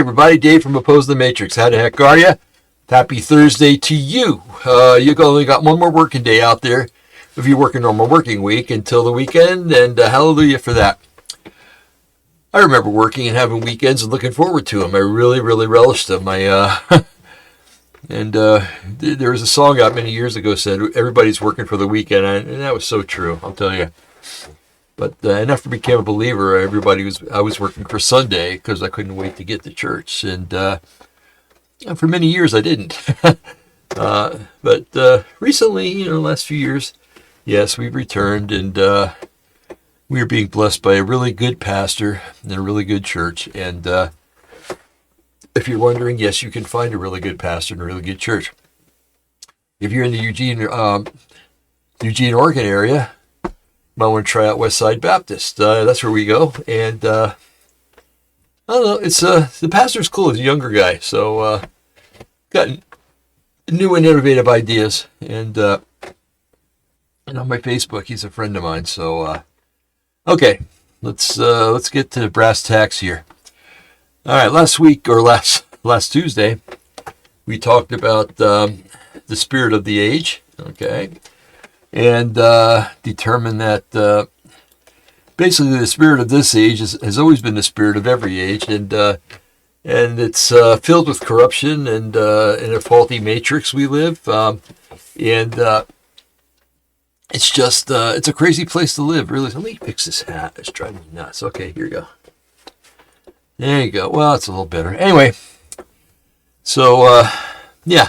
everybody, Dave from Oppose the Matrix. How the heck are you? Happy Thursday to you. You only got one more working day out there if you work a normal working week until the weekend, and hallelujah for that. I remember working and having weekends and looking forward to them. I really, really relished them. There was a song out many years ago said everybody's working for the weekend, and that was so true, I'll tell you. But and after I became a believer, I was working for Sunday because I couldn't wait to get to church, and for many years I didn't. But recently, the last few years, yes, we've returned, and we are being blessed by a really good pastor and a really good church. And if you're wondering, yes, you can find a really good pastor and a really good church. If you're in the Eugene, Oregon area, you might want to try out Westside Baptist. That's where we go. And I don't know, it's the pastor's cool. He's a younger guy, so got new and innovative ideas. And on my Facebook, he's a friend of mine. So okay, let's get to brass tacks here. All right, last Tuesday, we talked about the spirit of the age. Okay. And determine that basically the spirit of this age has always been the spirit of every age, and it's filled with corruption and in a faulty matrix we live, and it's just it's a crazy place to live, really. Let me fix this hat; it's driving me nuts. Okay, here you go. There you go. Well, it's a little better. Anyway, so yeah.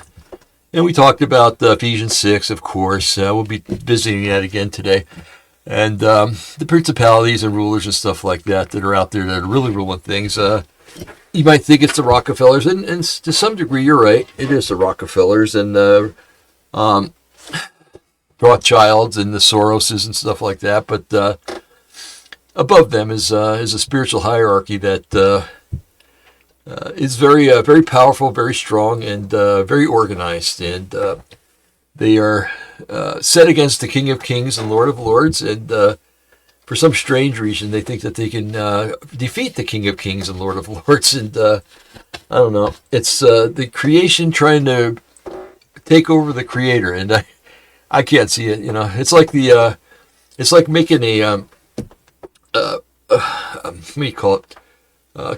And we talked about Ephesians 6, of course. We'll be visiting that again today. And the principalities and rulers and stuff like that are out there that are really ruling things. You might think it's the Rockefellers, and to some degree you're right. It is the Rockefellers and the Rothschilds and the Soroses and stuff like that. But above them is a spiritual hierarchy that is very powerful, very strong, and very organized. And they are set against the King of Kings and Lord of Lords. And for some strange reason, they think that they can defeat the King of Kings and Lord of Lords. And I don't know. It's the creation trying to take over the Creator, and I can't see it. It's like it's like making a what do you call it?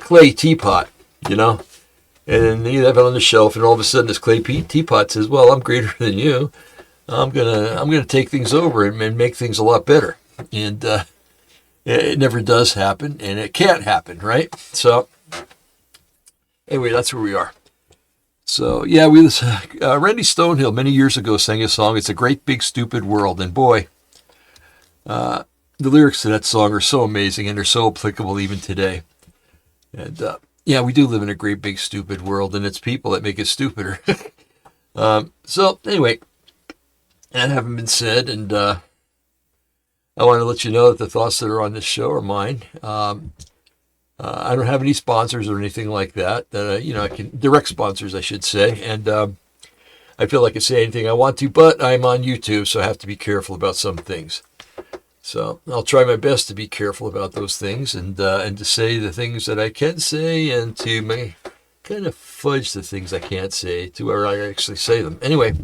Clay teapot. And you have it on the shelf, and all of a sudden this clay teapot says, "Well, I'm greater than you. I'm gonna take things over and make things a lot better." And it never does happen, and it can't happen, right? So anyway, that's where we are. So yeah, Randy Stonehill many years ago sang a song. It's a great big stupid world, and boy, the lyrics to that song are so amazing, and they're so applicable even today. And yeah, we do live in a great big stupid world, and it's people that make it stupider. So anyway, that having been said, and I want to let you know that the thoughts that are on this show are mine. I don't have any sponsors or anything like that. I can direct sponsors, I should say, and I feel like I can say anything I want to, but I'm on YouTube, so I have to be careful about some things. So I'll try my best to be careful about those things and to say the things that I can say and to kind of fudge the things I can't say to where I actually say them. Anyway,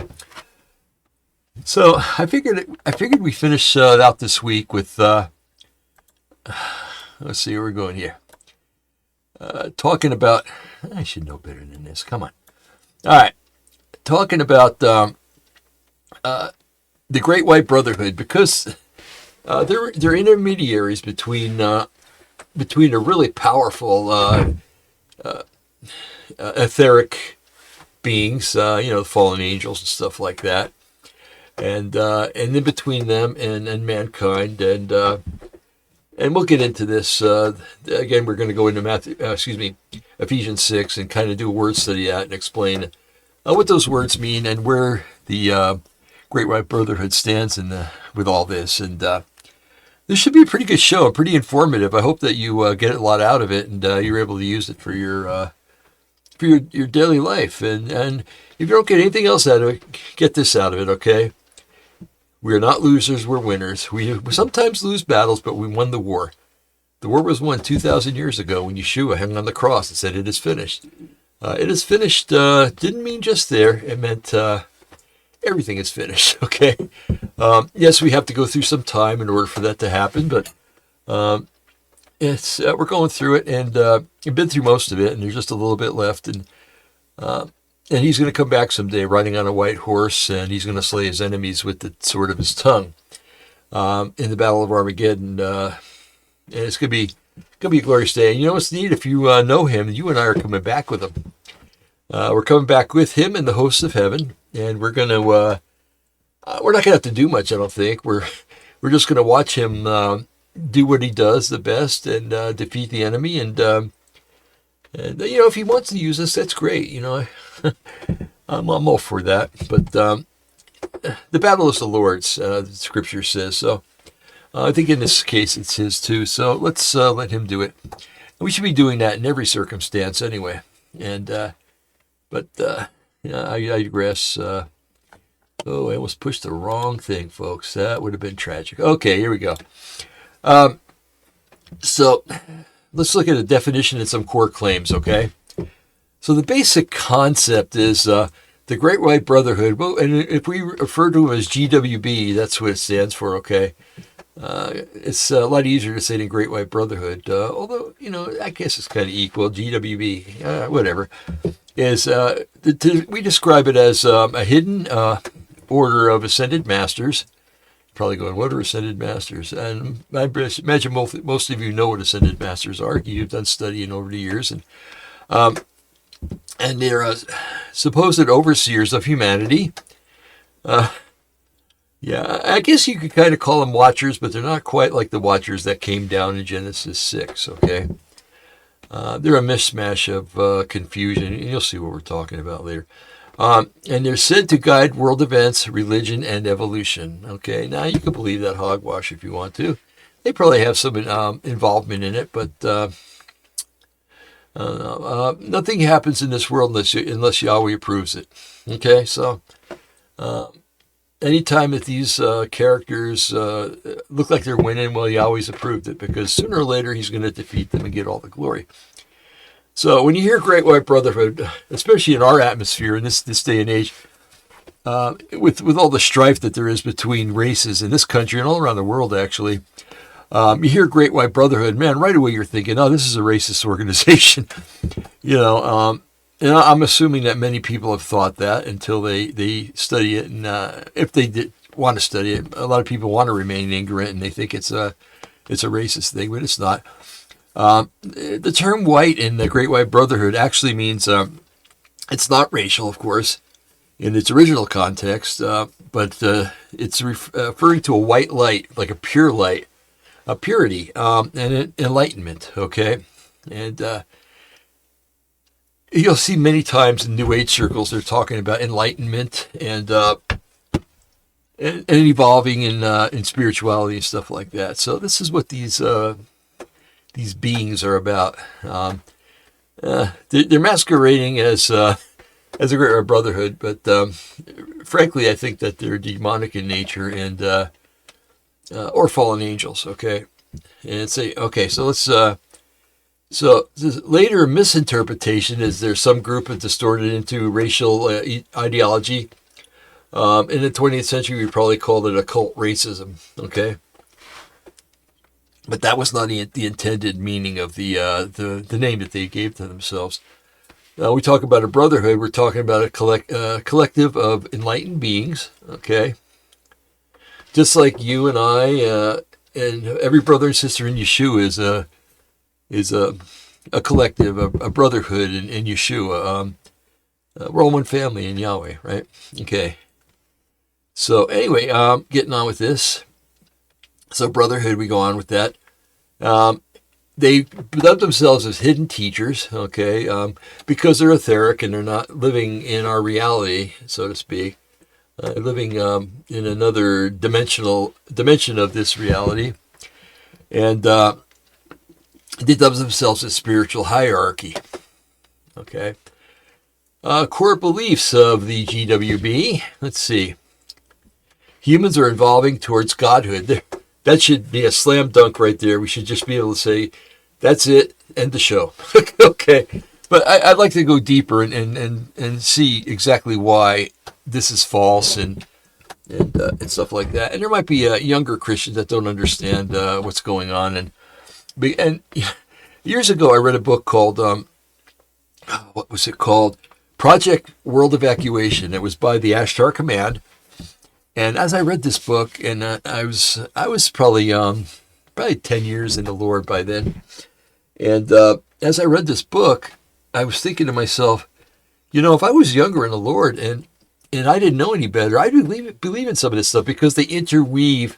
so I figured we finish out this week with let's see where we're going here. Talking about, I should know better than this. Come on. All right, talking about the Great White Brotherhood, because they're intermediaries between a really powerful etheric beings, the fallen angels and stuff like that, and in between them and mankind, and we'll get into this again. We're going to go into Ephesians 6 and kind of do a word study and explain what those words mean and where the Great White Brotherhood stands with all this. And this should be a pretty good show, pretty informative. I hope that you get a lot out of it, and you're able to use it for your daily life. And if you don't get anything else out of it, get this out of it, okay? We are not losers, we're winners. We sometimes lose battles, but we won the war. The war was won 2,000 years ago when Yeshua hung on the cross and said, "It is finished." It is finished didn't mean just there. It meant everything is finished, okay? Yes, we have to go through some time in order for that to happen, but it's we're going through it, and we've been through most of it, and there's just a little bit left, and he's going to come back someday riding on a white horse, and he's going to slay his enemies with the sword of his tongue in the Battle of Armageddon. And it's going to be a glorious day. And you know what's neat? If you know him, you and I are coming back with him. We're coming back with him and the hosts of heaven, and we're going to we're not going to have to do much, I don't think. We're just going to watch him do what he does the best and defeat the enemy. And you know, if he wants to use us, that's great. You know, I'm all for that. But the battle is the Lord's, the Scripture says. So I think in this case it's his too. So let's let him do it. And we should be doing that in every circumstance anyway. And but yeah, I digress. Oh, I almost pushed the wrong thing, folks. That would have been tragic. Okay, here we go. So let's look at a definition and some core claims, okay? So the basic concept is the Great White Brotherhood. Well, and if we refer to them as GWB, that's what it stands for, okay? It's a lot easier to say than Great White Brotherhood, although, you know, I guess it's kind of equal. GWB, whatever. We describe it as a hidden order of ascended masters. Probably going, what are ascended masters? And I imagine most of you know what ascended masters are. You've done studying over the years. And they're supposed overseers of humanity. Yeah, I guess you could kind of call them watchers, but they're not quite like the watchers that came down in Genesis 6, okay? They're a mishmash of confusion. You'll see what we're talking about later. And they're said to guide world events, religion, and evolution. Okay, now you can believe that hogwash if you want to. They probably have some involvement in it, but nothing happens in this world unless Yahweh approves it. Okay, so anytime that these characters look like they're winning, well, Yahweh's approved it, because sooner or later he's going to defeat them and get all the glory. So when you hear Great White Brotherhood, especially in our atmosphere in this day and age, with all the strife that there is between races in this country and all around the world, actually, you hear Great White Brotherhood, man, right away you're thinking, oh, this is a racist organization. You know, and I'm assuming that many people have thought that until they study it. And if they want to study it, a lot of people want to remain ignorant and they think it's a racist thing, but it's not. The term white in the Great White Brotherhood actually means it's not racial, of course, in its original context, but it's referring to a white light, like a pure light, a purity, and enlightenment, okay? And you'll see many times in New Age circles they're talking about enlightenment and evolving in spirituality and stuff like that. So this is what these beings are about. They're masquerading as a Great Brotherhood, but frankly, I think that they're demonic in nature and or fallen angels. Okay, and say okay. So let's. So this later misinterpretation is there's some group that distorted into racial ideology. In the 20th century, we probably called it occult racism. Okay. But that was not the intended meaning of the name that they gave to themselves. Now we talk about a brotherhood. We're talking about a collective of enlightened beings. Okay, just like you and I and every brother and sister in Yeshua is a collective, a brotherhood in Yeshua. We're all one family in Yahweh, right? Okay. So anyway, getting on with this. So brotherhood, we go on with that. They dub themselves as hidden teachers, okay, because they're etheric and they're not living in our reality, so to speak. Living in another dimension of this reality. And they dub themselves as spiritual hierarchy, okay. Core beliefs of the GWB, let's see. Humans are evolving towards godhood. that should be a slam dunk right there. We should just be able to say, that's it, end the show. Okay. But I'd like to go deeper and see exactly why this is false and stuff like that. And there might be younger Christians that don't understand what's going on. And years ago, I read a book called, what was it called? Project World Evacuation. It was by the Ashtar Command. And as I read this book, and I was probably 10 years in the Lord by then. And as I read this book, I was thinking to myself, if I was younger in the Lord and I didn't know any better, I'd believe in some of this stuff because they interweave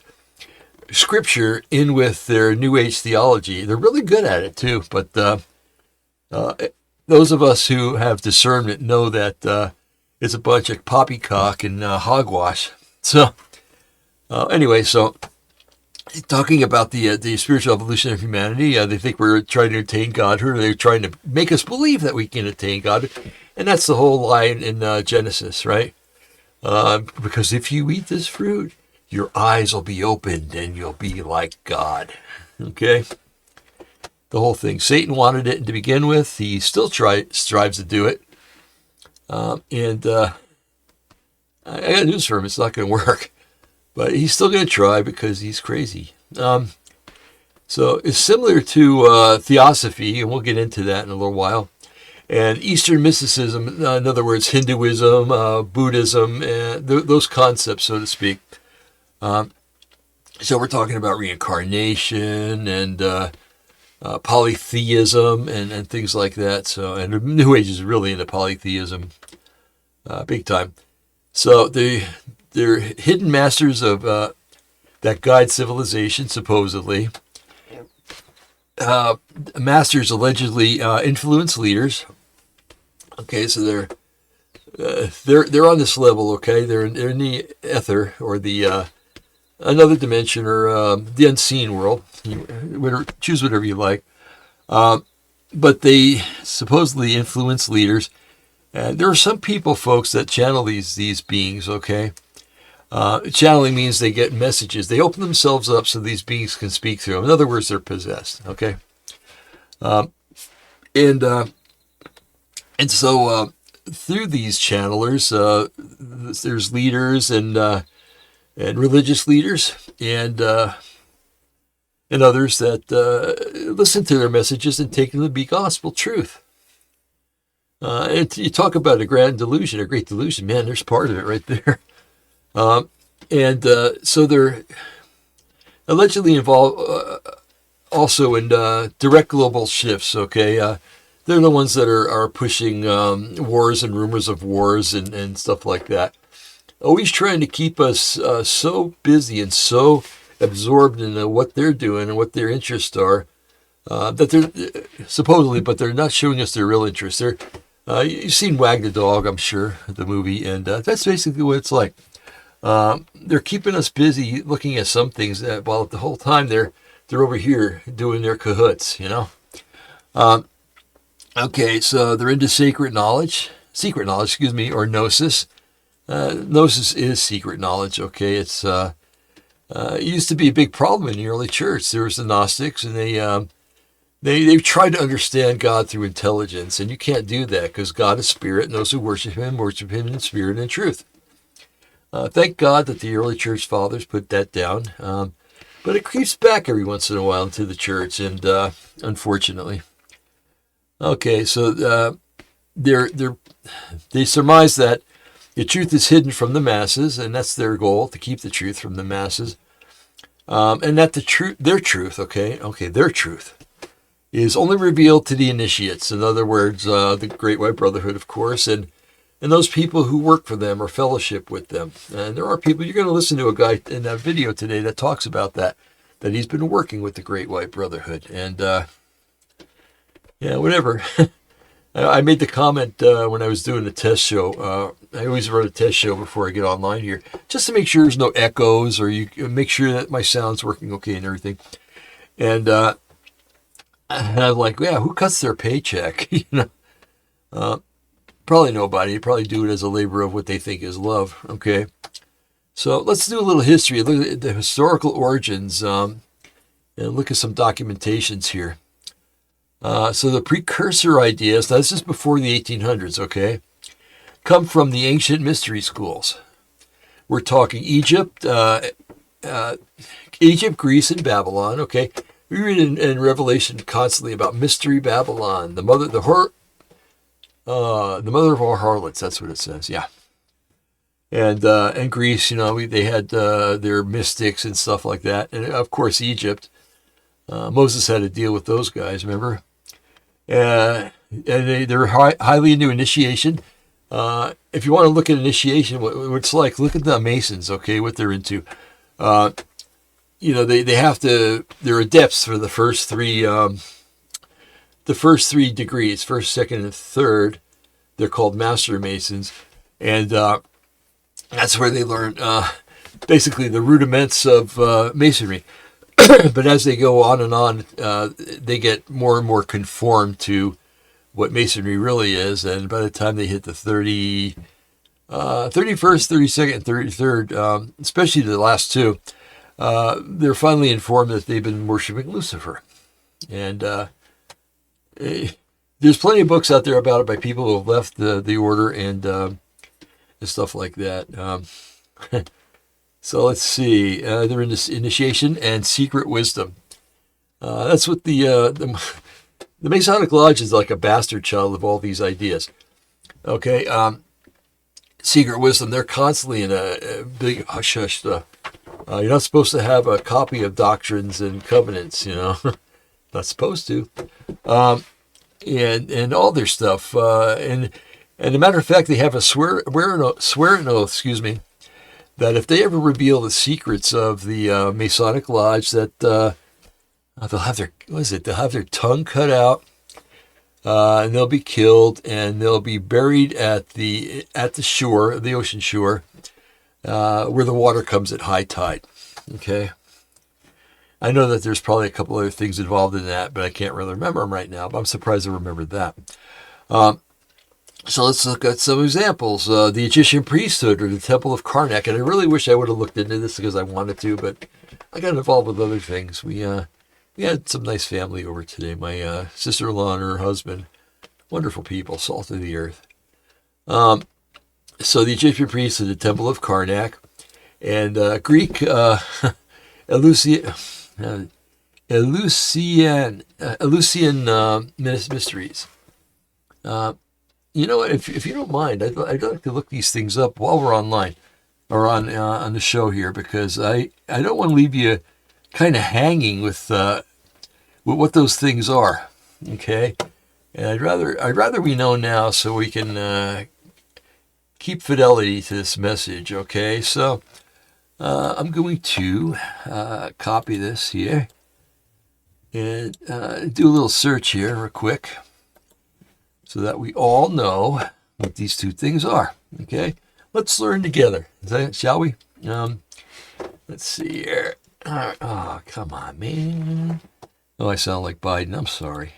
Scripture in with their New Age theology. They're really good at it too. But those of us who have discernment know that it's a bunch of poppycock and hogwash. So anyway, talking about the spiritual evolution of humanity, they think we're trying to attain Godhood, or they're trying to make us believe that we can attain God. And that's the whole line in Genesis, right? Because if you eat this fruit, your eyes will be opened and you'll be like God. Okay? The whole thing. Satan wanted it to begin with. He still strives to do it. And I got news for him. It's not going to work. But he's still going to try because he's crazy. So it's similar to theosophy, and we'll get into that in a little while. And Eastern mysticism, in other words, Hinduism, Buddhism, those concepts, so to speak. So we're talking about reincarnation and polytheism and things like that. So, and the New Age is really into polytheism, big time. So they're hidden masters of that guide civilization, supposedly. Masters allegedly influence leaders. Okay, so they're on this level. Okay, they're in the ether or the another dimension or the unseen world. Choose whatever you like. But they supposedly influence leaders. And there are some people, folks, that channel these beings. Okay. Channeling means they get messages. They open themselves up so these beings can speak through them. In other words, they're possessed. Okay, and so through these channelers, there's leaders and religious leaders and others that listen to their messages and take them to be gospel truth. And you talk about a great delusion, man. There's part of it right there. So they're allegedly involved also in direct global shifts, okay? They're the ones that are pushing wars and rumors of wars and stuff like that. Always trying to keep us so busy and so absorbed in what they're doing and what their interests are, that they're supposedly, but they're not showing us their real interests. You've seen Wag the Dog, I'm sure, the movie, and that's basically what it's like. They're keeping us busy looking at some things while the whole time they're over here doing their cahoots, Okay, so they're into secret knowledge, or gnosis. Gnosis is secret knowledge, okay? It used to be a big problem in the early church. There was the Gnostics, and they've tried to understand God through intelligence, and you can't do that because God is spirit, and those who worship him in spirit and in truth. Thank God that the early church fathers put that down, but it creeps back every once in a while into the church, and unfortunately. Okay, so they surmise that the truth is hidden from the masses, and that's their goal, to keep the truth from the masses, and that their truth is only revealed to the initiates. In other words, the Great White Brotherhood, of course, and those people who work for them or fellowship with them. And there are people, you're going to listen to a guy in that video today that talks about that he's been working with the Great White Brotherhood. And, whatever. I made the comment when I was doing the test show. I always run a test show before I get online here, just to make sure there's no echoes, or you make sure that my sound's working okay and everything. And I'm like, yeah, who cuts their paycheck? Probably nobody. Probably do it as a labor of what they think is love. Okay. So let's do a little history, look at the historical origins, and look at some documentations here. So the precursor ideas, now this is before the 1800s, okay, come from the ancient mystery schools. We're talking Egypt, Greece, and Babylon, okay. We read in Revelation constantly about Mystery Babylon, the mother of all harlots. That's what it says. Yeah, and Greece, they had their mystics and stuff like that, and of course Egypt. Moses had to deal with those guys. Remember, and they're highly into initiation. If you want to look at initiation, what it's like, look at the Masons. Okay, what they're into. They have to. They're adepts for the first three degrees, first, second, and third. They're called Master Masons, and that's where they learn basically the rudiments of Masonry. But as they go on and on, they get more and more conformed to what Masonry really is, and by the time they hit the 31st, 32nd, and 33rd, especially the last two, they're finally informed that they've been worshiping Lucifer. And there's plenty of books out there about it by people who have left the order and stuff like that. So let's see. They're in this initiation and secret wisdom. That's what the Masonic Lodge is, like a bastard child of all these ideas. Okay. Secret wisdom. They're constantly in a big hush hush stuff. You're not supposed to have a copy of doctrines and covenants, not supposed to, and all their stuff. And as a matter of fact, they have a swear an oath, that if they ever reveal the secrets of the Masonic Lodge, that they'll have their tongue cut out, and they'll be killed, and they'll be buried at the shore, the ocean shore. Where the water comes at high tide. Okay. I know that there's probably a couple other things involved in that, but I can't really remember them right now, but I'm surprised I remembered that. So let's look at some examples. The Egyptian priesthood, or the Temple of Karnak, and I really wish I would have looked into this because I wanted to, but I got involved with other things. We had some nice family over today. My sister-in-law and her husband, wonderful people, salt of the earth. So the Egyptian priests of the Temple of Karnak, and Greek Eleusinian mysteries. If you don't mind, I'd like to look these things up while we're online or on the show here, because I don't want to leave you kind of hanging with what those things are. Okay, and I'd rather we know now so we can keep fidelity to this message, okay? So I'm going to copy this here and do a little search here real quick so that we all know what these two things are, okay? Let's learn together, shall we? Let's see here. Oh, come on, man. Oh, I sound like Biden. I'm sorry.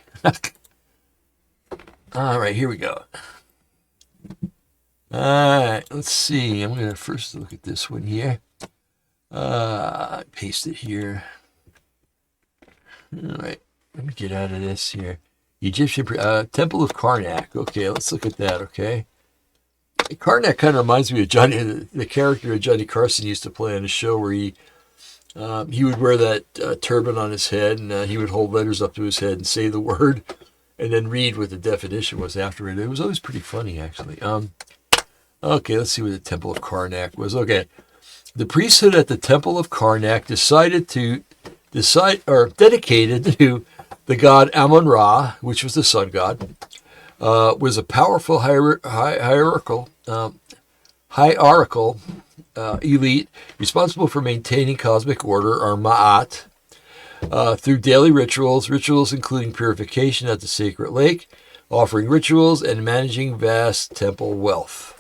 All right, here we go. All right, let's see. I'm going to first look at this one here. Paste it here. All right, let me get out of this here. Egyptian Temple of Karnak. Okay, let's look at that, okay? Karnak kind of reminds me of the character of Johnny Carson used to play on a show where he would wear that turban on his head, and he would hold letters up to his head and say the word and then read what the definition was after it. It was always pretty funny, actually. Okay, let's see what the Temple of Karnak was. Okay, the priesthood at the Temple of Karnak dedicated to the god Amun-Ra, which was the sun god, was a powerful hierarchical elite responsible for maintaining cosmic order, or Ma'at, through daily rituals including purification at the sacred lake, offering rituals, and managing vast temple wealth.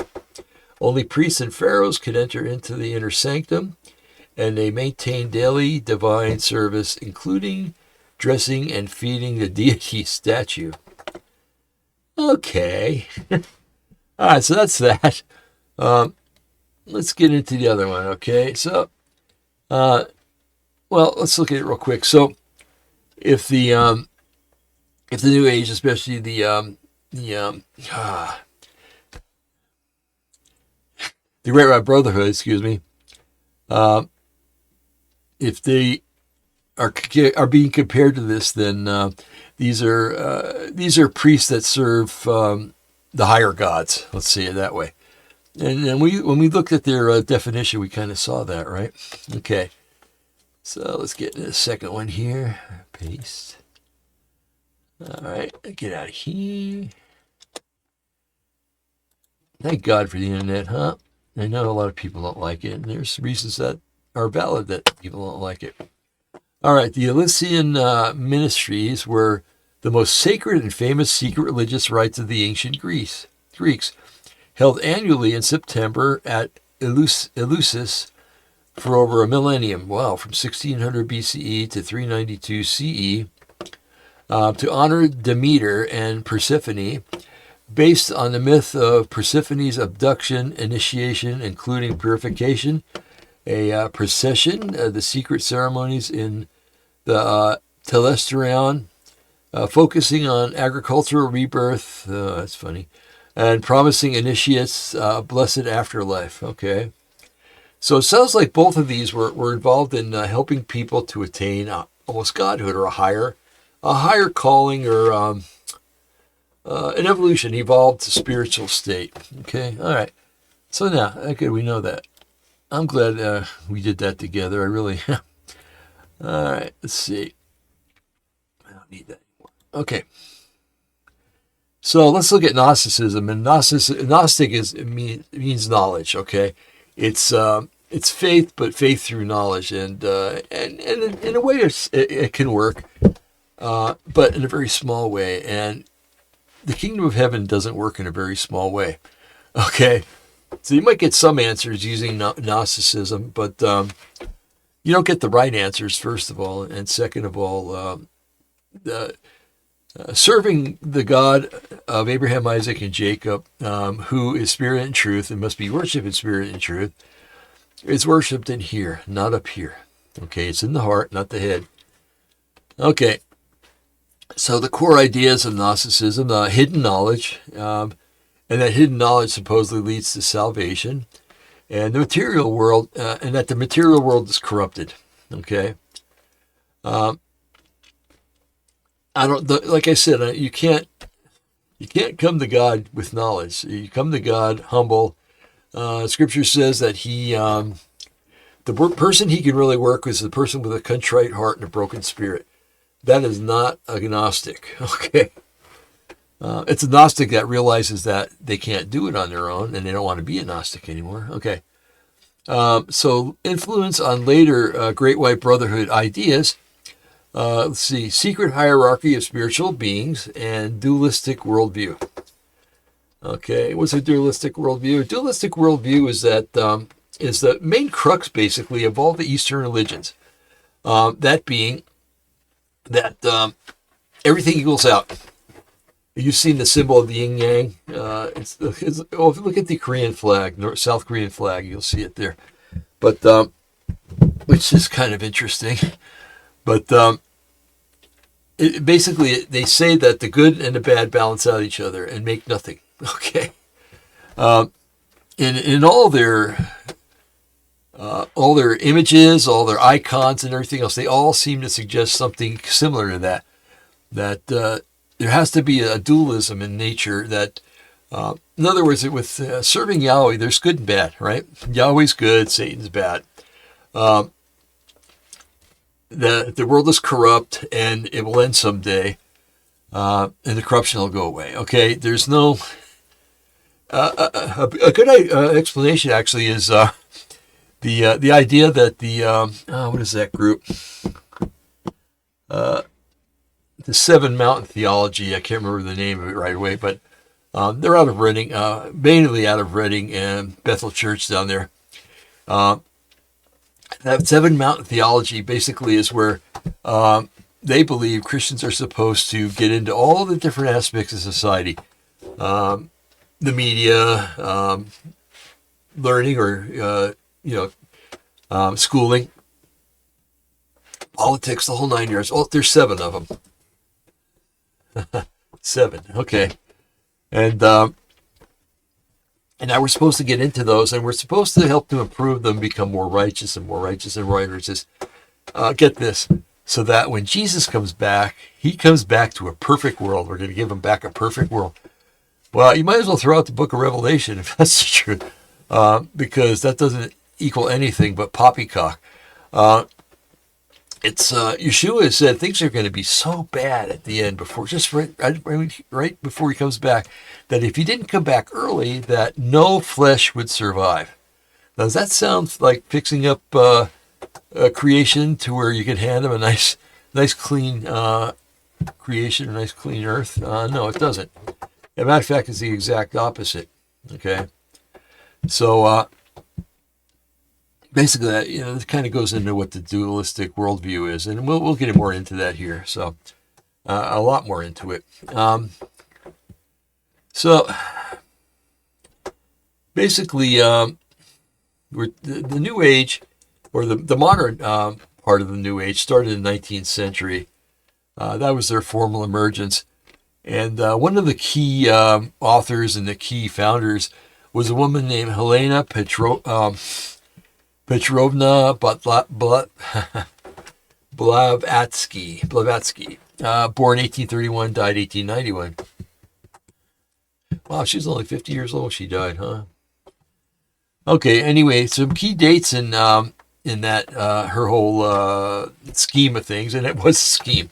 Only priests and pharaohs could enter into the inner sanctum, and they maintained daily divine service, including dressing and feeding the deity statue. Okay. All right, so that's that. let's get into the other one. Okay, so well, let's look at it real quick. So if the New Age, especially the the White Brotherhood, excuse me, if they are being compared to this, then these are priests that serve the higher gods. Let's say it that way. And when we looked at their definition, we kind of saw that, right? Okay. So let's get into the second one here. Paste. All right, get out of here. Thank God for the internet, huh? I know a lot of people don't like it, and there's reasons that are valid that people don't like it. All right, the Elysian ministries were the most sacred and famous secret religious rites of the ancient Greeks, held annually in September at Eleusis for over a millennium. Wow, from 1600 BCE to 392 CE, to honor Demeter and Persephone, based on the myth of Persephone's abduction, initiation, including purification, a procession, the secret ceremonies in the Telesterion, focusing on agricultural rebirth, that's funny, and promising initiates a blessed afterlife. Okay. So it sounds like both of these were involved in helping people to attain almost godhood or a higher calling or an evolution, evolved to spiritual state. Okay, all right. So now, okay, we know that. I'm glad we did that together. I really. All right, let's see. I don't need that anymore. Okay. So let's look at Gnosticism. And Gnostic means knowledge. Okay, it's faith, but faith through knowledge, and in a way it can work, but in a very small way. And the kingdom of heaven doesn't work in a very small way. Okay, so you might get some answers using Gnosticism, but you don't get the right answers, first of all, and second of all, serving the God of Abraham, Isaac, and Jacob, who is spirit and truth and must be worshipped in spirit and truth, is worshipped in here, not up here. Okay, it's in the heart, not the head. Okay, so the core ideas of Gnosticism, hidden knowledge, and that hidden knowledge supposedly leads to salvation, and the material world, and that the material world is corrupted. Okay, like I said, you can't come to God with knowledge. You come to God humble. Scripture says that the person he can really work with is the person with a contrite heart and a broken spirit. That is not a Gnostic. Okay, it's a Gnostic that realizes that they can't do it on their own and they don't want to be a Gnostic anymore. Okay, so influence on later Great White Brotherhood ideas. Let's see, secret hierarchy of spiritual beings and dualistic worldview. Okay, what's a dualistic worldview? A dualistic worldview is that is the main crux, basically, of all the Eastern religions. That being that everything equals out. You've seen the symbol of the yin yang. If you look at the Korean flag, South Korean flag, you'll see it there. But which is kind of interesting. But basically, they say that the good and the bad balance out each other and make nothing. Okay. In all their images, all their icons, and everything else, they all seem to suggest something similar to that. That there has to be a dualism in nature. That, in other words, with serving Yahweh, there's good and bad, right? Yahweh's good, Satan's bad. The world is corrupt, and it will end someday, and the corruption will go away. Okay, there's no a good explanation actually is the idea that what is that group? The Seven Mountain Theology. I can't remember the name of it right away, but they're out of Reading, mainly out of Reading and Bethel Church down there. That Seven Mountain Theology basically is where they believe Christians are supposed to get into all the different aspects of society, the media, learning or schooling, politics, the whole 9 yards. Oh, there's 7 of them. 7. Okay, and now we're supposed to get into those, and we're supposed to help to improve them, become more righteous and more righteous and righteous. Get this. So that when Jesus comes back, he comes back to a perfect world. We're going to give him back a perfect world. Well, you might as well throw out the book of Revelation if that's the truth, because that doesn't equal anything but poppycock. It's Yeshua said things are going to be so bad at the end before, just right before he comes back, that if he didn't come back early, that no flesh would survive. Now, does that sound like fixing up a creation to where you can hand them a nice clean creation, a nice clean earth? No, it doesn't. As a matter of fact, it's the exact opposite. Okay, so basically, that it kind of goes into what the dualistic worldview is, and we'll get more into that here. So a lot more into it. So basically, the New Age, or the modern part of the New Age, started in the 19th century. That was their formal emergence. And one of the key authors and the key founders was a woman named Helena Petrovna Blavatsky, born 1831, died 1891. Wow, she's only 50 years old when she died, huh? Okay, anyway, some key dates in that her whole scheme of things, and it was a scheme.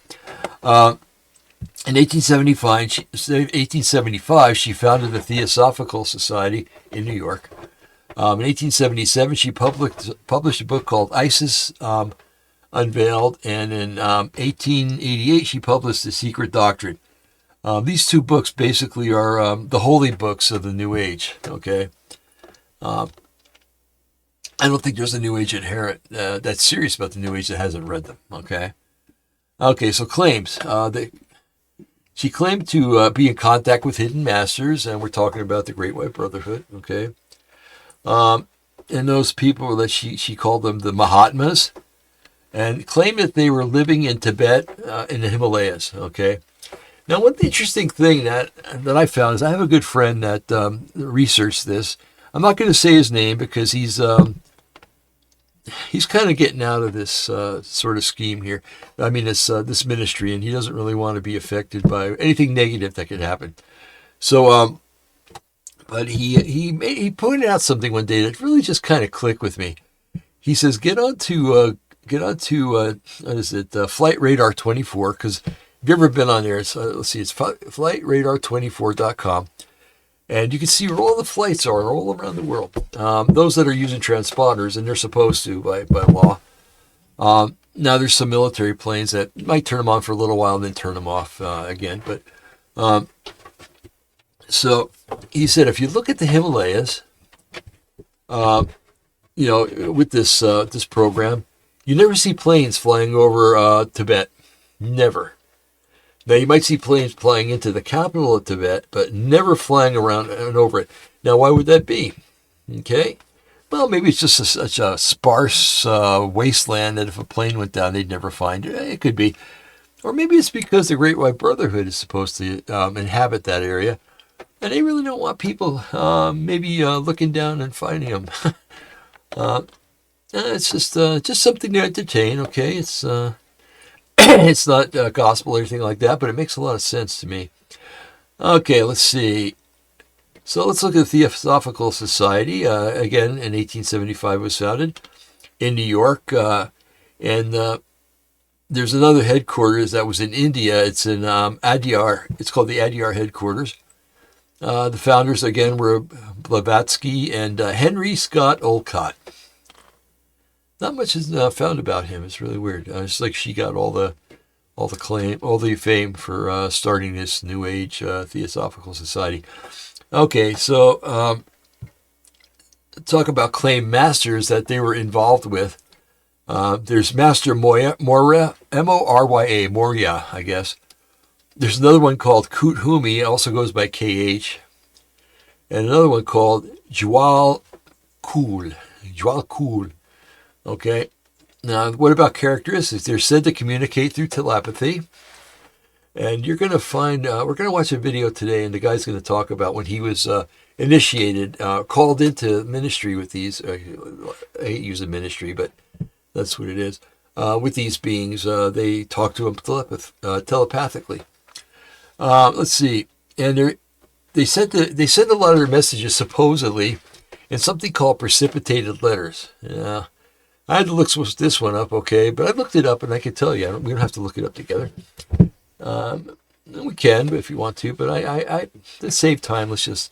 In 1875, she founded the Theosophical Society in New York. In 1877, she published a book called Isis Unveiled, and in 1888, she published The Secret Doctrine. These 2 books basically are the holy books of the New Age, okay? I don't think there's a New Age adherent that's serious about the New Age that hasn't read them, okay? Okay, so claims. She claimed to be in contact with hidden masters, and we're talking about the Great White Brotherhood, okay? And those people that she called them the Mahatmas, and claimed that they were living in Tibet, in the Himalayas, okay? Now, one interesting thing that I found is I have a good friend that researched this. I'm not going to say his name because he's kind of getting out of this sort of scheme here. I mean, this ministry, and he doesn't really want to be affected by anything negative that could happen. So, but he pointed out something one day that really just kind of clicked with me. He says, get onto what is it, Flight Radar 24, because if you've ever been on there, it's flightradar24.com. And you can see where all the flights are all around the world. Those that are using transponders, and they're supposed to by law. Now, there's some military planes that might turn them on for a little while and then turn them off again. But so he said, if you look at the Himalayas, with this program, you never see planes flying over Tibet. Never. Now, you might see planes flying into the capital of Tibet, but never flying around and over it. Now, why would that be? Okay. Well, maybe it's just such a sparse wasteland that if a plane went down, they'd never find it. It could be. Or maybe it's because the Great White Brotherhood is supposed to inhabit that area, and they really don't want people looking down and finding them. It's just something to entertain, okay? It's it's not gospel or anything like that, but it makes a lot of sense to me. Okay, let's see. So let's look at the Theosophical Society. Again, in 1875 was founded in New York. And there's another headquarters that was in India. It's in Adyar. It's called the Adyar headquarters. The founders, again, were Blavatsky and Henry Scott Olcott. Not much is found about him. It's really weird. It's like she got all the fame for starting this New Age Theosophical Society. Okay, so talk about claimed masters that they were involved with. There's Master Morya, M-O-R-Y-A, Morya, I guess. There's another one called Kuthumi, also goes by K-H. And another one called Jwal Cool. Okay. Now, what about characteristics? They're said to communicate through telepathy. And you're going to find, we're going to watch a video today, and the guy's going to talk about when he was initiated, called into ministry with these, I hate using ministry, but that's what it is. With these beings, they talk to him telepathically. Let's see. And they send a lot of their messages, supposedly, in something called precipitated letters. Yeah. I had to look this one up, okay, but I looked it up, and I can tell you, we don't have to look it up together. We can, but if you want to, but I to save time, let's just.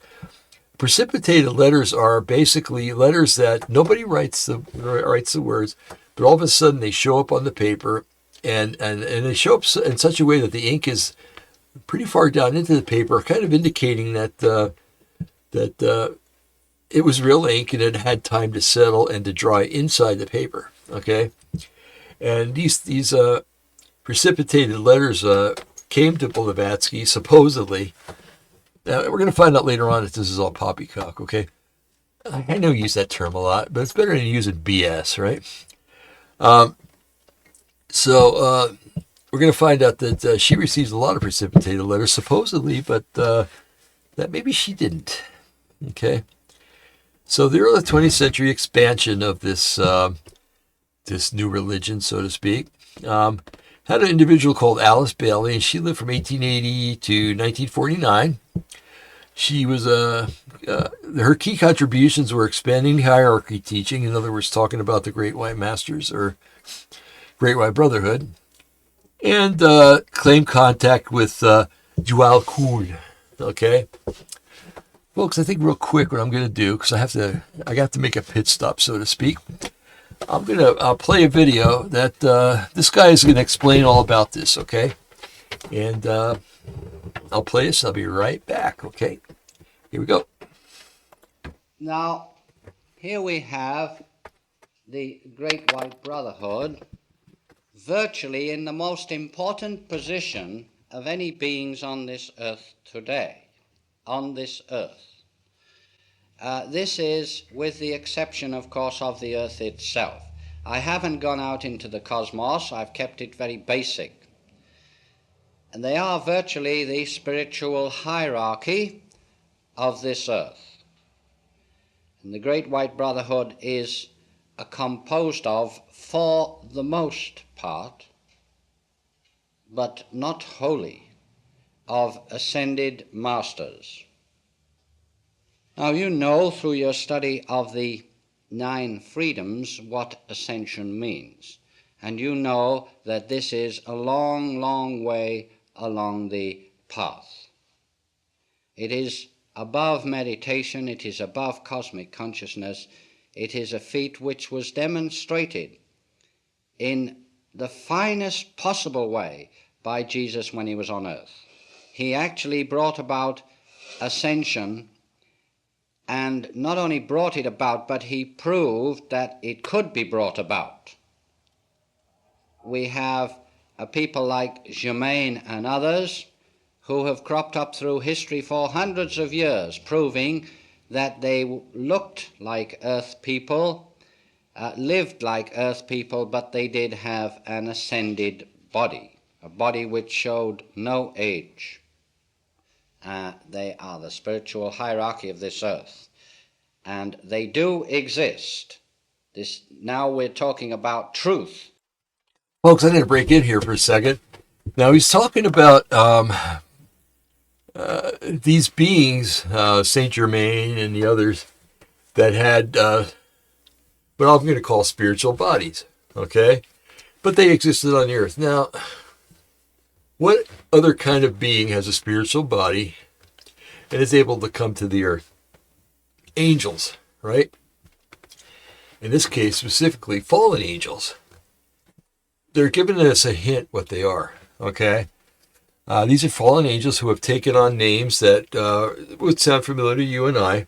Precipitated letters are basically letters that nobody writes the words, but all of a sudden they show up on the paper, and they show up in such a way that the ink is pretty far down into the paper, kind of indicating that it was real ink and it had time to settle and to dry inside the paper. Okay, and these precipitated letters came to Blavatsky, supposedly. We're going to find out later on if this is all poppycock, okay? I know you use that term a lot, but it's better than using BS, right? So we're going to find out that she receives a lot of precipitated letters, supposedly, but that maybe she didn't, okay? So the early 20th century expansion of this new religion, so to speak, had an individual called Alice Bailey, and she lived from 1880 to 1949. She was her key contributions were expanding hierarchy teaching, in other words, talking about the Great White Masters or Great White Brotherhood, and claimed contact with Jual Kul. Okay, folks, I think real quick what I'm going to do, because I have to make a pit stop, so to speak. I'll play a video that this guy is going to explain all about this, okay? And I'll play this. I'll be right back, okay? Here we go. Now, here we have the Great White Brotherhood virtually in the most important position of any beings on this earth today, on this earth. This is with the exception, of course, of the earth itself. I haven't gone out into the cosmos. I've kept it very basic. And they are virtually the spiritual hierarchy of this earth. And the Great White Brotherhood is composed of, for the most part, but not wholly, of ascended masters. Now, you know through your study of the 9 freedoms what ascension means. And you know that this is a long, long way along the path. It is above meditation, it is above cosmic consciousness, it is a feat which was demonstrated in the finest possible way by Jesus when he was on earth. He actually brought about ascension, and not only brought it about, but he proved that it could be brought about. We have people like Germain and others who have cropped up through history for hundreds of years, proving that they looked like earth people, lived like earth people, but they did have an ascended body, a body which showed no age. They are the spiritual hierarchy of this earth, and they do exist. Now we're talking about truth. Folks, I need to break in here for a second. Now, he's talking about these beings, Saint Germain and the others, that had what I'm going to call spiritual bodies, okay? But they existed on the earth. Now, what other kind of being has a spiritual body and is able to come to the earth? Angels, right? In this case, specifically, fallen angels. They're giving us a hint what they are, okay? These are fallen angels who have taken on names that would sound familiar to you and I,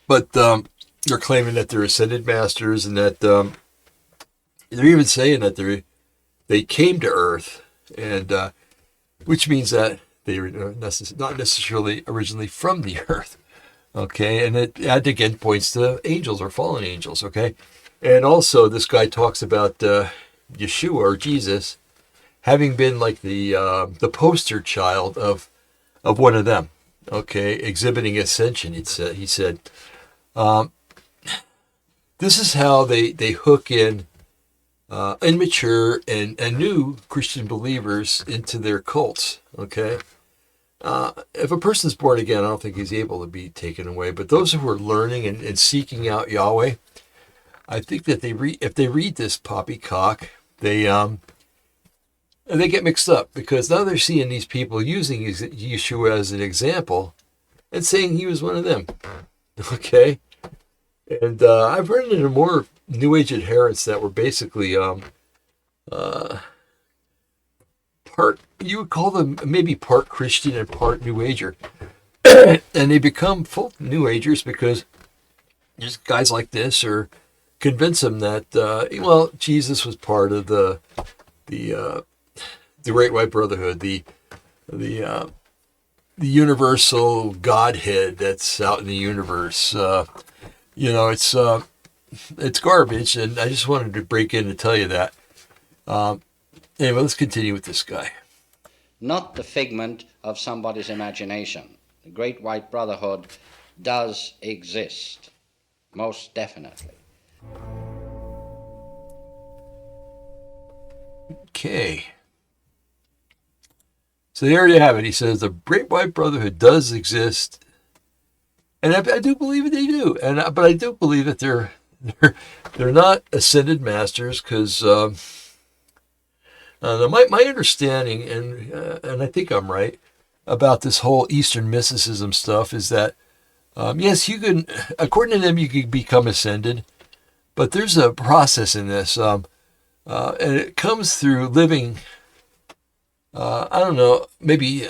but they're claiming that they're ascended masters, and that they're even saying that they came to Earth, and which means that they were not necessarily originally from the Earth, Okay, and it again points to angels or fallen angels. Okay, and also this guy talks about Yeshua or Jesus having been like the poster child of one of them. Okay, exhibiting ascension. He said this is how they hook in immature and new Christian believers into their cults. Okay, if a person's born again, I don't think he's able to be taken away. But those who are learning and seeking out Yahweh, I think that if they read this poppycock, they get mixed up because now they're seeing these people using Yeshua as an example and saying he was one of them. Okay, and I've run into more New Age adherents that were basically part, you would call them maybe part Christian and part New Ager. And they become full New Agers because just guys like this or convince them that, well, Jesus was part of the Great White Brotherhood, the universal Godhead that's out in the universe. It's garbage, and I just wanted to break in to tell you that. Anyway, let's continue with this guy. Not the figment of somebody's imagination. The Great White Brotherhood does exist, most definitely. Okay. So there you have it. He says the Great White Brotherhood does exist, and I do believe that they do. But I do believe that they're not ascended masters because my understanding, and I think I'm right about this whole Eastern mysticism stuff, is that yes, you can, according to them, you can become ascended, but there's a process in this, and it comes through living. I don't know, maybe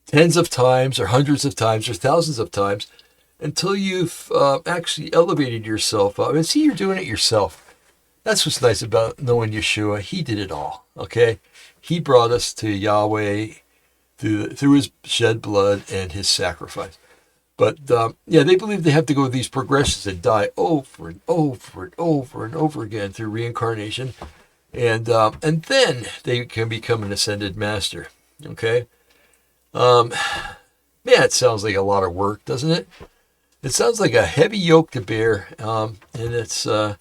tens of times or hundreds of times or thousands of times until you've actually elevated yourself up. And see, you're doing it yourself. That's what's nice about knowing Yeshua. He did it all, okay? He brought us to Yahweh through his shed blood and his sacrifice. But, yeah, they believe they have to go through these progressions and die over and over and over and over again through reincarnation. And then they can become an ascended master. Okay? Yeah, it sounds like a lot of work, doesn't it? It sounds like a heavy yoke to bear. And it's, I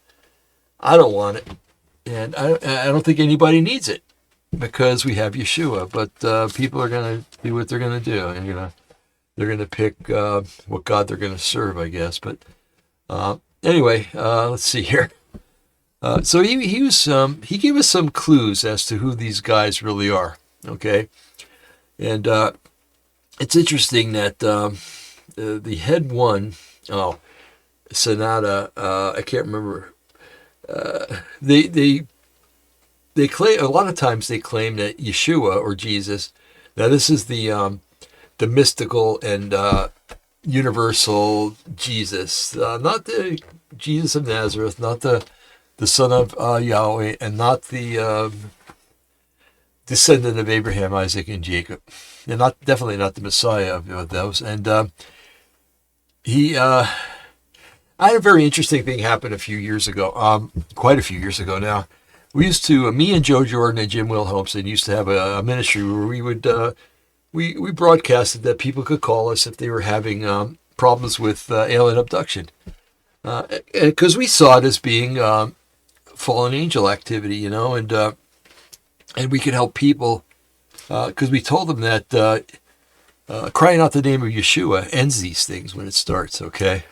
don't want it. And I don't think anybody needs it because we have Yeshua. But people are going to do what they're going to do. And they're going to pick what God they're going to serve, I guess. But anyway, let's see here. So he gave us some clues as to who these guys really are. Okay, and it's interesting that the head one, Sonata, I can't remember. They claim a lot of times they claim that Yeshua or Jesus. Now this is the mystical and universal Jesus, not the Jesus of Nazareth, not the son of Yahweh, and not the descendant of Abraham, Isaac, and Jacob. And definitely not the Messiah of those. And I had a very interesting thing happen a few years ago, quite a few years ago now. We used to, me and Joe Jordan and Jim Wilhelmsen used to have a ministry where we would, we broadcasted that people could call us if they were having problems with alien abduction. Because we saw it as being fallen angel activity, and we could help people because we told them that crying out the name of Yeshua ends these things when it starts, okay?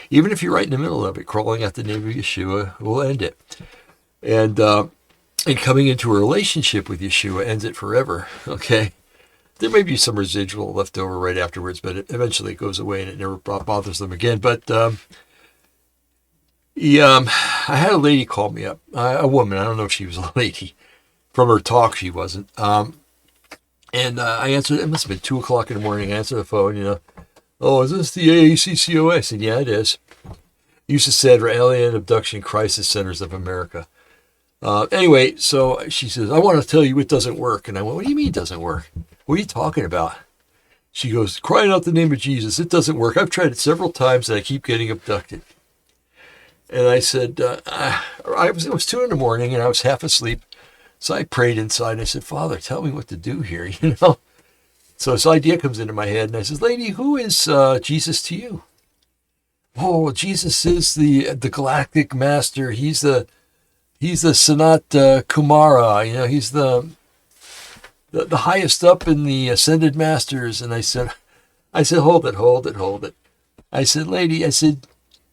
Even if you're right in the middle of it, crawling out the name of Yeshua will end it. And coming into a relationship with Yeshua ends it forever, okay? There may be some residual left over right afterwards, but eventually it goes away and it never bothers them again. But I had a lady call me up, a woman. I don't know if she was a lady. From her talk, she wasn't. And I answered. It must have been 2:00 in the morning. I answered the phone. Oh, is this the AACCOA? I said, yeah, it is. Used to stand for Alien Abduction Crisis Centers of America. Anyway, so she says, I want to tell you it doesn't work. And I went, what do you mean it doesn't work? What are you talking about? She goes, crying out the name of Jesus. It doesn't work. I've tried it several times and I keep getting abducted. And I said, it was 2 a.m. and I was half asleep. So I prayed inside. I said, Father, tell me what to do here, you know. So this idea comes into my head, and I says, lady, who is Jesus to you? Oh, Jesus is the galactic master. He's the Sanat Kumara. You know, he's the highest up in the ascended masters. And I said, hold it. I said, lady,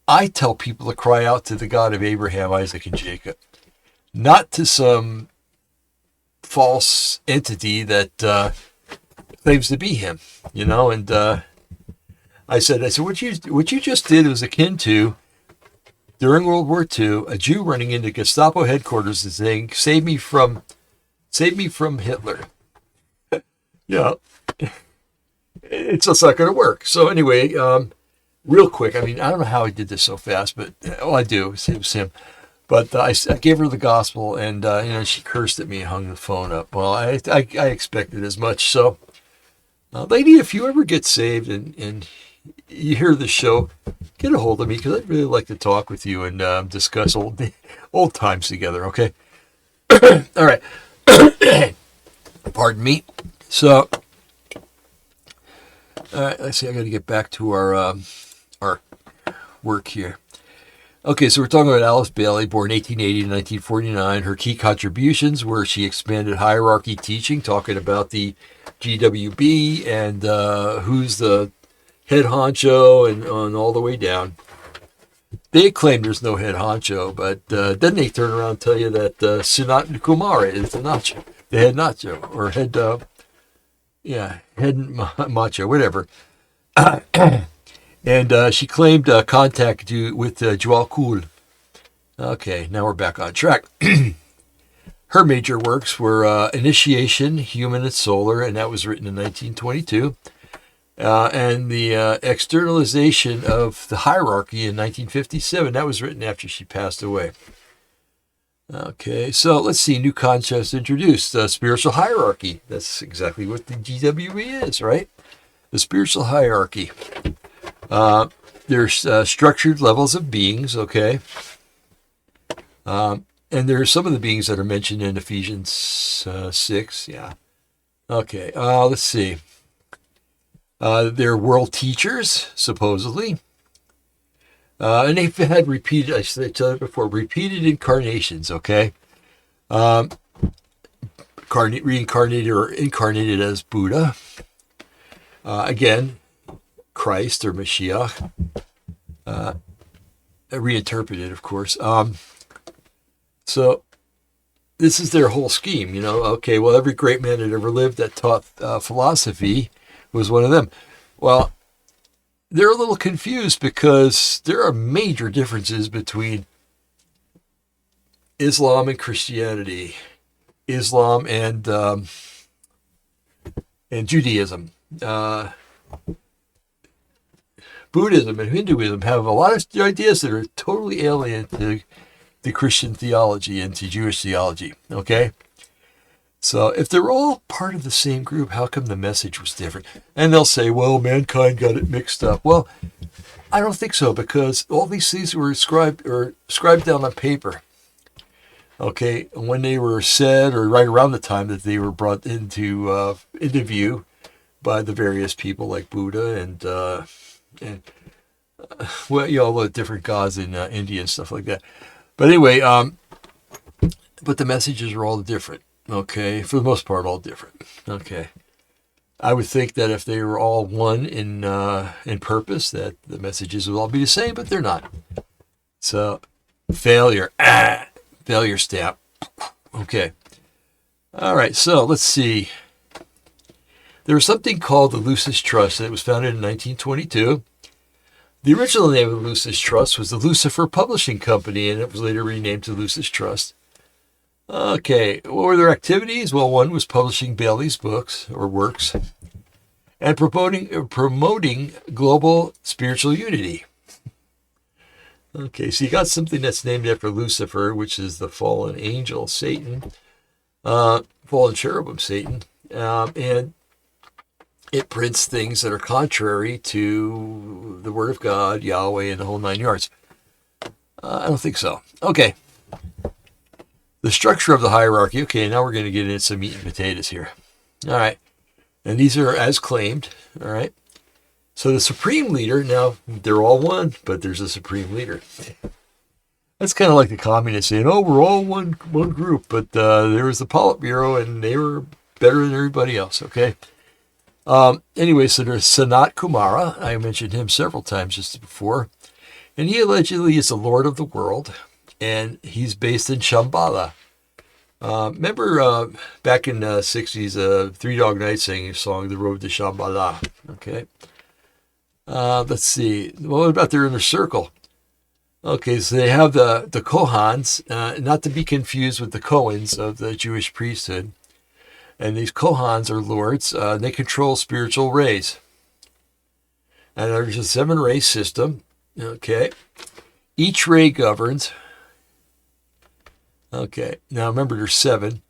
I tell people to cry out to the God of Abraham, Isaac, and Jacob, not to some false entity that claims to be him, you know. And I said, what you just did was akin to, during World War II, a Jew running into Gestapo headquarters and saying, "Save me from Hitler." Yeah, it's just not going to work. So anyway, real quick, I mean, I don't know how he did this so fast, but all I do is it was him. But I gave her the gospel, and you know, she cursed at me and hung the phone up. Well, I expected as much. So, lady, if you ever get saved and you hear the show, get a hold of me, because I'd really like to talk with you and discuss old times together. Okay. All right. Pardon me. So, all right. Let's see. I got to get back to our work here. Okay, so we're talking about Alice Bailey, born 1880 to 1949. Her key contributions were she expanded hierarchy teaching, talking about the GWB and who's the head honcho and on all the way down. They claim there's no head honcho, but then they turn around and tell you that Sanat Kumara is the head nacho, or head macho, whatever. And she claimed contact with Joel Kuhl. Okay, now we're back on track. Her major works were Initiation, Human and Solar, and that was written in 1922. And the Externalization of the Hierarchy in 1957. That was written after she passed away. Okay, so let's see. New concepts introduced. Spiritual hierarchy. That's exactly what the GWE is, right? The spiritual hierarchy. There's structured levels of beings, okay? And there are some of the beings that are mentioned in Ephesians 6, yeah. Okay, let's see. They're world teachers, supposedly. And they've had repeated, I said it before, repeated incarnations, okay? Reincarnated or incarnated as Buddha. Again, Christ or Mashiach, reinterpreted, of course. So this is their whole scheme, you know. Okay, well, every great man that ever lived that taught philosophy was one of them. Well, they're a little confused because there are major differences between Islam and Christianity, Islam and Judaism. Buddhism and Hinduism have a lot of ideas that are totally alien to the Christian theology and to Jewish theology, okay? So if they're all part of the same group, how come the message was different? And they'll say, well, mankind got it mixed up. Well, I don't think so, because all these things were scribed down on paper, okay? And when they were said, or right around the time that they were brought into view by the various people like Buddha and well, you know, all the different gods in India and stuff like that. But anyway, but the messages are all different, okay? For the most part, all different, okay? I would think that if they were all one in purpose, that the messages would all be the same, but they're not. So, failure stamp. Okay. All right, so let's see. There was something called the Lucis Trust that was founded in 1922. The original name of the Lucis Trust was the Lucifer Publishing Company, and it was later renamed to Lucis Trust. Okay, what were their activities? Well, one was publishing Bailey's books or works and promoting global spiritual unity. Okay, so you got something that's named after Lucifer, which is the fallen angel, Satan, fallen cherubim, Satan, and it prints things that are contrary to the Word of God, Yahweh, and the whole 9 yards. I don't think so. Okay. The structure of the hierarchy. Okay, now we're going to get into some meat and potatoes here. All right. And these are as claimed. All right. So the supreme leader, now they're all one, but there's a supreme leader. That's kind of like the communists saying, oh, we're all one group, but there was the Politburo and they were better than everybody else, okay? Anyway, so there's Sanat Kumara. I mentioned him several times just before. And he allegedly is the Lord of the world, and he's based in Shambhala. Remember back in the 60s, Three Dog Night sang a song, The Road to Shambhala, okay? Let's see. What about their inner circle? Okay, so they have the Kohans, not to be confused with the Cohens of the Jewish priesthood. And these Kohans are lords. They control spiritual rays. And there's a 7-ray system. Okay. Each ray governs. Okay. Now remember, there's 7.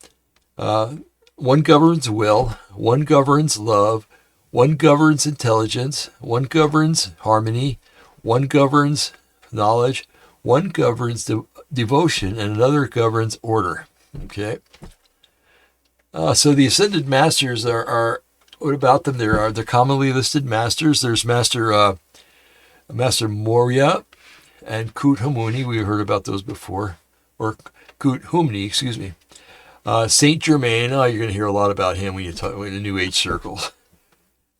One governs will. One governs love. One governs intelligence. One governs harmony. One governs knowledge. One governs devotion. And another governs order. Okay. So the ascended masters are what about them? They're commonly listed masters. There's Master Moria and Kut Hamuni. We heard about those before, or Kut Humni, excuse me. Saint Germain. Oh, you're going to hear a lot about him when you talk in the New Age circles.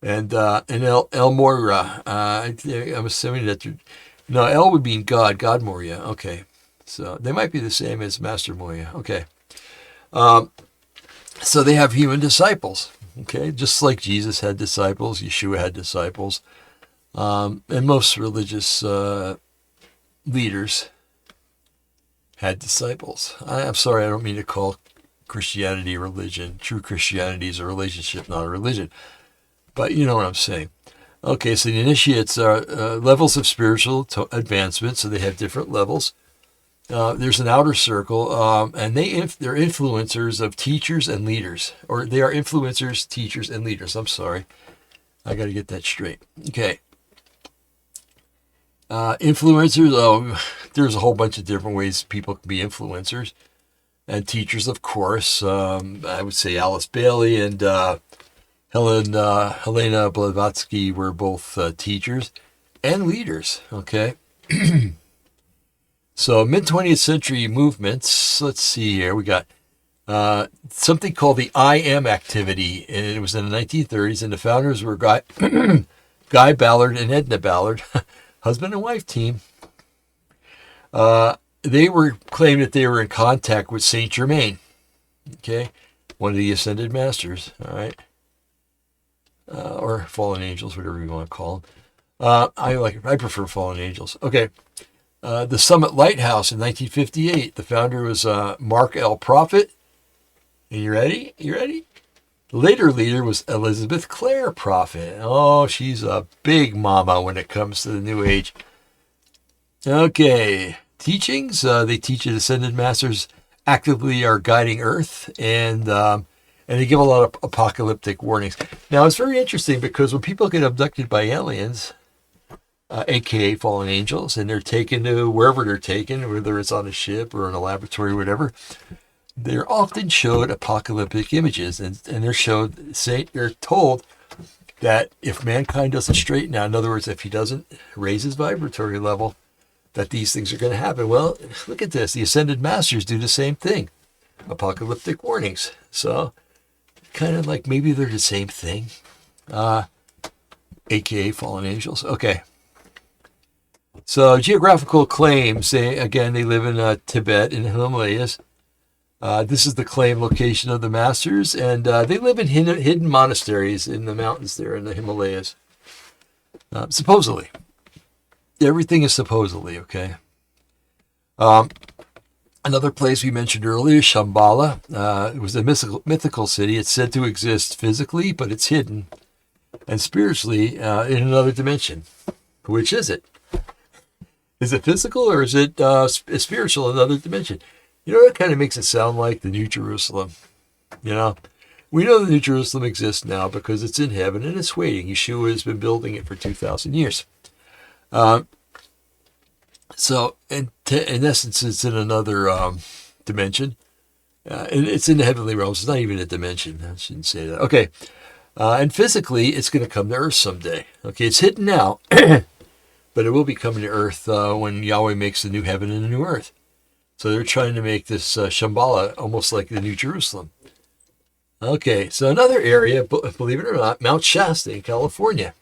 And El Moria. I'm assuming that no, El would mean God Moria. Okay, so they might be the same as Master Moria. Okay. So they have human disciples, okay? Just like Jesus had disciples, Yeshua had disciples, and most religious leaders had disciples. I'm sorry, I don't mean to call Christianity a religion. True Christianity is a relationship, not a religion. But you know what I'm saying. Okay, so the initiates are levels of spiritual advancement, so they have different levels. There's an outer circle, and they're influencers of teachers and leaders. Or they are influencers, teachers, and leaders. I'm sorry. I got to get that straight. Okay. Influencers, there's a whole bunch of different ways people can be influencers. And teachers, of course. I would say Alice Bailey and Helena Blavatsky were both teachers and leaders. Okay. So mid-20th century movements, let's see here, we got something called the I Am activity, and it was in the 1930s, and the founders were Guy Ballard and Edna Ballard, husband and wife team. They were claimed that they were in contact with Saint Germain, okay, one of the ascended masters, all right, or fallen angels, whatever you want to call them. I prefer fallen angels. Okay. The Summit Lighthouse in 1958. The founder was Mark L. Prophet. Are you ready? The later leader was Elizabeth Clare Prophet. Oh, she's a big mama when it comes to the New Age. Okay. Teachings. They teach that ascended masters actively are guiding Earth, and they give a lot of apocalyptic warnings. Now, it's very interesting because when people get abducted by aliens, aka fallen angels, and they're taken to wherever they're taken, whether it's on a ship or in a laboratory or whatever, they're often showed apocalyptic images, and they're told that if mankind doesn't straighten out, in other words, if he doesn't raise his vibratory level, that these things are going to happen. Well, look at this. The ascended masters do the same thing. Apocalyptic warnings. So, kind of like maybe they're the same thing. AKA fallen angels. Okay. So geographical claims, they live in Tibet in the Himalayas. This is the claim location of the masters, and they live in hidden monasteries in the mountains there in the Himalayas. Supposedly. Everything is supposedly, okay? Another place we mentioned earlier, Shambhala. It was a mythical city. It's said to exist physically, but it's hidden. And spiritually in another dimension. Which is it? Is it physical or is it spiritual in another dimension? You know, it kind of makes it sound like the New Jerusalem. You know, We know the New Jerusalem exists now because it's in heaven and it's waiting. Yeshua has been building it for 2,000 years. So, in essence, it's in another dimension. And it's in the heavenly realms. It's not even a dimension. I shouldn't say that. Okay. And physically, it's going to come to earth someday. Okay, it's hidden now, but it will be coming to earth when Yahweh makes the new heaven and the new earth. So they're trying to make this Shambhala almost like the New Jerusalem. Okay, so another area, believe it or not, Mount Shasta in California.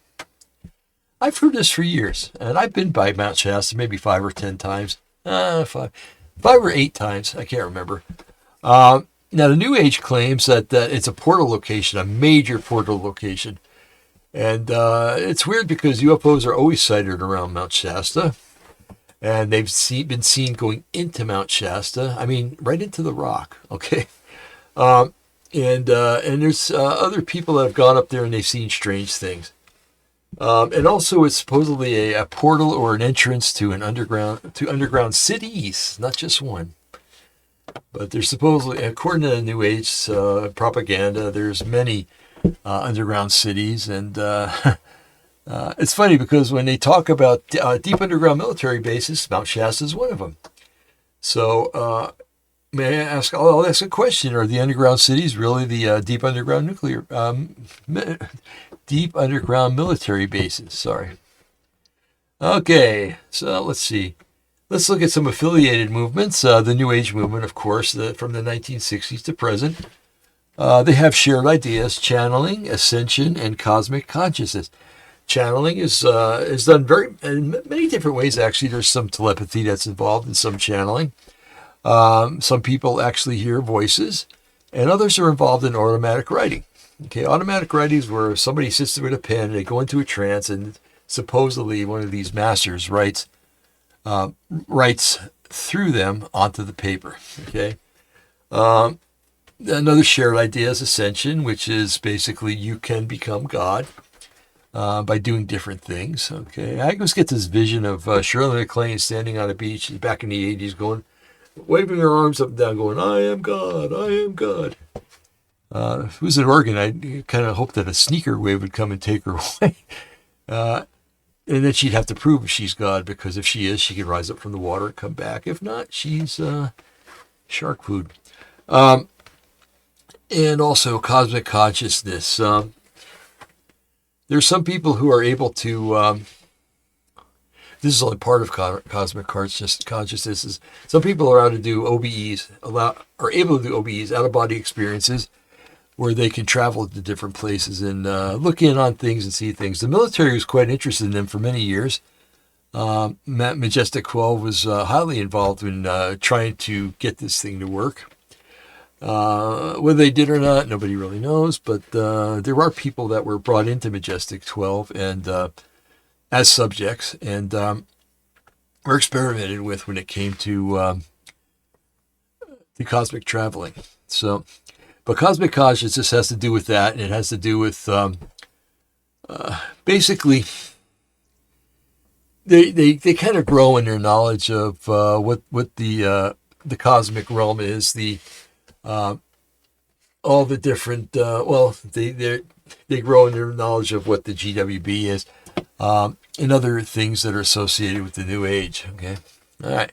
I've heard this for years, and I've been by Mount Shasta maybe 5 or 10 times. Five or 8 times, I can't remember. Now, the New Age claims that it's a portal location, a major portal location. And it's weird because UFOs are always sighted around Mount Shasta. And they've been seen going into Mount Shasta. I mean, right into the rock, okay? And there's other people that have gone up there and they've seen strange things. And also, it's supposedly a portal or an entrance to underground cities, not just one. But there's supposedly, according to the New Age propaganda, there's many underground cities, and it's funny because when they talk about deep underground military bases, Mount Shasta is one of them. So, may I ask? I'll ask a question: are the underground cities really the deep underground deep underground military bases? Sorry. Okay, so let's see. Let's look at some affiliated movements. The New Age movement, of course, from the 1960s to present. They have shared ideas: channeling, ascension, and cosmic consciousness. Channeling is done in many different ways. Actually, there's some telepathy that's involved in some channeling. Some people actually hear voices, and others are involved in automatic writing. Okay, automatic writing is where somebody sits there with a pen, they go into a trance, and supposedly one of these masters writes through them onto the paper. Okay. Another shared idea is ascension, which is basically you can become God by doing different things. Okay. I always get this vision of Shirley MacLaine standing on a beach back in the 80s waving her arms up and down going, I am God, I am God. If it was in Oregon, I kind of hoped that a sneaker wave would come and take her away. And then she'd have to prove if she's God, because if she is, she can rise up from the water and come back. If not, she's shark food. And also cosmic consciousness. There's some people who are able to, this is only part of cosmic consciousness. Some people are able to do OBEs, out-of-body experiences, where they can travel to different places and look in on things and see things. The military was quite interested in them for many years. Majestic 12 was highly involved in trying to get this thing to work. Whether they did or not, nobody really knows, but there are people that were brought into Majestic 12 and as subjects, and were experimented with when it came to cosmic traveling. So, but cosmic consciousness has to do with that, and it has to do with basically they kind of grow in their knowledge of what the cosmic realm is, all the different they grow in their knowledge of what the GWB is, and other things that are associated with the New Age. Okay, all right.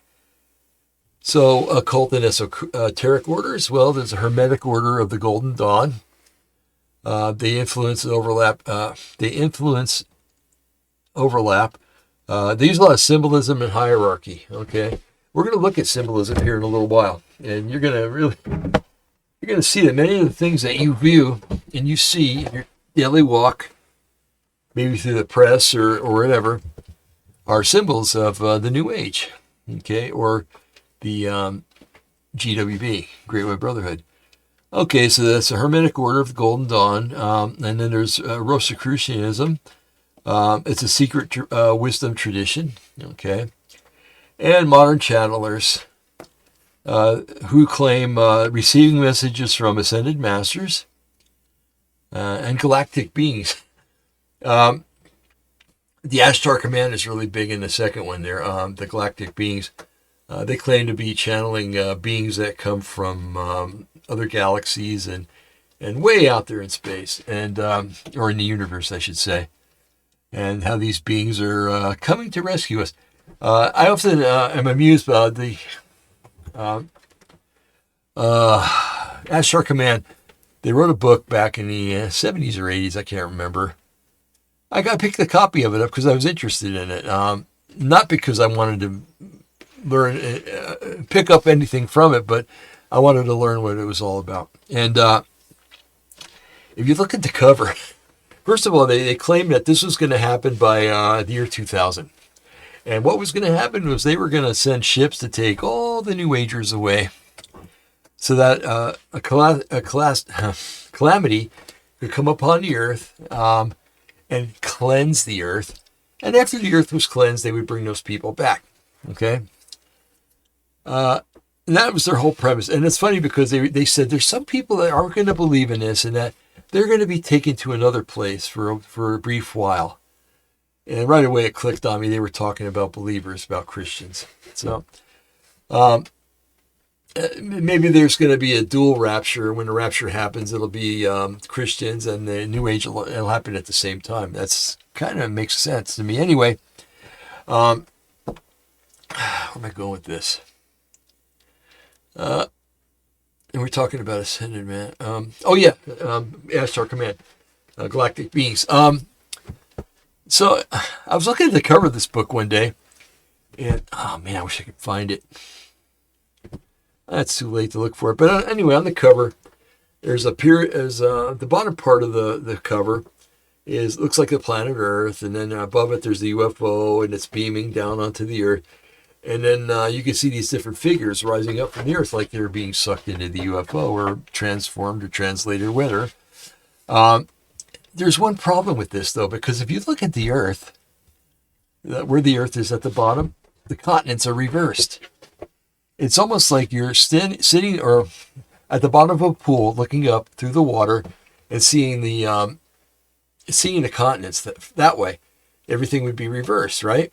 So, occult and esoteric orders. Well, there's a Hermetic Order of the Golden Dawn. They influence and overlap. They use a lot of symbolism and hierarchy. Okay, we're going to look at symbolism here in a little while, and you're going to see that many of the things that you view and you see in your daily walk, maybe through the press or whatever, are symbols of the New Age. Okay, or the GWB, Great White Brotherhood. Okay, so that's the Hermetic Order of the Golden Dawn, and then there's Rosicrucianism. It's a secret wisdom tradition. Okay, and modern channelers who claim receiving messages from ascended masters and galactic beings. The Ashtar Command is really big in the second one there. The galactic beings. They claim to be channeling beings that come from other galaxies, and and way out there in space, and or in the universe, I should say, and how these beings are coming to rescue us. I often am amused by the Ashtar Command. They wrote a book back in the 70s or 80s, I can't remember. I picked a copy of it up because I was interested in it. Not because I wanted to pick up anything from it, but I wanted to learn what it was all about. And if you look at the cover, first of all, they claimed that this was going to happen by the year 2000. And what was going to happen was they were going to send ships to take all the New Agers away so that a calamity could come upon the earth and cleanse the earth. And after the earth was cleansed, they would bring those people back. Okay? And that was their whole premise. And it's funny because they said there's some people that aren't going to believe in this and that they're going to be taken to another place for a brief while. And right away it clicked on me. They were talking about believers, about Christians. So maybe there's going to be a dual rapture. When the rapture happens, it'll be Christians and the New Age will happen at the same time. That's kind of makes sense to me. Anyway, where am I going with this? And we're talking about ascended man. Ashtar Command, galactic beings. So I was looking at the cover of this book one day, and oh man, I wish I could find it. It's too late to look for it. But anyway, on the cover, there's the bottom part of the cover looks like the planet Earth, and then above it there's the UFO, and it's beaming down onto the Earth. And then you can see these different figures rising up from the Earth like they're being sucked into the UFO or transformed or translated, whatever. There's one problem with this, though, because if you look at the Earth, where the Earth is at the bottom, the continents are reversed. It's almost like you're sitting or at the bottom of a pool looking up through the water and seeing the continents that way. Everything would be reversed, right?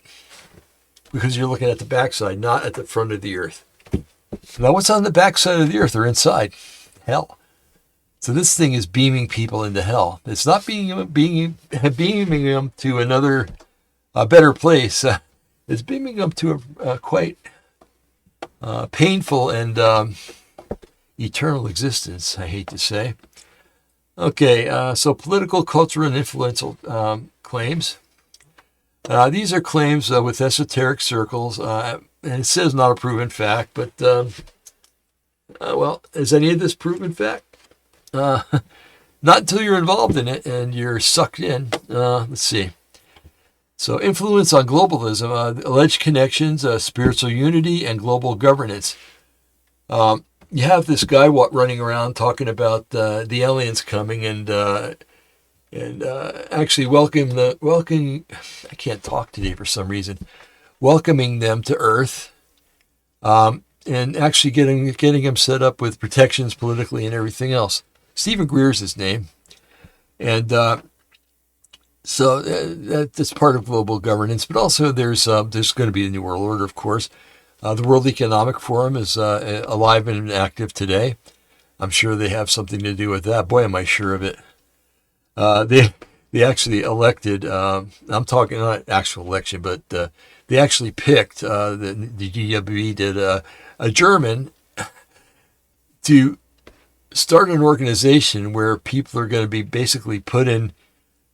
Because you're looking at the backside, not at the front of the Earth. Now, what's on the backside of the Earth or inside? Hell. So this thing is beaming people into hell. It's not beaming them to another, better place. It's beaming them to a quite painful and eternal existence, I hate to say. Okay, so political, cultural, and influential claims. These are claims with esoteric circles, and it says not a proven fact, but, well, is any of this proven fact? Not until you're involved in it and you're sucked in. Let's see. So influence on globalism, alleged connections, spiritual unity, and global governance. You have this guy running around talking about the aliens coming and actually welcoming. I can't talk today for some reason. Welcoming them to Earth. And actually getting him set up with protections politically and everything else. Stephen Greer's his name. And so that's part of global governance. But also there's going to be a New World Order, of course. The World Economic Forum is alive and active today. I'm sure they have something to do with that. Boy, am I sure of it. They actually elected, I'm talking not actual election, but they actually picked, the GWE did, a German to start an organization where people are going to be basically put in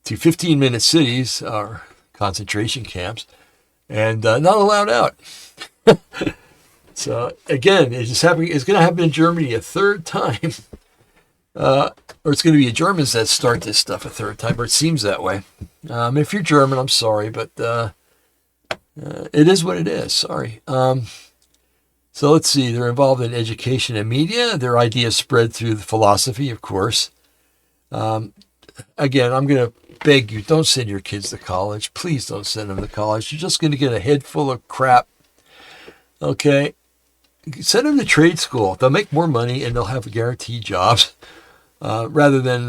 to 15-minute cities or concentration camps and not allowed out. So again, it's going to happen in Germany a third time. Or it's going to be the Germans that start this stuff a third time, or it seems that way. If you're German, I'm sorry, but it is what it is. Sorry. So let's see. They're involved in education and media. Their ideas spread through the philosophy, of course. Again, I'm going to beg you, don't send your kids to college. Please don't send them to college. You're just going to get a head full of crap. Okay? Send them to trade school. They'll make more money and they'll have guaranteed jobs rather than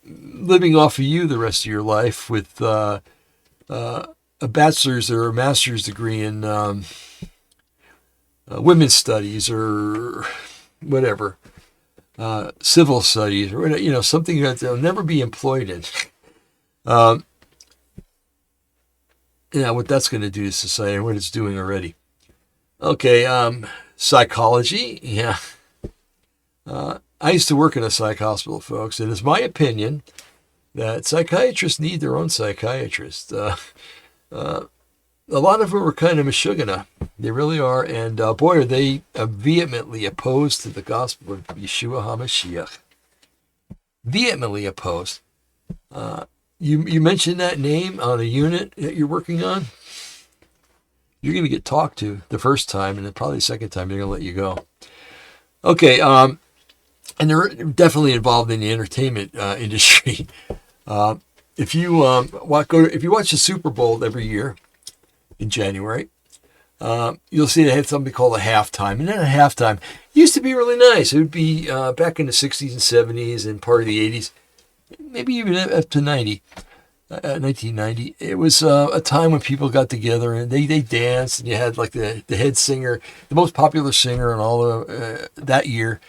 living off of you the rest of your life with a bachelor's or a master's degree in women's studies or whatever. civil studies, or something that they'll never be employed in. Um, what that's going to do to society and what it's doing already. Okay, psychology. Yeah. I used to work in a psych hospital, folks, and it's my opinion that psychiatrists need their own psychiatrist. A lot of them are kind of mashugana. They really are. And boy, are they vehemently opposed to the gospel of Yeshua HaMashiach. Vehemently opposed. You mentioned that name on a unit that you're working on, you're going to get talked to the first time, and then probably the second time they're going to let you go. Okay, and they're definitely involved in the entertainment industry. If you watch the Super Bowl every year in January, you'll see they had something called a halftime. And then a halftime used to be really nice. It would be back in the 60s and 70s and part of the 80s, maybe even up to 1990. It was a time when people got together and they danced, and you had like the head singer, the most popular singer in all of that year,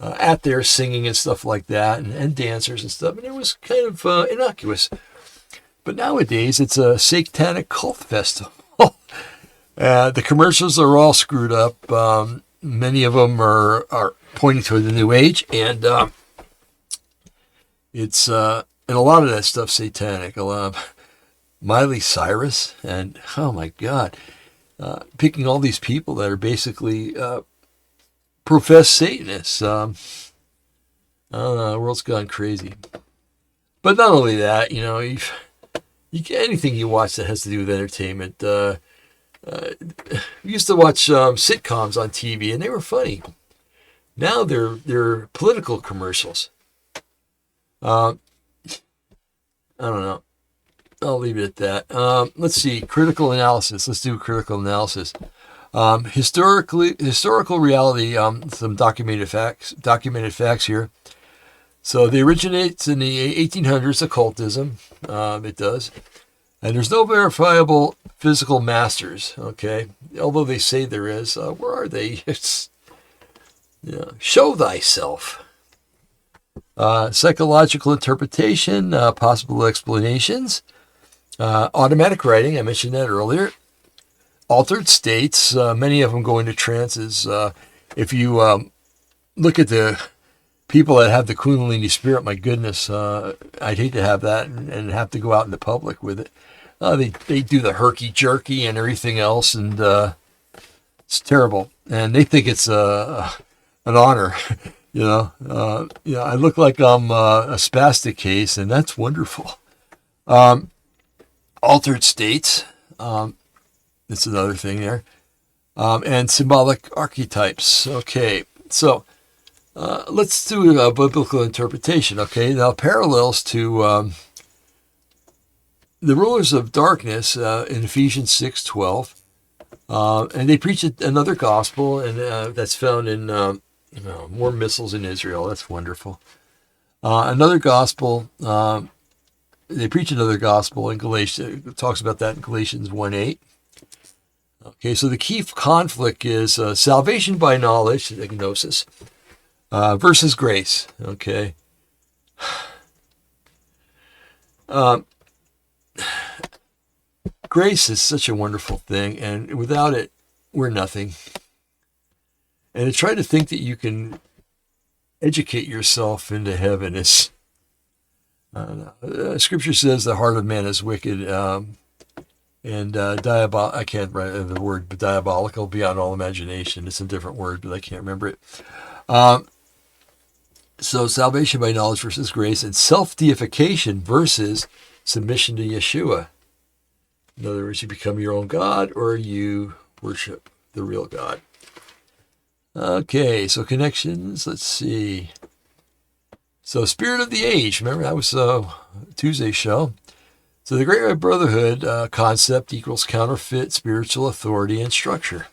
out there singing and stuff like that, and dancers and stuff. And it was kind of innocuous. But nowadays, it's a satanic cult festival. The commercials are all screwed up. Many of them are pointing to the New Age, and it's and a lot of that stuff's satanic. A lot of Miley Cyrus, and oh my God, picking all these people that are basically professed Satanists. I don't know, the world's gone crazy. But not only that, anything you watch that has to do with entertainment. We used to watch sitcoms on TV, and they were funny. Now they're political commercials. I don't know. I'll leave it at that. Let's see. Critical analysis. Let's do critical analysis. Historical reality. Some documented facts here. So they originates in the 1800s. Occultism. It does. And there's no verifiable physical masters, okay? Although they say there is. Where are they? It's, show thyself. Psychological interpretation, possible explanations. Automatic writing, I mentioned that earlier. Altered states, many of them go into trances. If you look at the people that have the Kundalini spirit, my goodness, I'd hate to have that and have to go out in the public with it. They do the herky-jerky and everything else, and it's terrible. And they think it's an honor, I look like I'm a spastic case, and that's wonderful. Altered states, that's another thing there. And symbolic archetypes. Okay, so let's do a biblical interpretation. Okay, now parallels to the rulers of darkness in Ephesians 6:12, and they preach another gospel, and that's found in more missiles in Israel. That's wonderful. Another gospel. They preach another gospel in Galatians. It talks about that in Galatians 1:8. Okay, so the key conflict is salvation by knowledge, the gnosis, versus grace. Okay. Grace is such a wonderful thing, and without it, we're nothing. And to try to think that you can educate yourself into heaven is, I don't know. Scripture says the heart of man is wicked, and I can't write the word, but diabolical beyond all imagination. It's a different word, but I can't remember it. So salvation by knowledge versus grace, and self-deification versus submission to Yeshua. In other words, you become your own God, or you worship the real God. Okay, so connections, let's see. So Spirit of the Age, remember that was Tuesday's show. So the Great White Brotherhood concept equals counterfeit spiritual authority and structure.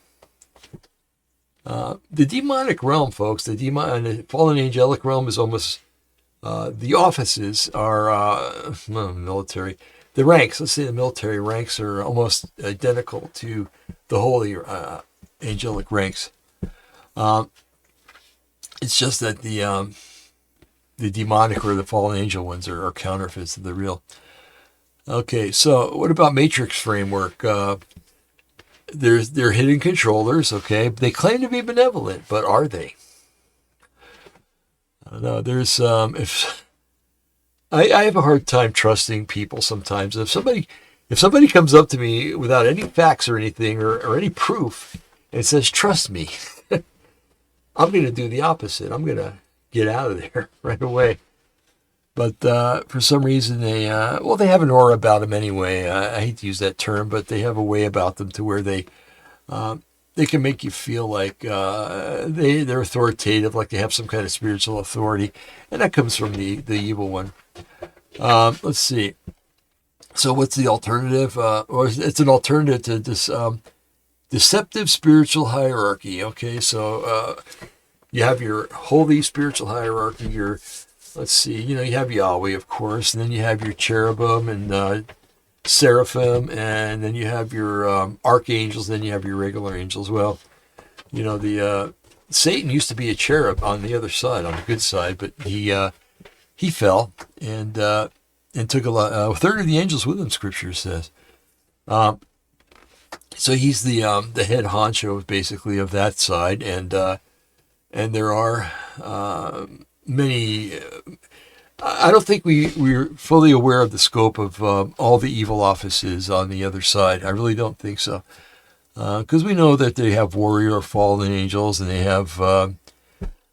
The demonic realm, folks, the fallen angelic realm is almost, the offices are military. The ranks, let's say the military ranks are almost identical to the holy angelic ranks. It's just that the demonic or the fallen angel ones are counterfeits of the real. Okay, so what about matrix framework? They're hidden controllers. Okay, they claim to be benevolent, but are they? I don't know. There's if I have a hard time trusting people sometimes. If somebody comes up to me without any facts or anything or any proof and says trust me, I'm going to do the opposite. I'm going to get out of there right away. But for some reason they have an aura about them anyway. I hate to use that term, but they have a way about them to where they can make you feel like they're authoritative, like they have some kind of spiritual authority, and that comes from the evil one. Let's see. So what's the alternative? Or it's an alternative to this deceptive spiritual hierarchy. Okay, so you have your holy spiritual hierarchy. Let's see, you have Yahweh, of course, and then you have your cherubim and seraphim, and then you have your archangels, then you have your regular angels. Well, the Satan used to be a cherub on the other side, on the good side, but he fell and took a third of the angels with him. Scripture says. So he's the head honcho, basically, of that side, and there are many. I don't think we're fully aware of the scope of all the evil offices on the other side. I really don't think so, because we know that they have warrior fallen angels and they have the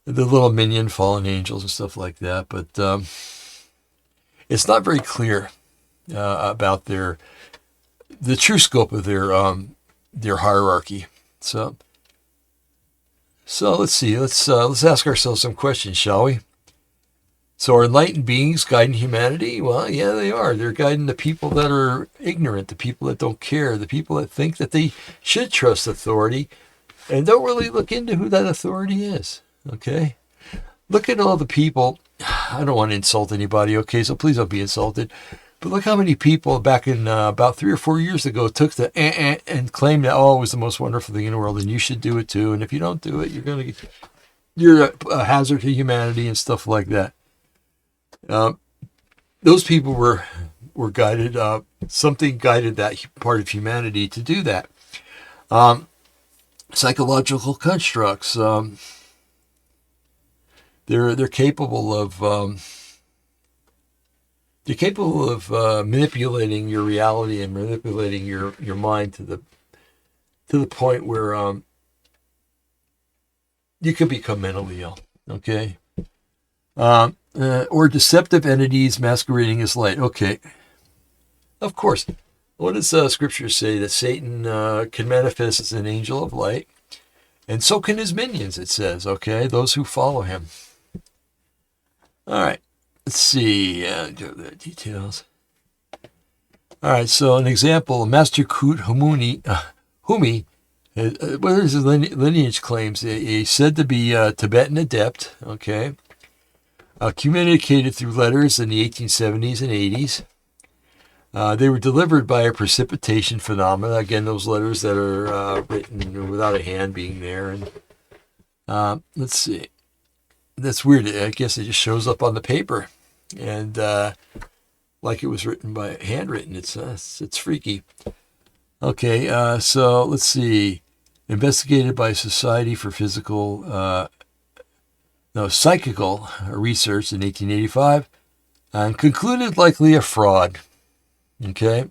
little minion fallen angels and stuff like that, but it's not very clear about the true scope of their hierarchy. So let's see. Let's ask ourselves some questions, shall we? So are enlightened beings guiding humanity? Well, yeah, they are. They're guiding the people that are ignorant, the people that don't care, the people that think that they should trust authority and don't really look into who that authority is. Okay? Look at all the people. I don't want to insult anybody, okay, so please don't be insulted. But look how many people back in about 3 or 4 years ago took the and claimed that, it was the most wonderful thing in the world and you should do it too. And if you don't do it, you're a hazard to humanity and stuff like that. Those people were guided. Something guided that part of humanity to do that. Psychological constructs. They're capable of manipulating your reality and manipulating your mind to the point where you can become mentally ill. Okay. Or deceptive entities masquerading as light. Okay. Of course. What does Scripture say? That Satan can manifest as an angel of light, and so can his minions, it says. Okay, those who follow him. All right. Let's see. Go to the details. All right. So an example: Master Kut Humi. What is his lineage claims? He's said to be a Tibetan adept. Okay. Communicated through letters in the 1870s and 80s. They were delivered by a precipitation phenomena. Again, those letters that are written without a hand being there. And let's see. That's weird. I guess it just shows up on the paper, and like it was written by handwritten. It's freaky. Okay, so let's see. Investigated by Society for Psychical Research in 1885, and concluded likely a fraud. Okay.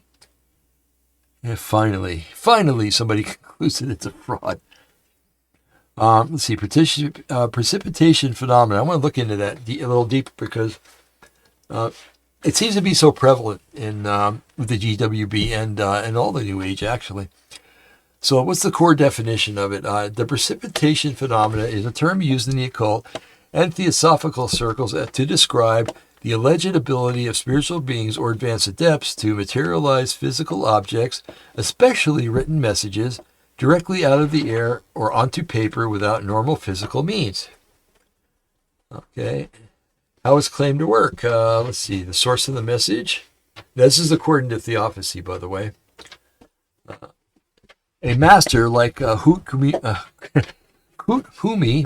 And finally, somebody concludes that it's a fraud. Let's see, precipitation phenomena. I want to look into that a little deeper because it seems to be so prevalent in with the GWB and all the New Age, actually. So what's the core definition of it? The precipitation phenomena is a term used in the occult and theosophical circles to describe the alleged ability of spiritual beings or advanced adepts to materialize physical objects, especially written messages, directly out of the air or onto paper without normal physical means. Okay. How it's claimed to work? Let's see. The source of the message. This is according to Theosophy, by the way. A master like Hut Humi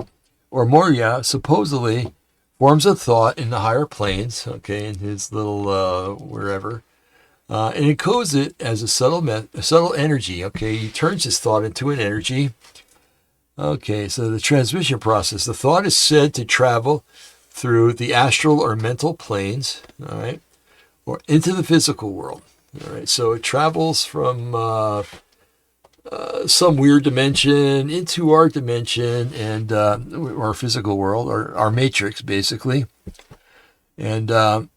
or Moria supposedly forms a thought in the higher planes, okay, in his little wherever, and encodes it as a subtle energy. Okay, he turns his thought into an energy. Okay, so the transmission process. The thought is said to travel through the astral or mental planes, all right, or into the physical world. All right, so it travels from some weird dimension into our dimension and our physical world, or our matrix, basically, and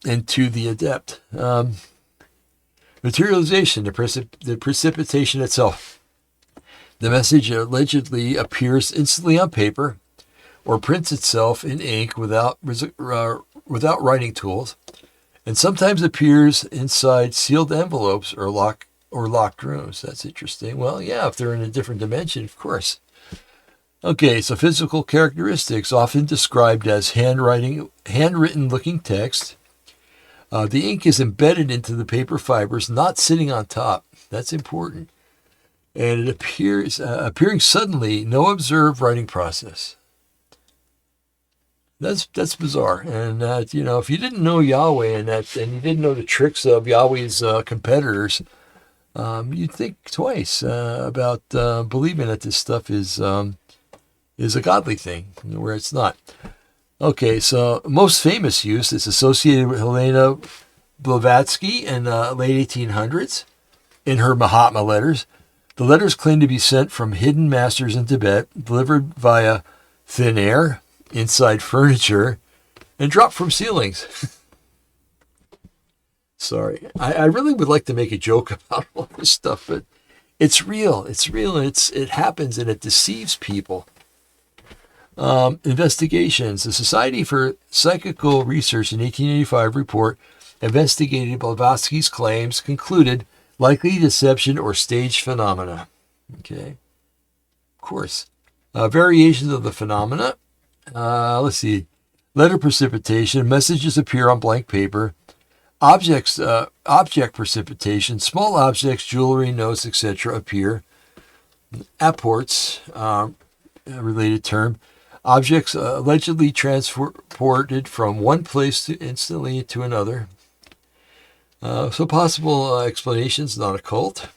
into the adept. Materialization, the precipitation itself. The message allegedly appears instantly on paper or prints itself in ink without writing tools, and sometimes appears inside sealed envelopes or locked rooms. That's interesting. Well, yeah, if they're in a different dimension, of course. Okay, so physical characteristics, often described as handwritten looking text. The ink is embedded into the paper fibers, not sitting on top. That's important. And it appears appearing suddenly, no observed writing process. That's bizarre. And if you didn't know Yahweh and you didn't know the tricks of Yahweh's competitors, you'd think twice about believing that this stuff is a godly thing, where it's not. Okay, so most famous use is associated with Helena Blavatsky in the late 1800s in her Mahatma letters. The letters claim to be sent from hidden masters in Tibet, delivered via thin air, inside furniture, and dropped from ceilings. Sorry. I really would like to make a joke about all this stuff, but it's real. It's real, and it happens, and it deceives people. Investigations. The Society for Psychical Research in 1885 report investigated Blavatsky's claims, concluded likely deception or staged phenomena. Okay. Of course. Variations of the phenomena. Let's see. Letter precipitation. Messages appear on blank paper. Object precipitation. Small objects, jewelry, notes, etc. appear. Apports, a related term. Objects allegedly transported from one place instantly to another. So possible explanations, not occult.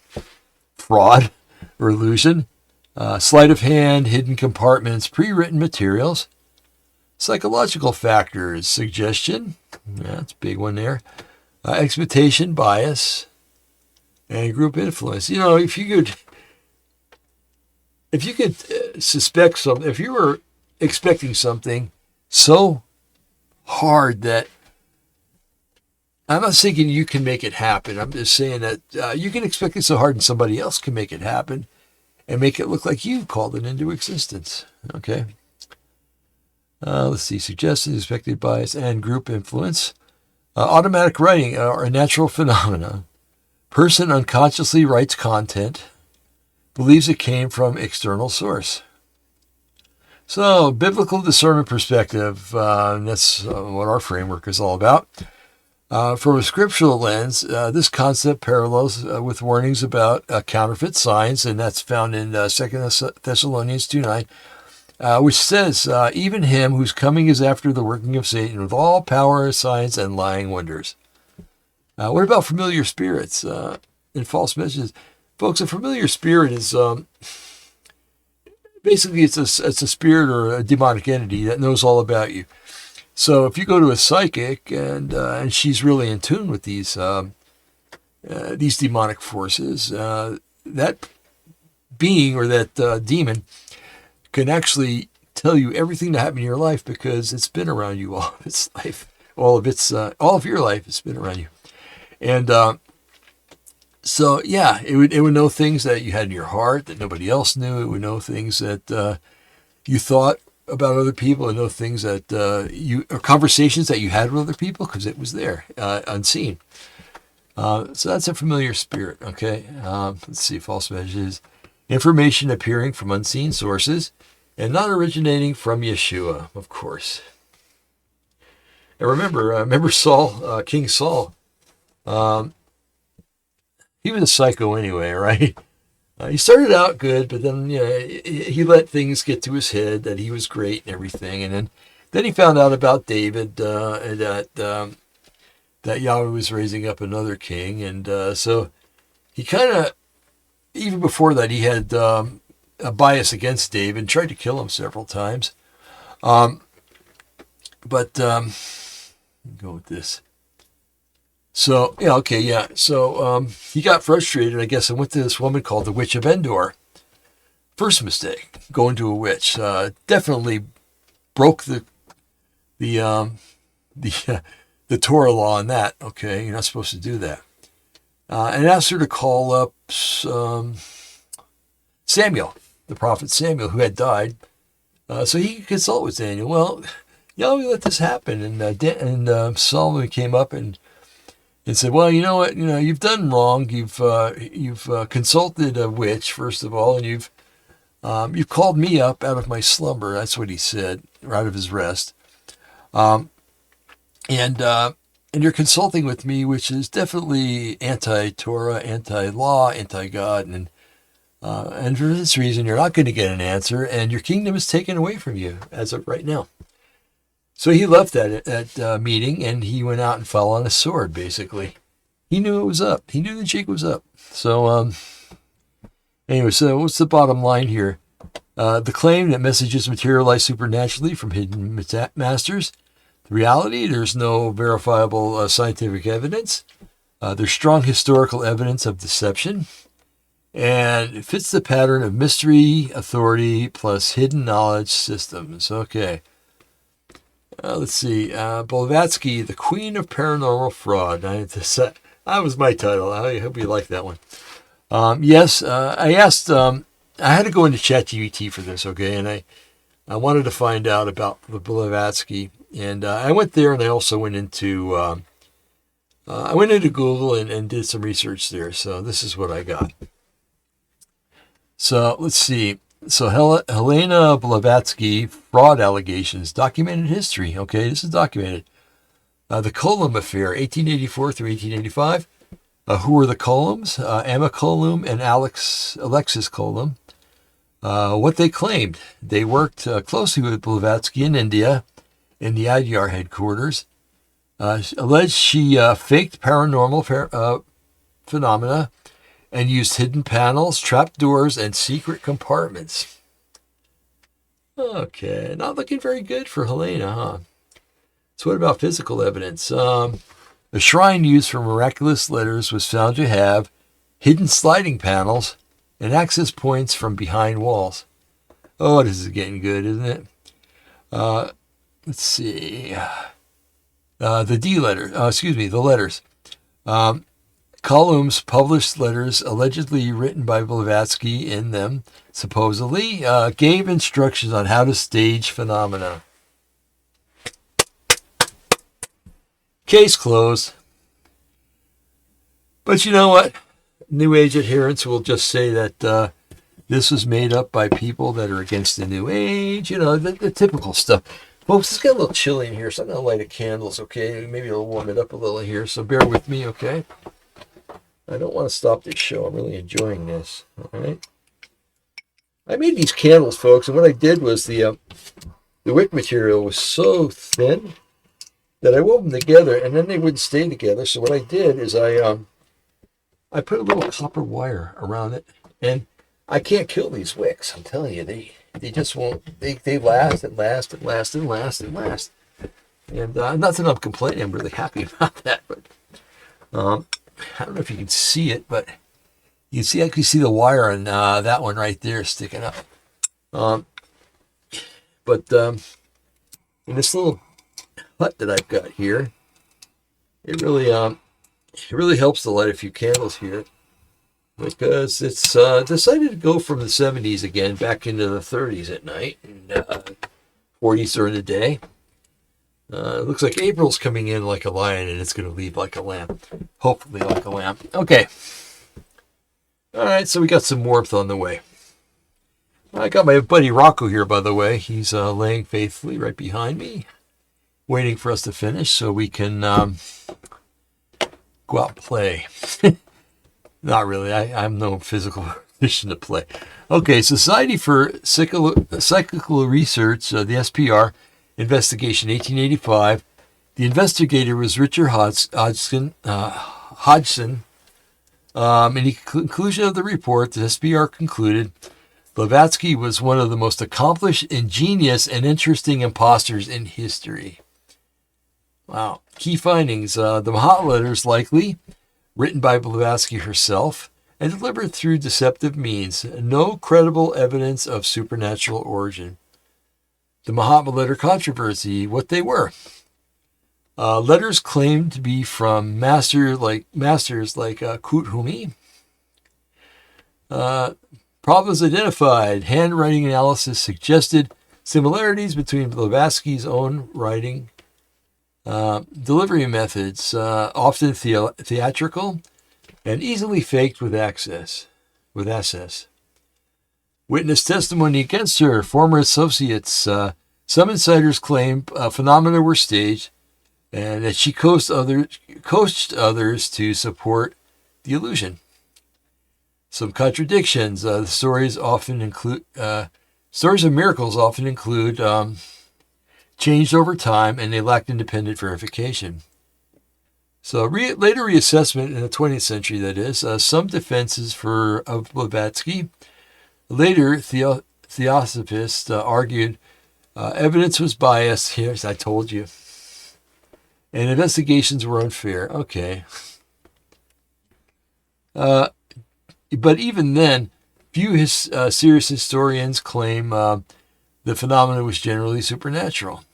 Fraud or illusion. Sleight of hand, hidden compartments, pre-written materials. Psychological factors, suggestion. Yeah, that's a big one there. Expectation, bias, and group influence. If you could suspect something, if you were expecting something so hard that I'm not saying you can make it happen. I'm just saying that you can expect it so hard and somebody else can make it happen and make it look like you called it into existence. Okay. Let's see. Suggested, expected bias, and group influence. Automatic writing are a natural phenomena. Person unconsciously writes content, believes it came from external source. So, biblical discernment perspective, that's what our framework is all about. From a scriptural lens, this concept parallels with warnings about counterfeit signs, and that's found in 2 Thessalonians 2:9, which says, even him whose coming is after the working of Satan with all power, signs, and lying wonders. What about familiar spirits and false messages? Folks, a familiar spirit is basically it's a spirit or a demonic entity that knows all about you. So if you go to a psychic and she's really in tune with these demonic forces, that being or that demon can actually tell you everything that happened in your life because it's been around you all of its life, all of your life. It's been around you, and so yeah, it would know things that you had in your heart that nobody else knew. It would know things that you thought about other people, and know things that or conversations that you had with other people because it was there, unseen. So that's a familiar spirit. Okay, let's see, false messages. Information appearing from unseen sources and not originating from Yeshua, of course. And remember Saul, King Saul. He was a psycho anyway, right? He started out good, but then he let things get to his head that he was great and everything, and then he found out about David and that Yahweh was raising up another king, and so he kind of, even before that, he had a bias against David and tried to kill him several times. But go with this. So So he got frustrated, I guess, and went to this woman called the Witch of Endor. First mistake, going to a witch. Definitely broke the Torah law on that. Okay, you're not supposed to do that. And asked her to call up Samuel, the prophet Samuel, who had died, so he could consult with Daniel. Well, Yahweh let this happen, and Solomon came up and said, "Well, you know what? You've done wrong. You've consulted a witch, first of all, and you've called me up out of my slumber." That's what he said, or out of his rest. And you're consulting with me, which is definitely anti-Torah, anti-law, anti-God, and for this reason, you're not going to get an answer, and your kingdom is taken away from you as of right now. So he left that meeting, and he went out and fell on a sword, basically. He knew it was up. He knew the jig was up. So, anyway, so what's the bottom line here? The claim that messages materialize supernaturally from hidden masters. The reality, there's no verifiable scientific evidence. There's strong historical evidence of deception. And it fits the pattern of mystery, authority, plus hidden knowledge systems. Okay. Let's see. Blavatsky, the Queen of Paranormal Fraud. That was my title. I hope you like that one. Yes, I asked, I had to go into ChatGPT for this, okay? And I wanted to find out about the Blavatsky. And I went there, and I also went into Google and did some research there. So this is what I got. So let's see. So Helena Blavatsky, fraud allegations, documented history. Okay, this is documented. The Colum affair, 1884 through 1885. Who were the Colums? Emma Colum and Alexis Colum. What they claimed. They worked closely with Blavatsky in India, in the IDR headquarters. Alleged she faked paranormal phenomena and used hidden panels, trapdoors, and secret compartments. Okay, not looking very good for Helena, huh? So what about physical evidence? The shrine used for miraculous letters was found to have hidden sliding panels and access points from behind walls. Oh, this is getting good, isn't it? Let's see. The letters. Columns published letters allegedly written by Blavatsky in them, supposedly, gave instructions on how to stage phenomena. Case closed. But you know what? New Age adherents will just say that this was made up by people that are against the New Age, the typical stuff. Folks, it's got a little chilly in here, so I'm going to light a candles, okay? Maybe it'll warm it up a little here, so bear with me, okay? I don't want to stop this show. I'm really enjoying this, all right? I made these candles, folks, and what I did was the wick material was so thin that I wove them together, and then they wouldn't stay together. So what I did is I put a little copper wire around it, and I can't kill these wicks. I'm telling you, they just won't. They last and last and last and last and last. And not that I'm complaining. I'm really happy about that. But I don't know if you can see it, but you can actually see the wire on that one right there sticking up. But in this little hut that I've got here, it really helps to light a few candles here, because it's decided to go from the 70s again back into the 30s at night and 40s during the day. It looks like April's coming in like a lion, and it's going to leave like a lamb. Hopefully like a lamb. Okay. All right, so we got some warmth on the way. I got my buddy Rocco here, by the way. He's laying faithfully right behind me, waiting for us to finish so we can go out and play. Not really. I'm no physical Permission to play. Okay, Society for Psychical Research, the SPR, investigation 1885. The investigator was Richard Hodgson. In the conclusion of the report, the SPR concluded Blavatsky was one of the most accomplished, ingenious, and interesting imposters in history. Wow. Key findings. The Mahat letters likely written by Blavatsky herself and delivered through deceptive means. No credible evidence of supernatural origin. The Mahatma letter controversy, what they were. Letters claimed to be from masters like Kuthumi. Problems identified. Handwriting analysis suggested similarities between Blavatsky's own writing. Delivery methods, often theatrical and easily faked with access. Witness testimony against her. Former associates. Some insiders claim phenomena were staged and that she coached others to support the illusion. Some contradictions. The stories of miracles often include changed over time, and they lacked independent verification. So later reassessment in the 20th century, that is, some defenses of Blavatsky. Later, theosophists argued evidence was biased. Here's, I told you. And investigations were unfair. Okay. But even then, few serious historians claim the phenomenon was generally supernatural.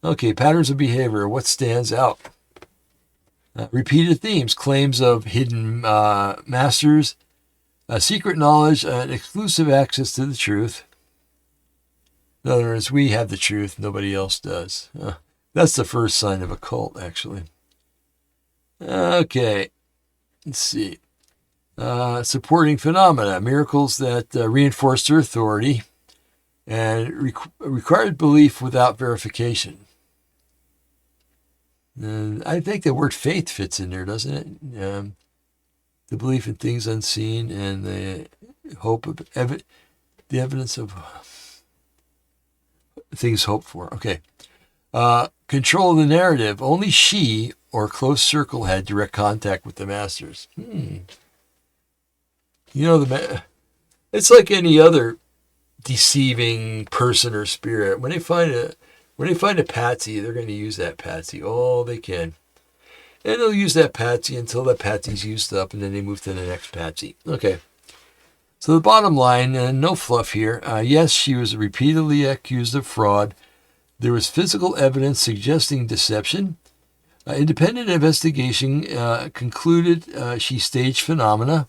Okay, patterns of behavior. What stands out? Repeated themes, claims of hidden masters, secret knowledge, and exclusive access to the truth. In other words, we have the truth, nobody else does. That's the first sign of a cult, actually. Okay, let's see. Supporting phenomena, miracles that reinforced her authority and required belief without verification. I think the word faith fits in there, doesn't it? The belief in things unseen and the hope of the evidence of things hoped for. Okay. Control of the narrative. Only she or close circle had direct contact with the masters. You know, it's like any other deceiving person or spirit. When they find a patsy, they're going to use that patsy all they can. And they'll use that patsy until that patsy's used up, and then they move to the next patsy. Okay. So the bottom line, no fluff here. Yes, she was repeatedly accused of fraud. There was physical evidence suggesting deception. Independent investigation concluded she staged phenomena.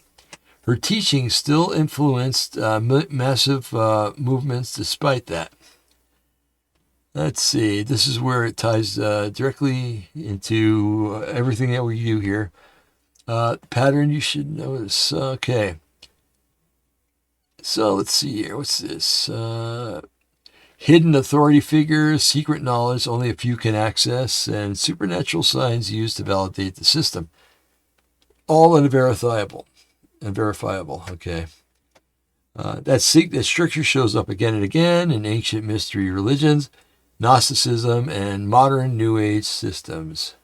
Her teaching still influenced massive movements despite that. Let's see. This is where it ties directly into everything that we do here. Pattern you should notice. Okay. So let's see here. What's this? Hidden authority figures, secret knowledge only a few can access, and supernatural signs used to validate the system. All unverifiable. Okay. That structure shows up again and again in ancient mystery religions, Gnosticism, and modern New Age systems.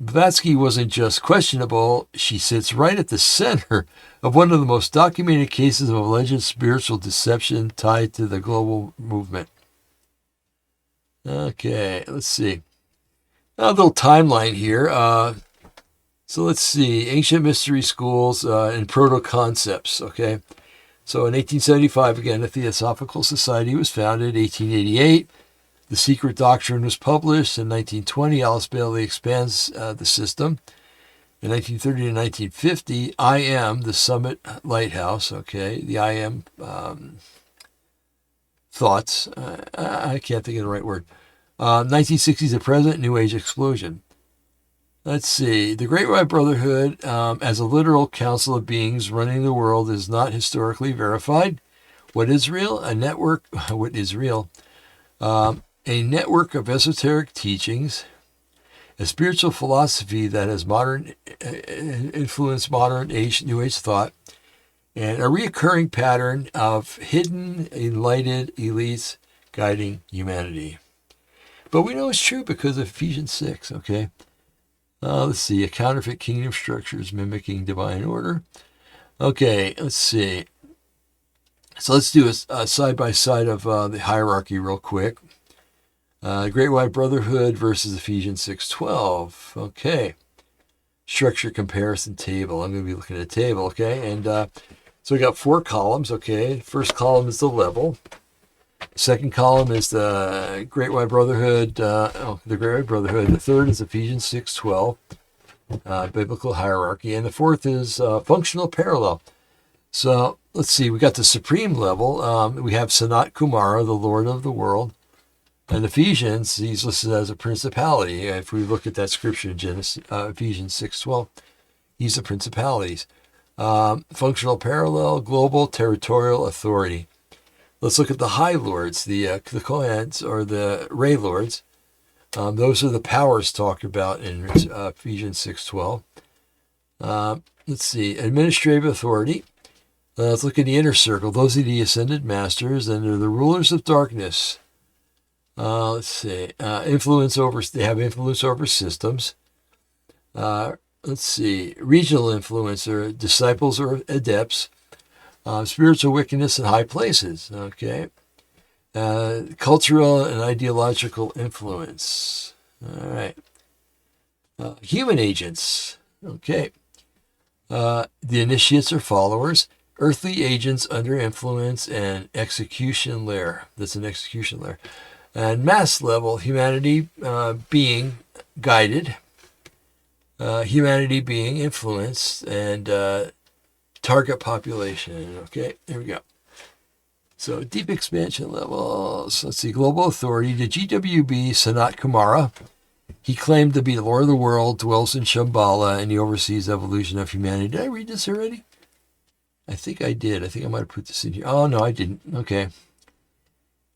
Blavatsky wasn't just questionable, she sits right at the center of one of the most documented cases of alleged spiritual deception tied to the global movement. Okay, let's see. A little timeline here. So let's see. Ancient mystery schools and proto-concepts, okay? So in 1875, again, the Theosophical Society was founded. 1888, The Secret Doctrine was published. In 1920, Alice Bailey expands the system. In 1930 to 1950, I Am, the Summit Lighthouse, okay, the I Am thoughts. I can't think of the right word. 1960s to present, New Age explosion. Let's see. The Great White Brotherhood, as a literal council of beings running the world, is not historically verified. What is real? A network. What is real? A network of esoteric teachings. a spiritual philosophy that has influenced modern age, New Age thought, and a recurring pattern of hidden, enlightened elites guiding humanity. But we know it's true because of Ephesians 6, okay? Let's see, a counterfeit kingdom structures mimicking divine order. Okay, let's see. So let's do a side-by-side of the hierarchy real quick. Great White Brotherhood versus Ephesians 6:12. Okay. Structure comparison table. I'm going to be looking at a table, okay? And so we got 4 columns, okay? First column is the level. Second column is the Great White Brotherhood. The Great White Brotherhood. The third is Ephesians 6:12, biblical hierarchy. And the fourth is functional parallel. So let's see. We got the supreme level. We have Sanat Kumara, the Lord of the world. And Ephesians, he's listed as a principality. If we look at that scripture in Ephesians 6:12, he's the principalities. Functional parallel, global territorial authority. Let's look at the high lords, the Kohens or the Ray lords. Those are the powers talked about in Ephesians 6:12. Let's see, administrative authority. Let's look at the inner circle. Those are the ascended masters, and they're the rulers of darkness. Let's see, they have influence over systems. Let's see, regional influence or disciples or adepts. Spiritual wickedness in high places, okay. Cultural and ideological influence. All right. Human agents, okay. The initiates or followers. Earthly agents under influence and execution layer. That's an execution layer. And mass level, humanity being guided, humanity being influenced, and target population. Okay, there we go. So deep expansion levels. Let's see, global authority. The GWB, Sanat Kumara, he claimed to be the Lord of the world, dwells in Shambhala, and he oversees evolution of humanity. Did I read this already? I think I did. I think I might have put this in here. Oh, no, I didn't. Okay.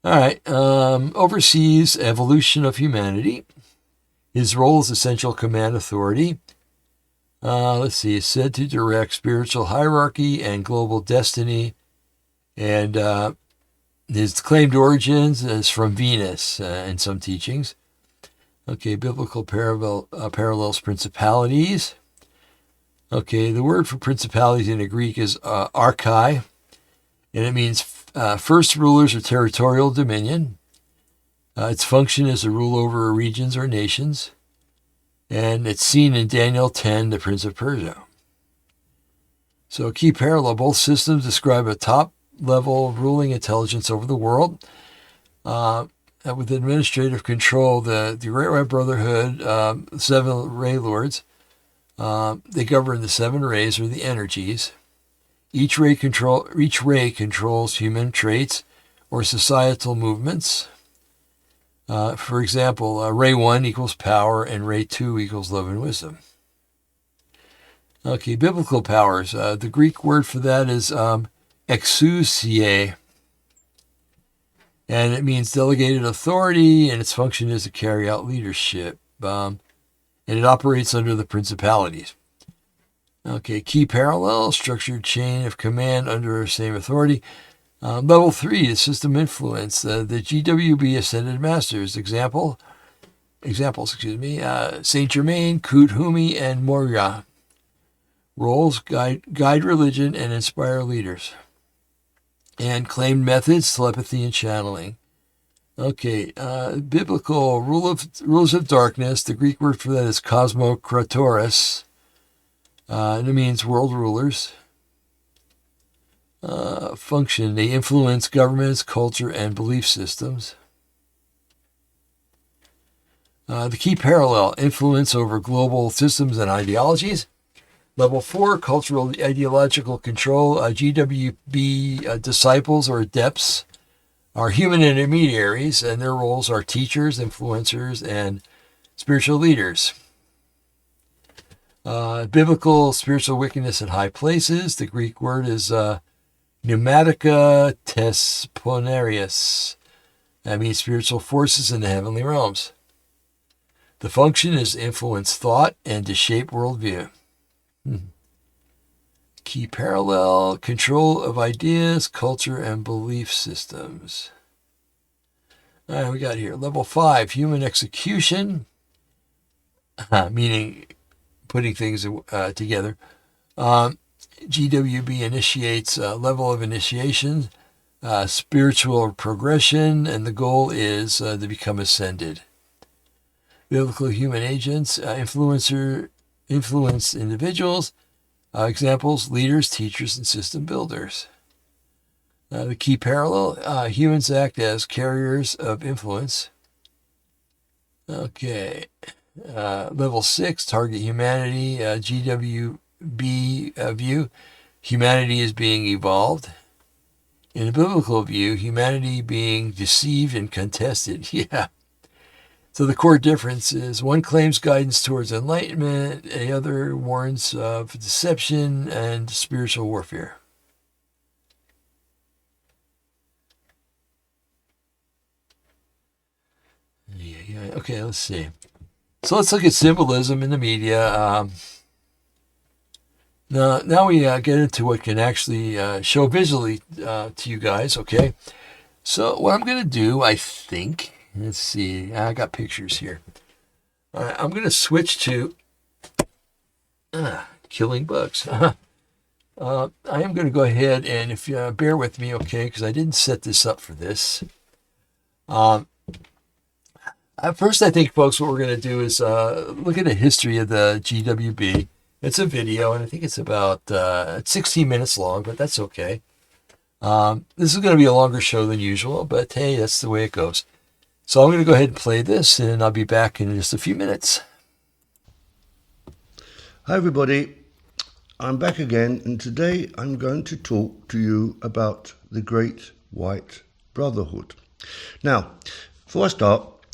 All right. Oversees evolution of humanity. His role is essential command authority. Let's see. Is said to direct spiritual hierarchy and global destiny. And his claimed origins is from Venus in some teachings. Okay. Biblical parallels principalities. Okay. The word for principalities in the Greek is archai. And it means first rulers or territorial dominion. Its function is to rule over regions or nations. And it's seen in Daniel 10, the Prince of Persia. So a key parallel, both systems describe a top-level ruling intelligence over the world. With administrative control, the Great White Brotherhood, 7 Ray Lords, they govern the 7 rays or the energies. Each ray controls human traits or societal movements. For example, Ray 1 equals power and Ray 2 equals love and wisdom. Okay, biblical powers. The Greek word for that is exousia, and it means delegated authority, and its function is to carry out leadership. And it operates under the principalities. Okay, key parallel, structured chain of command under same authority. Level 3 is system influence. The GWB Ascended Masters. Examples, Saint Germain, Kut Humi, and Moria. Roles, guide religion and inspire leaders. And claimed methods, telepathy and channeling. Okay, biblical rules of darkness. The Greek word for that is cosmokratoros. And it means world rulers. Function, they influence governments, culture, and belief systems. The key parallel, influence over global systems and ideologies. Level 4, cultural ideological control. GWB disciples or adepts are human intermediaries, and their roles are teachers, influencers, and spiritual leaders. Biblical spiritual wickedness in high places. The Greek word is pneumatica tesponarius. That means spiritual forces in the heavenly realms. The function is to influence thought and to shape worldview. Key parallel, control of ideas, culture, and belief systems. All right, we got here. Level 5, human execution, meaning putting things together. GWB initiates level of initiation, spiritual progression, and the goal is to become ascended. Biblical human agents influence individuals. Examples, leaders, teachers, and system builders. The key parallel, humans act as carriers of influence. Okay. Level 6, target humanity, GWB view. Humanity is being evolved. In a biblical view, humanity being deceived and contested. Yeah. So the core difference is one claims guidance towards enlightenment, the other warns of deception and spiritual warfare. Yeah. Okay, let's see. So let's look at symbolism in the media. Now we get into what can actually show visually to you guys, okay? So what I'm going to do, I think, let's see, I got pictures here. I'm going to switch to killing bugs. I am going to go ahead and, if you bear with me, okay, because I didn't set this up for this. First, I think, folks, what we're going to do is look at the history of the GWB. It's a video, and I think it's about 16 minutes long, but that's okay. This is going to be a longer show than usual, but hey, that's the way it goes. So I'm going to go ahead and play this, and I'll be back in just a few minutes. Hi everybody, I'm back again, and today I'm going to talk to you about the Great White Brotherhood. Now, before I start,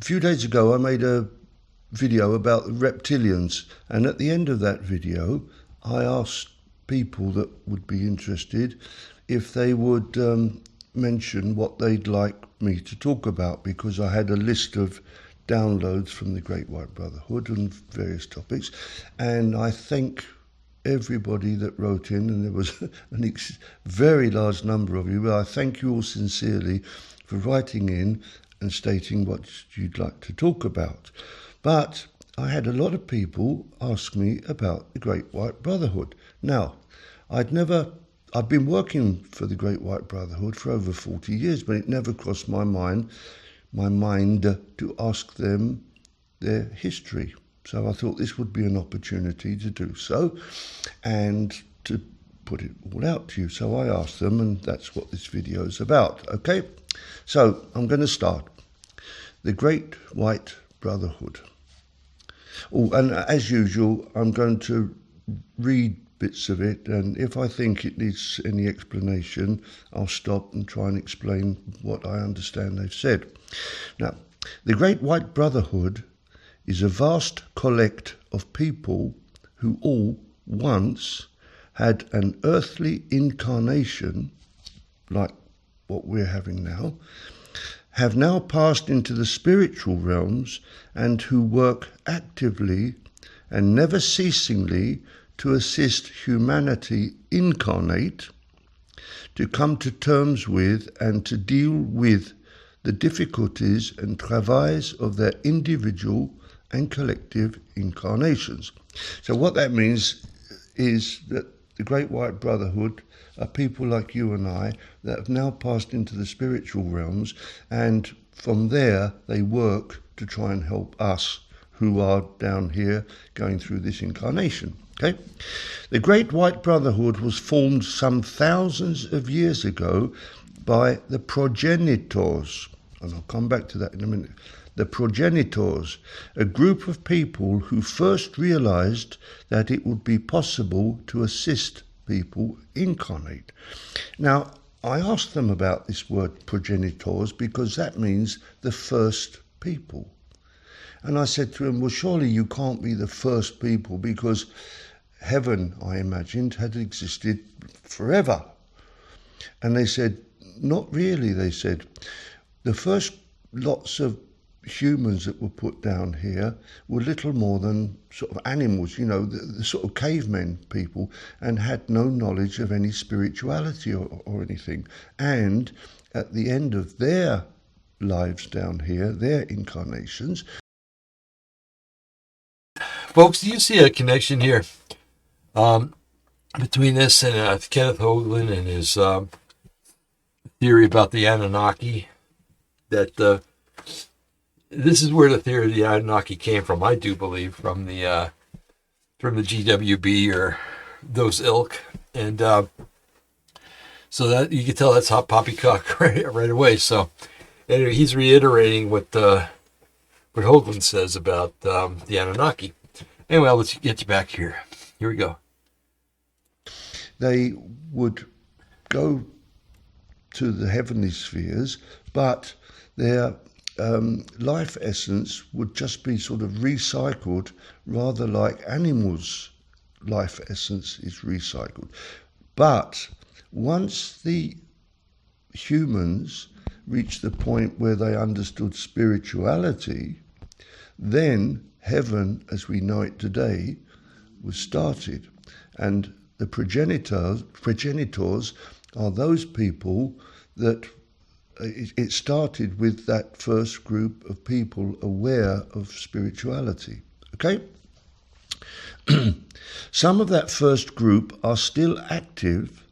a few days ago I made a video about the reptilians, and at the end of that video I asked people that would be interested if they would mention what they'd like me to talk about, because I had a list of downloads from the Great White Brotherhood on various topics, and I thank everybody that wrote in, and there was a very large number of you, but I thank you all sincerely for writing in and stating what you'd like to talk about. But I had a lot of people ask me about the Great White Brotherhood. Now, I've been working for the Great White Brotherhood for over 40 years, but it never crossed my mind to ask them their history. So I thought this would be an opportunity to do so and to put it all out to you. So I asked them, and that's what this video is about. Okay, so I'm going to start. The Great White Brotherhood. Oh, and as usual, I'm going to read bits of it, and if I think it needs any explanation, I'll stop and try and explain what I understand they've said. Now, the Great White Brotherhood is a vast collect of people who all once had an earthly incarnation, like what we're having now, have now passed into the spiritual realms, and who work actively and never ceasingly to assist humanity incarnate to come to terms with and to deal with the difficulties and travails of their individual and collective incarnations. So what that means is that the Great White Brotherhood are people like you and I that have now passed into the spiritual realms, and from there they work to try and help us who are down here going through this incarnation. Okay? The Great White Brotherhood was formed some thousands of years ago by the progenitors, and I'll come back to that in a minute. The progenitors, a group of people who first realized that it would be possible to assist people incarnate. Now, I asked them about this word progenitors because that means the first people. And I said to them, well, surely you can't be the first people, because heaven, I imagined, had existed forever. And they said, not really, they said. The first lots of humans that were put down here were little more than sort of animals, the sort of cavemen people, and had no knowledge of any spirituality or anything. And at the end of their lives down here, their incarnations. Folks, do you see a connection here between this and Kenneth Hoagland and his theory about the Anunnaki? That this is where the theory of the Anunnaki came from, I do believe, from the GWB or those ilk, and so that you can tell that's hot poppycock right away. So anyway, he's reiterating what Hoagland says about the Anunnaki. Anyway, let's get you back here. Here we go. They would go to the heavenly spheres, but their life essence would just be sort of recycled, rather like animals' life essence is recycled. But once the humans reached the point where they understood spirituality, then heaven, as we know it today, was started. And the progenitors are those people that it started with that first group of people aware of spirituality. Okay? Some of that first group are still active,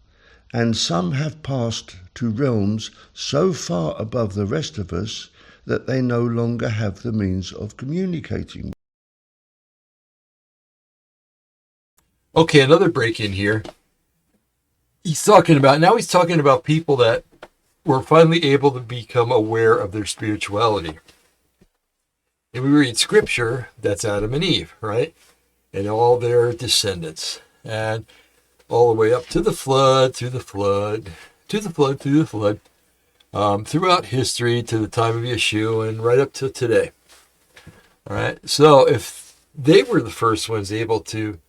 and some have passed to realms so far above the rest of us that they no longer have the means of communicating. Okay, another break in here. He's talking about people that were finally able to become aware of their spirituality. And we read scripture, that's Adam and Eve, right? And all their descendants. And all the way up to the flood, through the flood, to the flood, through the flood, throughout history to the time of Yeshua and right up to today. All right. So if they were the first ones able to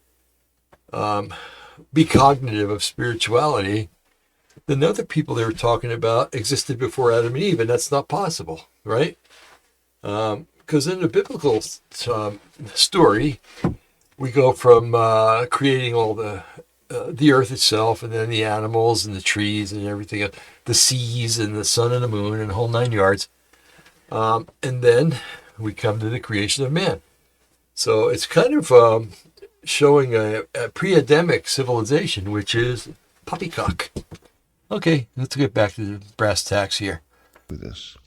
be cognitive of spirituality, then the other people they were talking about existed before Adam and Eve, and that's not possible, right? Because in the biblical story, we go from creating all the earth itself, and then the animals and the trees and everything, the seas and the sun and the moon and the whole 9 yards. And then we come to the creation of man. So it's kind of showing a pre-Adamic civilization, which is poppycock. Okay, let's get back to the brass tacks here. With us.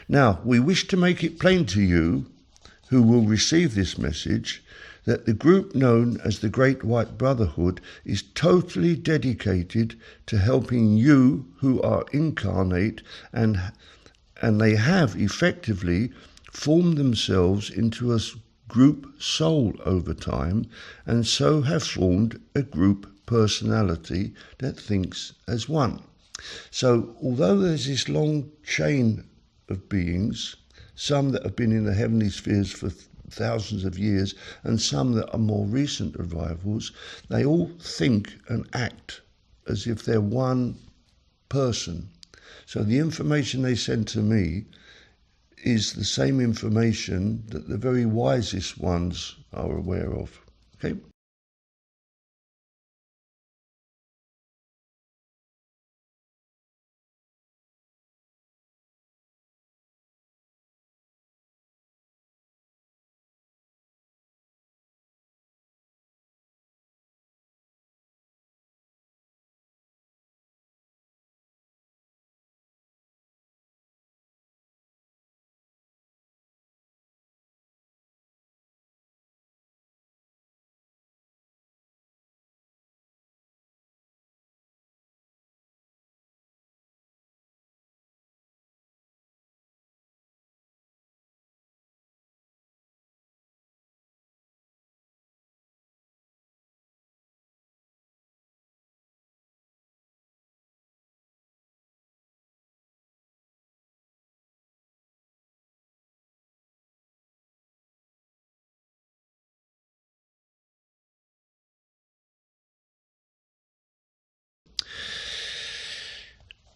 Now, we wish to make it plain to you, who will receive this message, that the group known as the Great White Brotherhood is totally dedicated to helping you who are incarnate, and they have effectively formed themselves into a group soul over time, and so have formed a group personality that thinks as one. So although there's this long chain of beings, some that have been in the heavenly spheres for thousands of years and some that are more recent arrivals, they all think and act as if they're one person. So the information they send to me is the same information that the very wisest ones are aware of. Okay?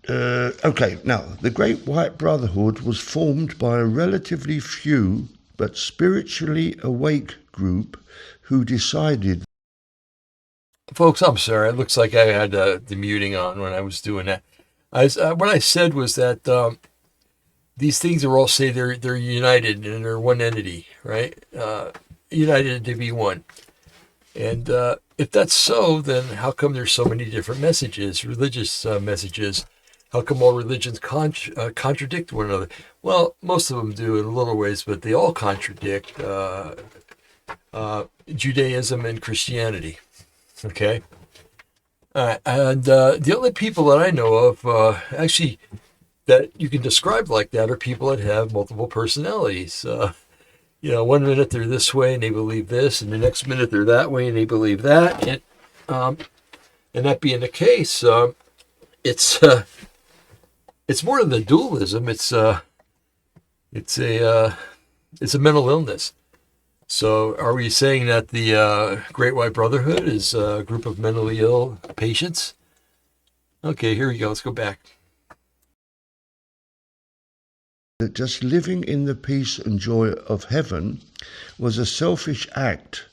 Okay, now, the Great White Brotherhood was formed by a relatively few but spiritually awake group who decided. Folks, I'm sorry. It looks like I had the muting on when I was doing that. What I said was that these things are all say they're united and they're one entity, right? United to be one. And if that's so, then how come there's so many different messages, religious messages? How come all religions contradict one another? Well, most of them do in little ways, but they all contradict Judaism and Christianity. Okay? And the only people that I know of, actually, that you can describe like that are people that have multiple personalities. One minute they're this way and they believe this, and the next minute they're that way and they believe that. And that being the case, it's more than a dualism. It's a mental illness. So, are we saying that the Great White Brotherhood is a group of mentally ill patients? Okay, here we go. Let's go back. That just living in the peace and joy of heaven was a selfish act,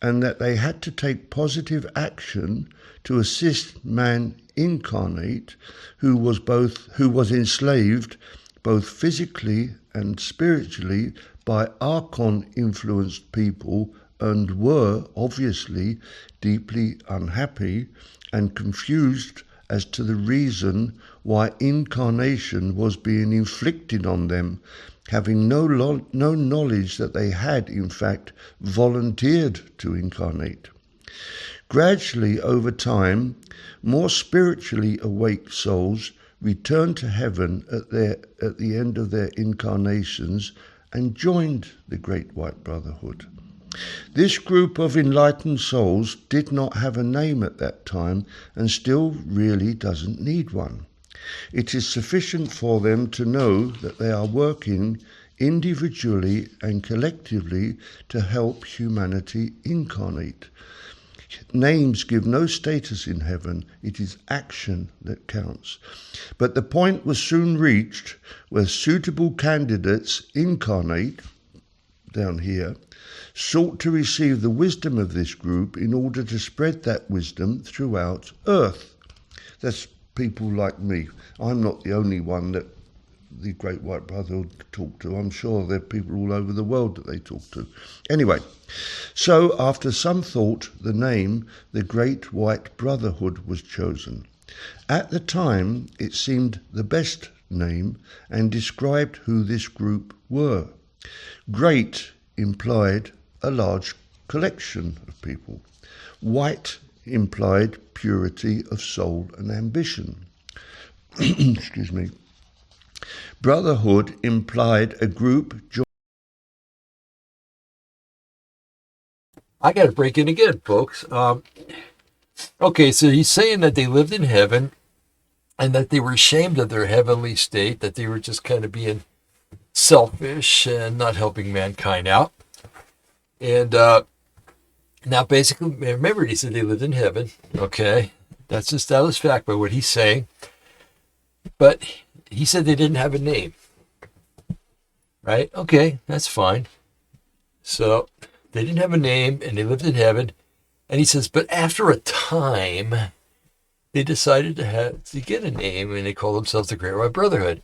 and that they had to take positive action to assist man incarnate who was enslaved both physically and spiritually by archon influenced people, and were obviously deeply unhappy and confused as to the reason why incarnation was being inflicted on them, having no knowledge that they had in fact volunteered to incarnate. Gradually, over time, more spiritually awake souls returned to heaven at the end of their incarnations and joined the Great White Brotherhood. This group of enlightened souls did not have a name at that time and still really doesn't need one. It is sufficient for them to know that they are working individually and collectively to help humanity incarnate. Names give no status in heaven. It is action that counts. But the point was soon reached where suitable candidates incarnate, down here, sought to receive the wisdom of this group in order to spread that wisdom throughout Earth. That's people like me. I'm not the only one that the Great White Brotherhood talk to. I'm sure there are people all over the world that they talk to. Anyway, so after some thought, the name, the Great White Brotherhood, was chosen. At the time, it seemed the best name and described who this group were. Great implied a large collection of people. White implied purity of soul and ambition. Excuse me. Brotherhood implied a group. I got to break in again, folks. Okay, so he's saying that they lived in heaven and that they were ashamed of their heavenly state, that they were just kind of being selfish and not helping mankind out. And now basically, remember, he said they lived in heaven. Okay, that's established fact by what he's saying. But he said they didn't have a name. Right? Okay, that's fine. So they didn't have a name and they lived in heaven. And he says, but after a time, they decided to get a name and they call themselves the Great White Brotherhood.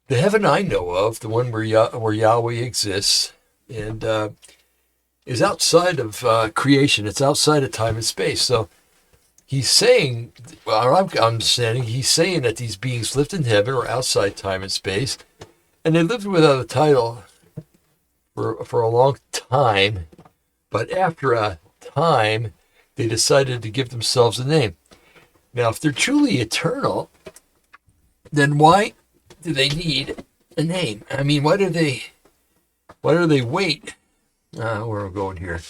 The heaven I know of, the one where Yahweh exists, and is outside of creation. It's outside of time and space. So he's saying, well, I'm understanding, he's saying that these beings lived in heaven or outside time and space, and they lived without a title for a long time. But after a time, they decided to give themselves a name. Now, if they're truly eternal, then why do they need a name? I mean, why do they wait? Where am I going here?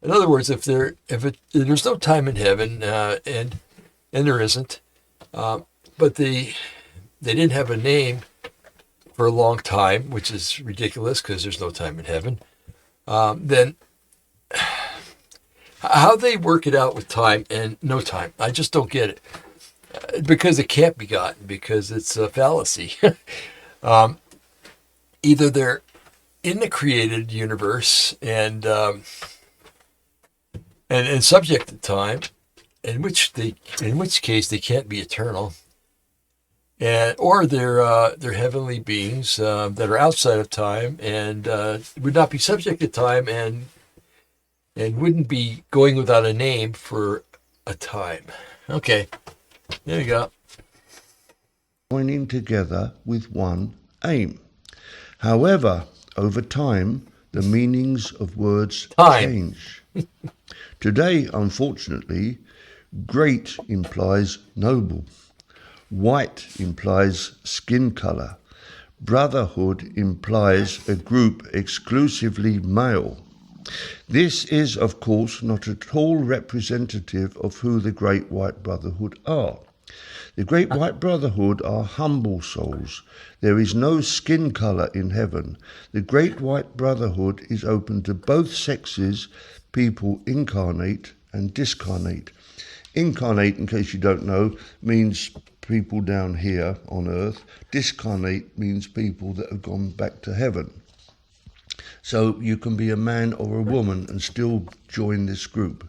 In other words, if there's no time in heaven, and there isn't, but they didn't have a name for a long time, which is ridiculous because there's no time in heaven, then How they work it out with time and no time, I just don't get it. Because it can't be gotten, because it's a fallacy. Either they're in the created universe and subject to time, in which case they can't be eternal, and or they're heavenly beings that are outside of time and would not be subject to time and wouldn't be going without a name for a time. Okay, there you go. Joining together with one aim. However, over time, the meanings of words Time. change. Today, unfortunately, great implies noble. White implies skin color. Brotherhood implies a group exclusively male. This is, of course, not at all representative of who the Great White Brotherhood are. The Great White Brotherhood are humble souls. There is no skin color in heaven. The Great White Brotherhood is open to both sexes, people incarnate and discarnate. Incarnate, in case you don't know, means people down here on earth. Discarnate means people that have gone back to heaven. So you can be a man or a woman and still join this group.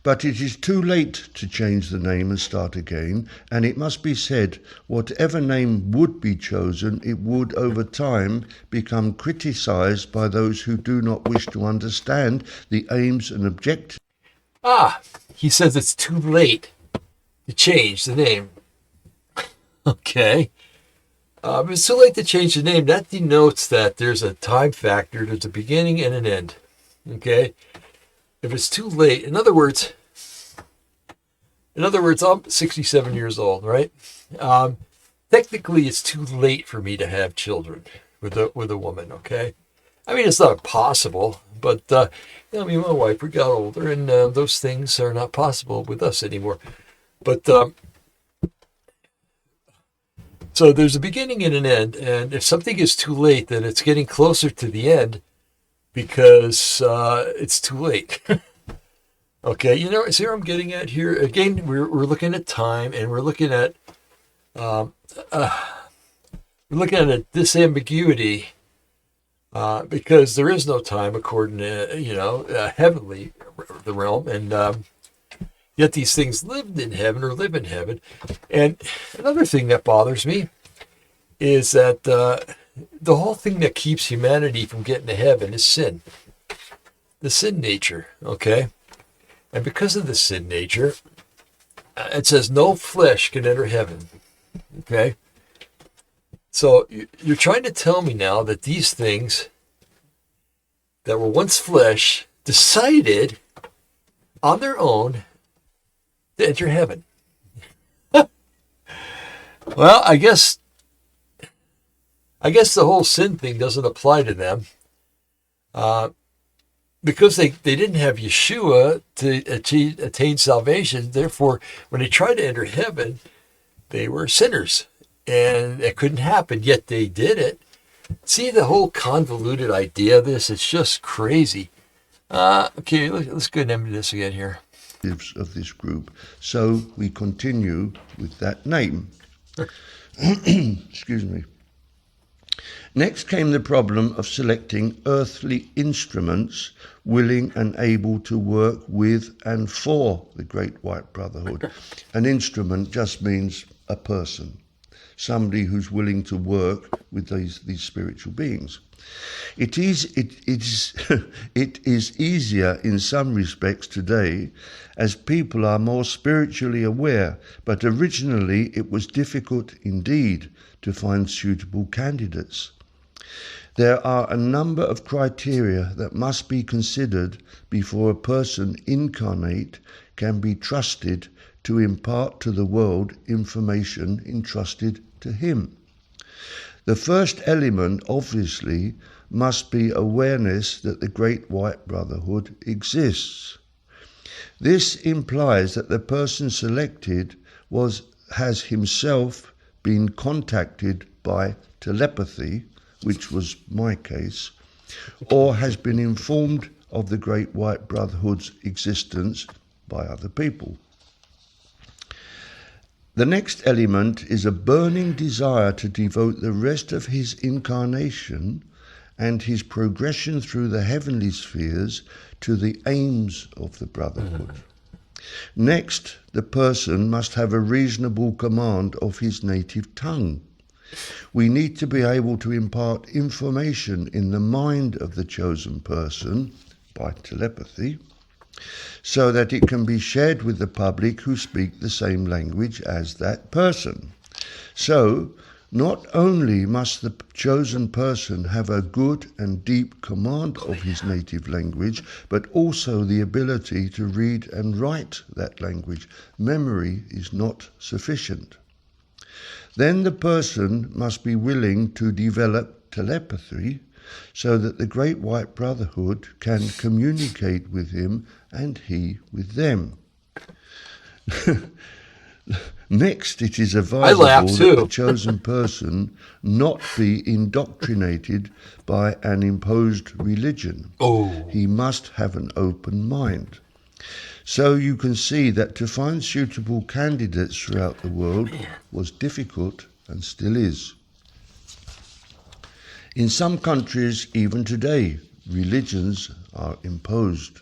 But it is too late to change the name and start again, and it must be said, whatever name would be chosen, it would over time become criticized by those who do not wish to understand the aims and objectives. He says it's too late to change the name. Okay. If it's too late to change the name, that denotes that there's a time factor, there's a beginning and an end. Okay? If it's too late, in other words, I'm 67 years old, right? Technically, it's too late for me to have children with a woman, okay? I mean, it's not impossible, but my wife, we got older, and those things are not possible with us anymore. But so there's a beginning and an end, and if something is too late, then it's getting closer to the end because it's too late. Okay, see where I'm getting at here? Again, we're looking at time, and we're looking at a disambiguity because there is no time according to heavenly the realm, and yet these things lived in heaven or live in heaven. And another thing that bothers me is that the whole thing that keeps humanity from getting to heaven is sin. The sin nature, okay? And because of the sin nature, it says no flesh can enter heaven, okay? So you're trying to tell me now that these things that were once flesh decided on their own to enter heaven. Well, I guess the whole sin thing doesn't apply to them because they didn't have Yeshua to attain salvation. Therefore, when they tried to enter heaven, they were sinners, and it couldn't happen, yet they did it. See the whole convoluted idea of this? It's just crazy. Okay, let's go ahead and end this again here. Of this group. So we continue with that name. Excuse me. Next came the problem of selecting earthly instruments willing and able to work with and for the Great White Brotherhood. An instrument just means a person, somebody who's willing to work with these spiritual beings. It is easier in some respects today as people are more spiritually aware, but originally it was difficult indeed to find suitable candidates. There are a number of criteria that must be considered before a person incarnate can be trusted to impart to the world information entrusted to him. The first element, obviously, must be awareness that the Great White Brotherhood exists. This implies that the person selected has himself been contacted by telepathy, which was my case, or has been informed of the Great White Brotherhood's existence by other people. The next element is a burning desire to devote the rest of his incarnation and his progression through the heavenly spheres to the aims of the Brotherhood. Next, the person must have a reasonable command of his native tongue. We need to be able to impart information in the mind of the chosen person by telepathy, so that it can be shared with the public who speak the same language as that person. So, not only must the chosen person have a good and deep command of his native language, but also the ability to read and write that language. Memory is not sufficient. Then the person must be willing to develop telepathy so that the Great White Brotherhood can communicate with him and he with them. Next, it is advisable that the chosen person not be indoctrinated by an imposed religion. He must have an open mind. So you can see that to find suitable candidates throughout the world was difficult and still is. In some countries, even today, religions are imposed.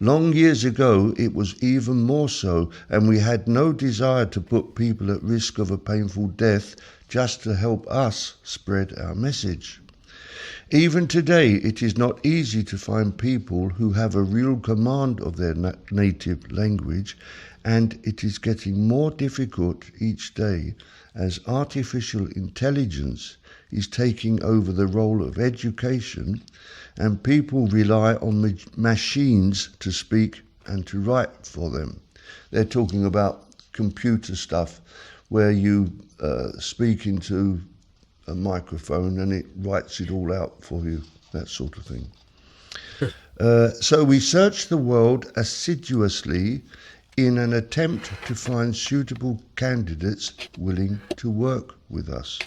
Long years ago, it was even more so, and we had no desire to put people at risk of a painful death just to help us spread our message. Even today, it is not easy to find people who have a real command of their native language, and it is getting more difficult each day as artificial intelligence is taking over the role of education, and people rely on machines to speak and to write for them. They're talking about computer stuff where you speak into a microphone and it writes it all out for you, that sort of thing. So we search the world assiduously in an attempt to find suitable candidates willing to work with us.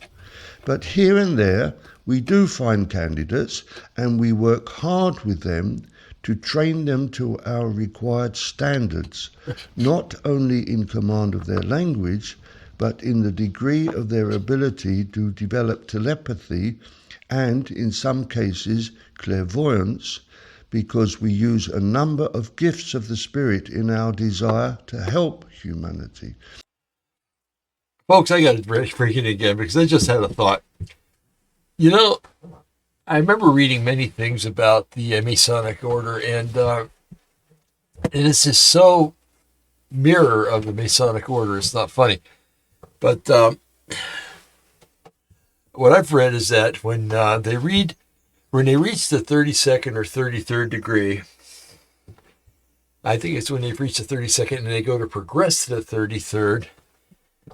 But here and there, we do find candidates, and we work hard with them to train them to our required standards, not only in command of their language, but in the degree of their ability to develop telepathy and, in some cases, clairvoyance, because we use a number of gifts of the Spirit in our desire to help humanity. Folks, I got to break it again because I just had a thought. You know, I remember reading many things about the Masonic Order, and it is just so mirror of the Masonic Order. It's not funny. But what I've read is that when they reach the 32nd or 33rd degree, I think it's when they've reached the 32nd and they go to progress to the 33rd,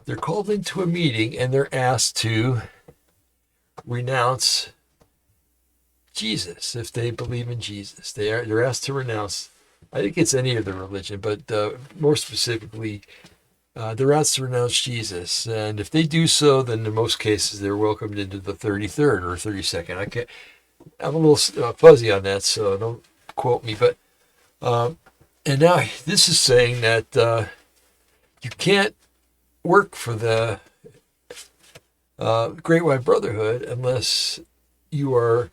they're called into a meeting and they're asked to renounce Jesus if they believe in Jesus. They're asked to renounce, I think it's any other religion, but more specifically, they're asked to renounce Jesus. And if they do so, then in most cases they're welcomed into the 33rd or 32nd. I'm a little fuzzy on that, so don't quote me. But and now this is saying that you can't work for the Great White Brotherhood unless you are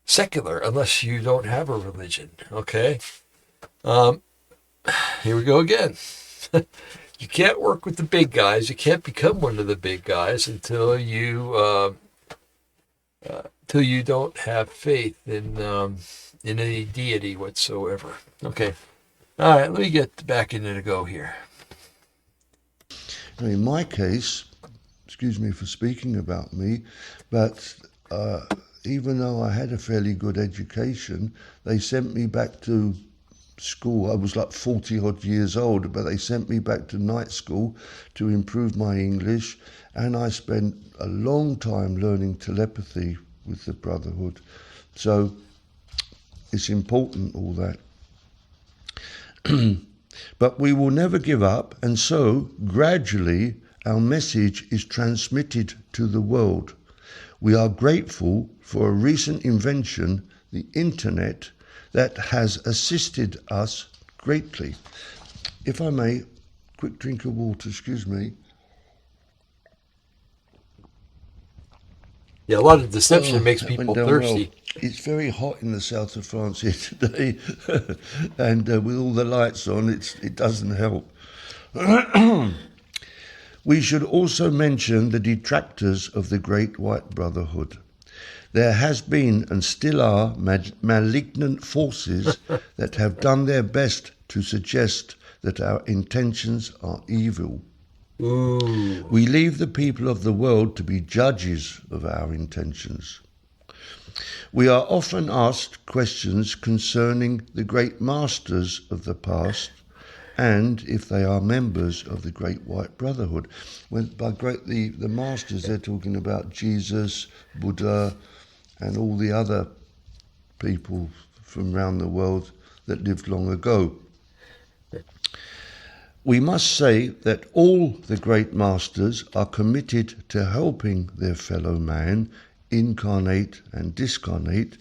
secular, unless you don't have a religion. Okay? Here we go again. You can't work with the big guys. You can't become one of the big guys until you don't have faith in any deity whatsoever. Okay. All right, let me get back into the go here. In my case, excuse me for speaking about me, but even though I had a fairly good education, they sent me back to school. I was like 40 odd years old, but they sent me back to night school to improve my English, and I spent a long time learning telepathy with the Brotherhood. So it's important, all that. But we will never give up, and so gradually our message is transmitted to the world. We are grateful for a recent invention, the internet, that has assisted us greatly. If I may, quick drink of water, excuse me. Yeah, a lot of deception makes That went people down well. thirsty. It's very hot in the south of France here today, and with all the lights on, it doesn't help. We should also mention the detractors of the Great White Brotherhood. There has been and still are malignant forces that have done their best to suggest that our intentions are evil. Ooh. We leave the people of the world to be judges of our intentions. We are often asked questions concerning the great masters of the past and if they are members of the Great White Brotherhood. When by the masters, they're talking about Jesus, Buddha, and all the other people from around the world that lived long ago. We must say that all the great masters are committed to helping their fellow man, incarnate and discarnate,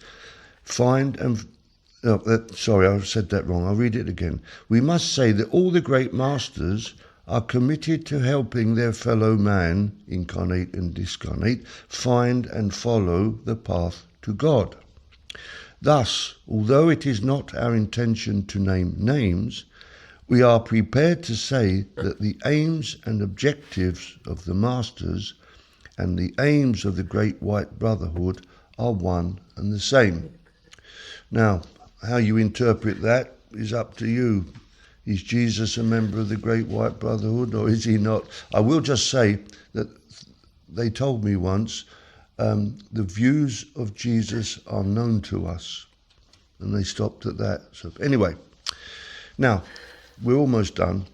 find and sorry, I said that wrong. I'll read it again. We must say that all the great masters are committed to helping their fellow man, incarnate and discarnate, find and follow the path to God. Thus, although it is not our intention to name names, we are prepared to say that the aims and objectives of the masters and the aims of the Great White Brotherhood are one and the same. Now, how you interpret that is up to you. Is Jesus a member of the Great White Brotherhood or is he not? I will just say that they told me once, the views of Jesus are known to us. And they stopped at that. So anyway, now, we're almost done.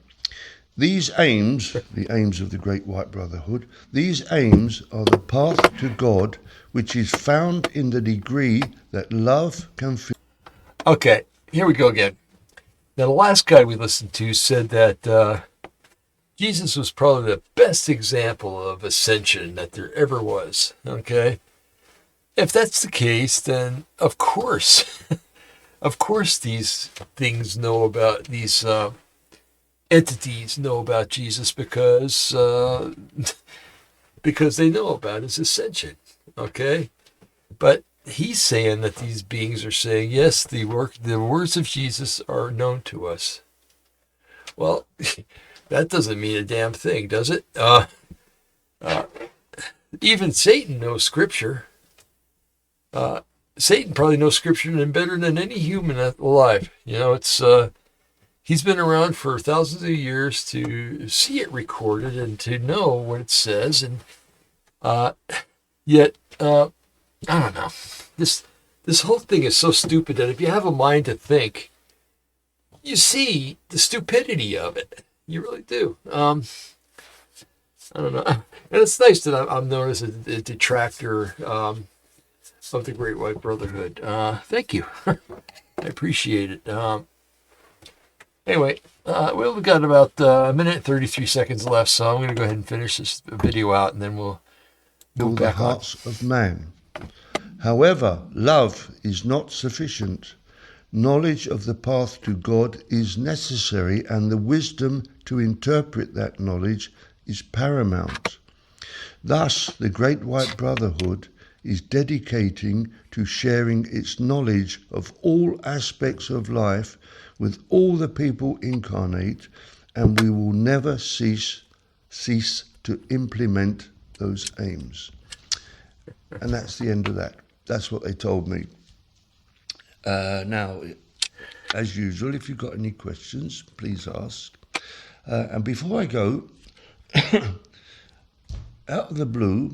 These aims, the aims of the Great White Brotherhood, these aims are the path to God, which is found in the degree that love can fill. Okay, here we go again. Now, the last guy we listened to said that Jesus was probably the best example of ascension that there ever was. Okay? If that's the case, then of course, of course these things know about, these entities know about Jesus because they know about his ascension. Okay? But he's saying that these beings are saying, yes, the words of Jesus are known to us. Well, that doesn't mean a damn thing, does it? Even Satan knows Scripture. Satan probably knows Scripture better than any human alive. You know, he's been around for thousands of years to see it recorded and to know what it says, and yet. I don't know. This whole thing is so stupid that if you have a mind to think, you see the stupidity of it. You really do. I don't know. And it's nice that I'm known as a detractor of the Great White Brotherhood. Thank you. I appreciate it. Anyway, we've got about a minute and 33 seconds left, so I'm going to go ahead and finish this video out, and then we'll Fill the hearts of man. However, love is not sufficient. Knowledge of the path to God is necessary, and the wisdom to interpret that knowledge is paramount. Thus, the Great White Brotherhood is dedicating to sharing its knowledge of all aspects of life with all the people incarnate, and we will never cease to implement those aims. And that's the end of that. That's what they told me. Now, as usual, if you've got any questions, please ask. And before I go, out of the blue,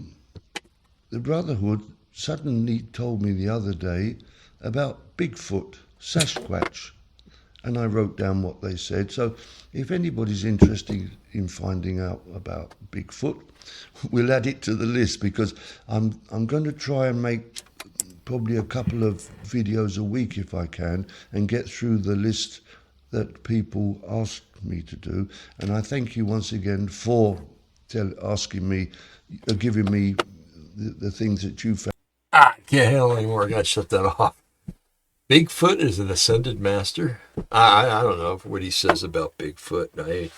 the Brotherhood suddenly told me the other day about Bigfoot, Sasquatch, and I wrote down what they said. So if anybody's interested in finding out about Bigfoot, we'll add it to the list, because I'm going to try and make probably a couple of videos a week if I can, and get through the list that people asked me to do. And I thank you once again for asking me, giving me the things that you found. Can't handle anymore. I got to shut that off. Bigfoot is an ascended master. I don't know what he says about Bigfoot.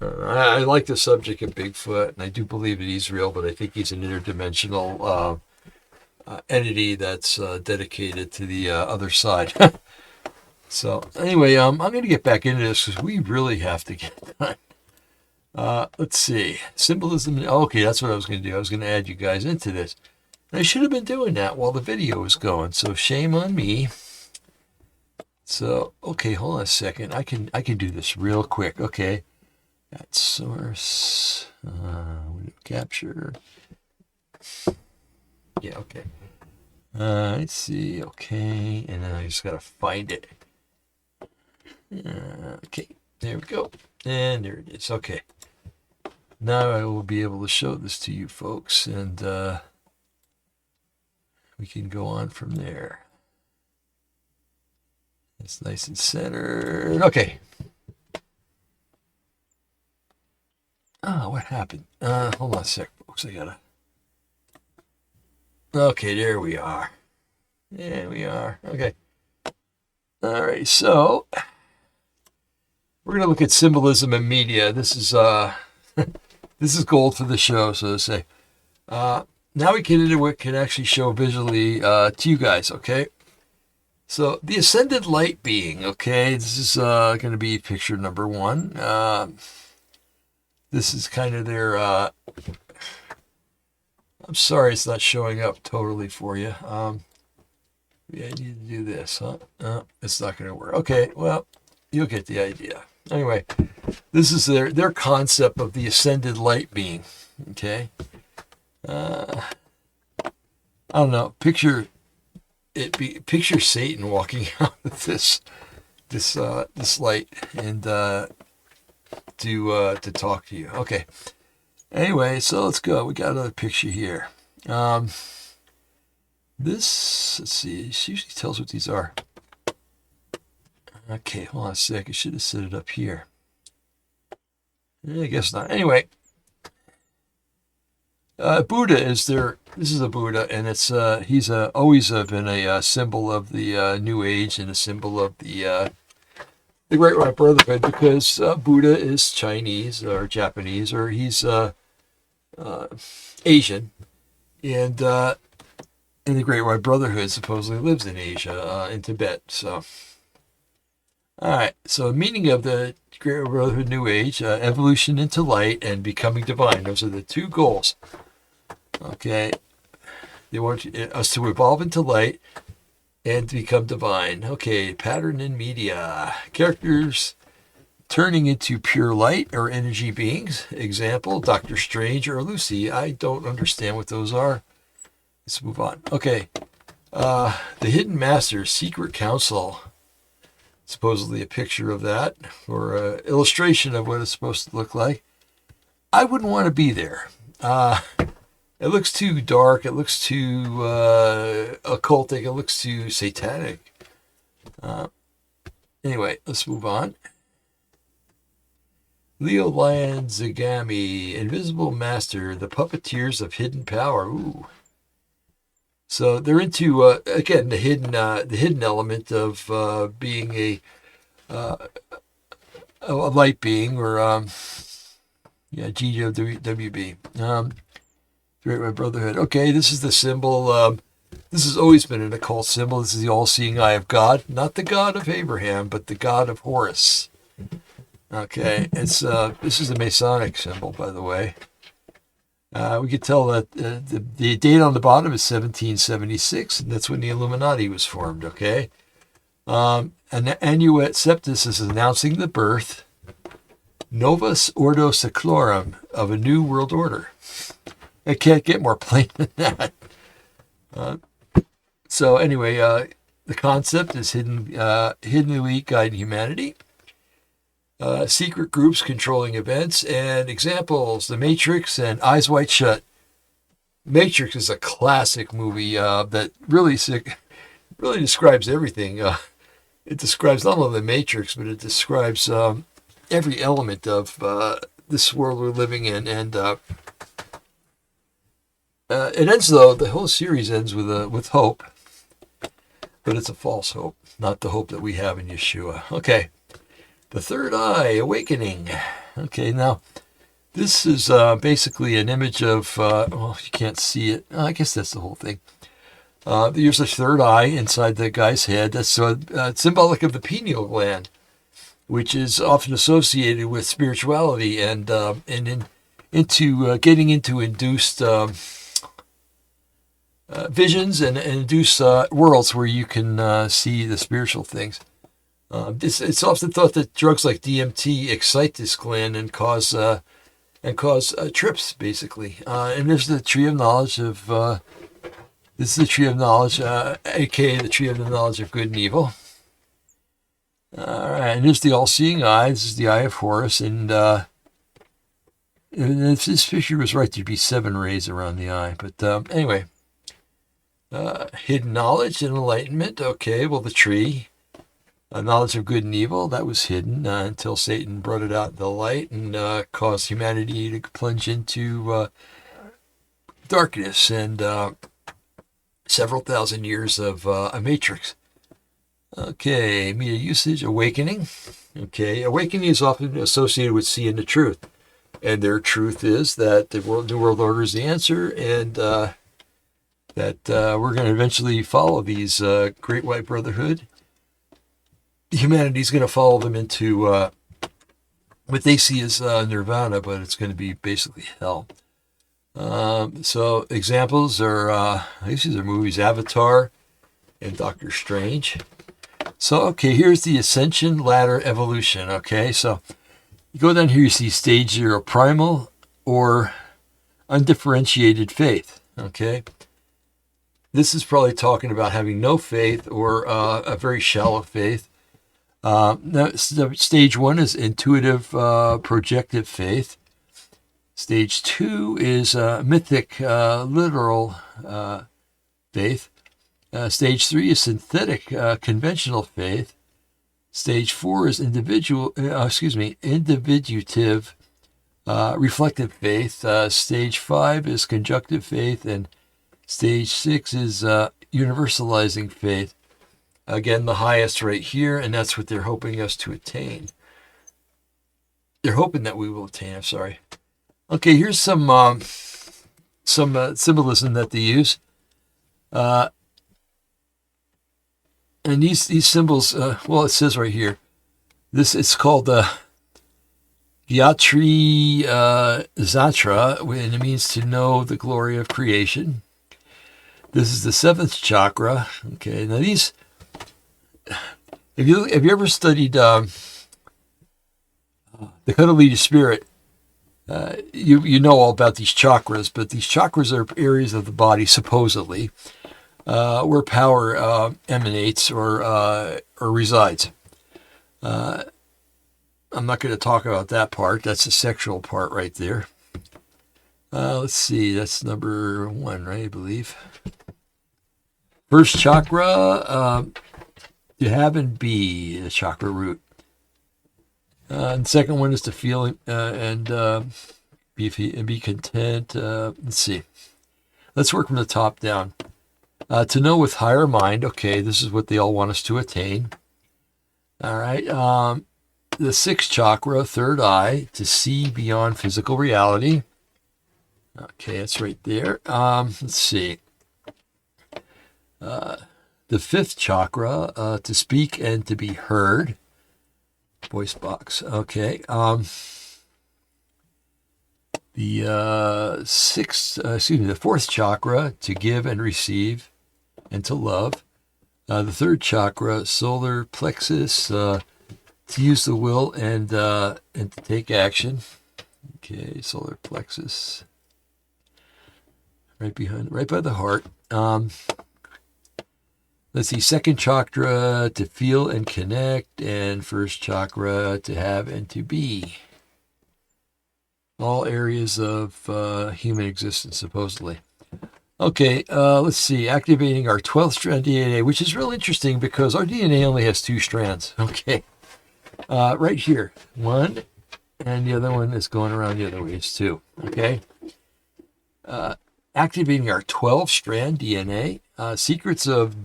I like the subject of Bigfoot, and I do believe that he's real, but I think he's an interdimensional entity that's dedicated to the other side. So anyway, I'm going to get back into this because we really have to get done. Let's see. Symbolism. Okay, that's what I was going to do. I was going to add you guys into this. And I should have been doing that while the video was going, so shame on me. So, okay, hold on a second. I can do this real quick. Okay. Got source. Capture. Yeah, okay. Let's see. Okay, and then I just got to find it. Okay, there we go. And there it is. Okay. Now I will be able to show this to you folks, and we can go on from there. It's nice and centered. Okay. What happened? Hold on a sec, folks. I gotta. Okay, there we are. There we are. Okay. All right, so we're gonna look at symbolism in media. This is this is gold for the show, so to say. Now we get into what can actually show visually to you guys. Okay. So the ascended light being. Okay, this is going to be picture number 1. This is kind of their. I'm sorry, it's not showing up totally for you. Yeah, I need to do this, huh? It's not going to work. Okay, well, you'll get the idea. Anyway, this is their concept of the ascended light being. Okay. I don't know. Picture Satan walking out with this light and to talk to you. Okay. Anyway, so let's go. We got another picture here. This, let's see, it usually tells what these are. Okay, hold on a sec. I should have set it up here. I guess not. Anyway, Buddha is there. This is a Buddha, and it's he's always been a symbol of the New Age and a symbol of the Great White Brotherhood, because Buddha is Chinese or Japanese, or he's Asian, and the Great White Brotherhood supposedly lives in Asia, in Tibet. So, all right. So, meaning of the Great White Brotherhood, New Age, evolution into light and becoming divine. Those are the two goals. Okay. They want us to evolve into light and to become divine. Okay. Pattern in media. Characters turning into pure light or energy beings. Example, Doctor Strange or Lucy. I don't understand what those are. Let's move on. Okay. The Hidden Master, Secret Council. Supposedly a picture of that, or an illustration of what it's supposed to look like. I wouldn't want to be there. It looks too dark. It looks too occultic. It looks too satanic. Anyway, let's move on. Leo Lion Zagami, Invisible Master, the Puppeteers of Hidden Power. Ooh. So they're into again the hidden element of being a light being, or GWB, Great White Brotherhood. Okay, this is the symbol. This has always been an occult symbol. This is the all-seeing eye of God, not the God of Abraham, but the God of Horus. Okay, it's this is a Masonic symbol, by the way. We could tell that the date on the bottom is 1776, and that's when the Illuminati was formed, okay? And Annuet Septis is announcing the birth, Novus Ordo Seclorum, of a new world order. It can't get more plain than that. So anyway, the concept is hidden elite guiding humanity. Secret groups controlling events, and examples: The Matrix and Eyes Wide Shut. Matrix is a classic movie that really describes everything. It describes not only the Matrix, but it describes every element of this world we're living in. And it ends, though, the whole series ends with hope. but it's a false hope, not the hope that we have in Yeshua. Okay, the third eye, awakening. Okay, now this is basically an image of, well, you can't see it. I guess that's the whole thing. There's a third eye inside the guy's head. That's symbolic of the pineal gland, which is often associated with spirituality and getting into induced visions and induced worlds where you can see the spiritual things. It's often thought that drugs like DMT excite this gland and cause trips, basically. And there's the tree of knowledge of. This is the tree of knowledge, aka the tree of the knowledge of good and evil. All right, and there's the all-seeing eye. This is the eye of Horus, and if this picture was right, there'd be 7 rays around the eye. But anyway, hidden knowledge and enlightenment. Okay, well, the tree, knowledge of good and evil, that was hidden until Satan brought it out in the light and caused humanity to plunge into darkness and several thousand years of a matrix. Okay, media usage, awakening. Okay, awakening is often associated with seeing the truth. And their truth is that the New World Order is the answer, and that we're going to eventually follow these Great White Brotherhood. Humanity's going to follow them into what they see as nirvana, but it's going to be basically hell. So examples are, I guess these are movies, Avatar and Doctor Strange. So, okay, here's the ascension ladder evolution. Okay, so you go down here, you see stage 0, primal or undifferentiated faith. Okay, this is probably talking about having no faith or a very shallow faith. Now, stage 1 is intuitive, projective faith. Stage 2 is mythic, literal faith. Stage 3 is synthetic, conventional faith. Stage 4 is individuative, reflective faith. Stage 5 is conjunctive faith, and stage 6 is universalizing faith. Again, the highest right here, and that's what they're hoping us to attain. They're hoping that we will attain. I'm sorry. Okay, here's some symbolism that they use. And these symbols, well, it says right here, it's called Yatri Zatra, and it means to know the glory of creation. This is the 7th chakra. Okay, now these, have you ever studied the Kundalini spirit? You know all about these chakras, but these chakras are areas of the body, supposedly, where power emanates or resides. I'm not going to talk about that part. That's the sexual part right there. Let's see. That's number 1, right? I believe. First chakra, to have and be, the chakra root. And the second one is to feel and be content. Let's see. Let's work from the top down. To know with higher mind. Okay, this is what they all want us to attain. All right. The 6th chakra, third eye, to see beyond physical reality. Okay, that's right there. Let's see. The 5th chakra, to speak and to be heard. Voice box. Okay. The 4th chakra, to give and receive and to love. The 3rd chakra, solar plexus, to use the will and to take action. Okay, solar plexus, right by the heart. Let's see, 2nd chakra, to feel and connect, and 1st chakra, to have and to be. All areas of human existence, supposedly. Okay, let's see, activating our 12th strand DNA, which is real interesting because our DNA only has 2 strands. Okay, right here, 1, and the other one is going around the other ways too. Okay, activating our 12 strand DNA. Secrets of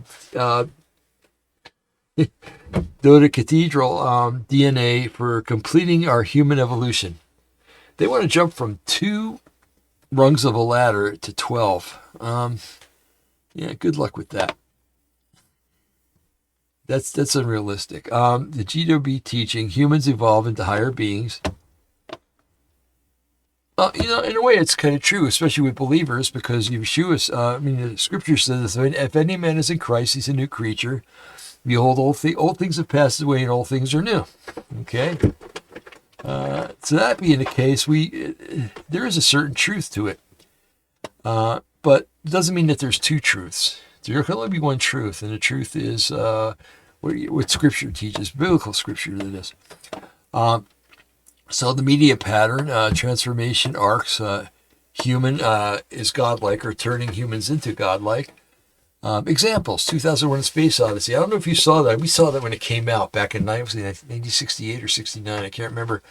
Dodecathedral DNA for completing our human evolution. They want to jump from 2 rungs of a ladder to 12. Yeah, good luck with that. That's unrealistic. The GWB teaching, humans evolve into higher beings. In a way, it's kind of true, especially with believers, because Yeshua, the scripture says, if any man is in Christ, he's a new creature. Behold, old things have passed away and all things are new. Okay? So that being the case, there is a certain truth to it. But it doesn't mean that there's 2 truths. There can only be one truth, and the truth is what Scripture teaches, biblical Scripture that is. So the media pattern, transformation arcs, human is godlike, or turning humans into godlike. Examples, 2001: A Space Odyssey. I don't know if you saw that. We saw that when it came out back in 1968 or 69. I can't remember.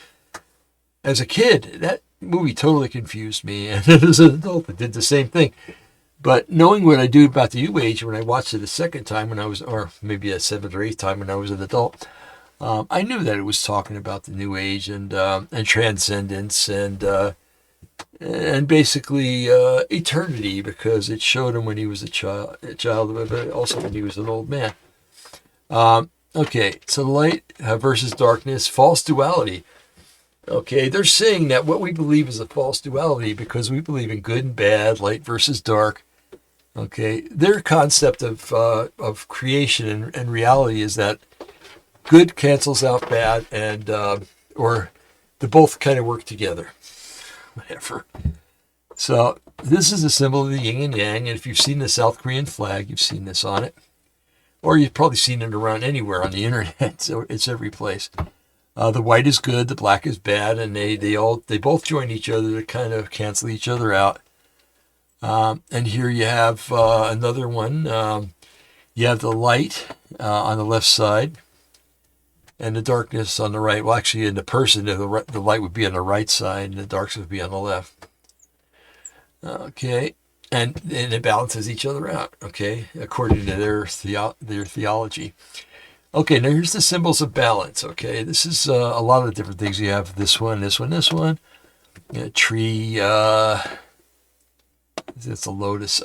As a kid, that movie totally confused me, and as an adult, it did the same thing. But knowing what I do about the New Age, when I watched it a second time when I was, or maybe a 7th or 8th time when I was an adult, I knew that it was talking about the New Age and transcendence and basically eternity, because it showed him when he was a child, but also when he was an old man. Okay, so light versus darkness, false duality. Okay, they're saying that what we believe is a false duality because we believe in good and bad, light versus dark. Okay, their concept of creation and reality is that good cancels out bad, and or they both kind of work together. Whatever. So this is a symbol of the yin and yang, and if you've seen the South Korean flag, you've seen this on it, or you've probably seen it around anywhere on the internet. So it's every place. The white is good, the black is bad, and they both join each other to kind of cancel each other out. And here you have another one. You have the light on the left side, and the darkness on the right. Well, actually, in the person, the light would be on the right side, and the darkness would be on the left. Okay, and it balances each other out. Okay, according to their theology. Okay, now here's the symbols of balance. Okay, this is a lot of different things. You have this one, this one, this one. Tree. It's a lotus.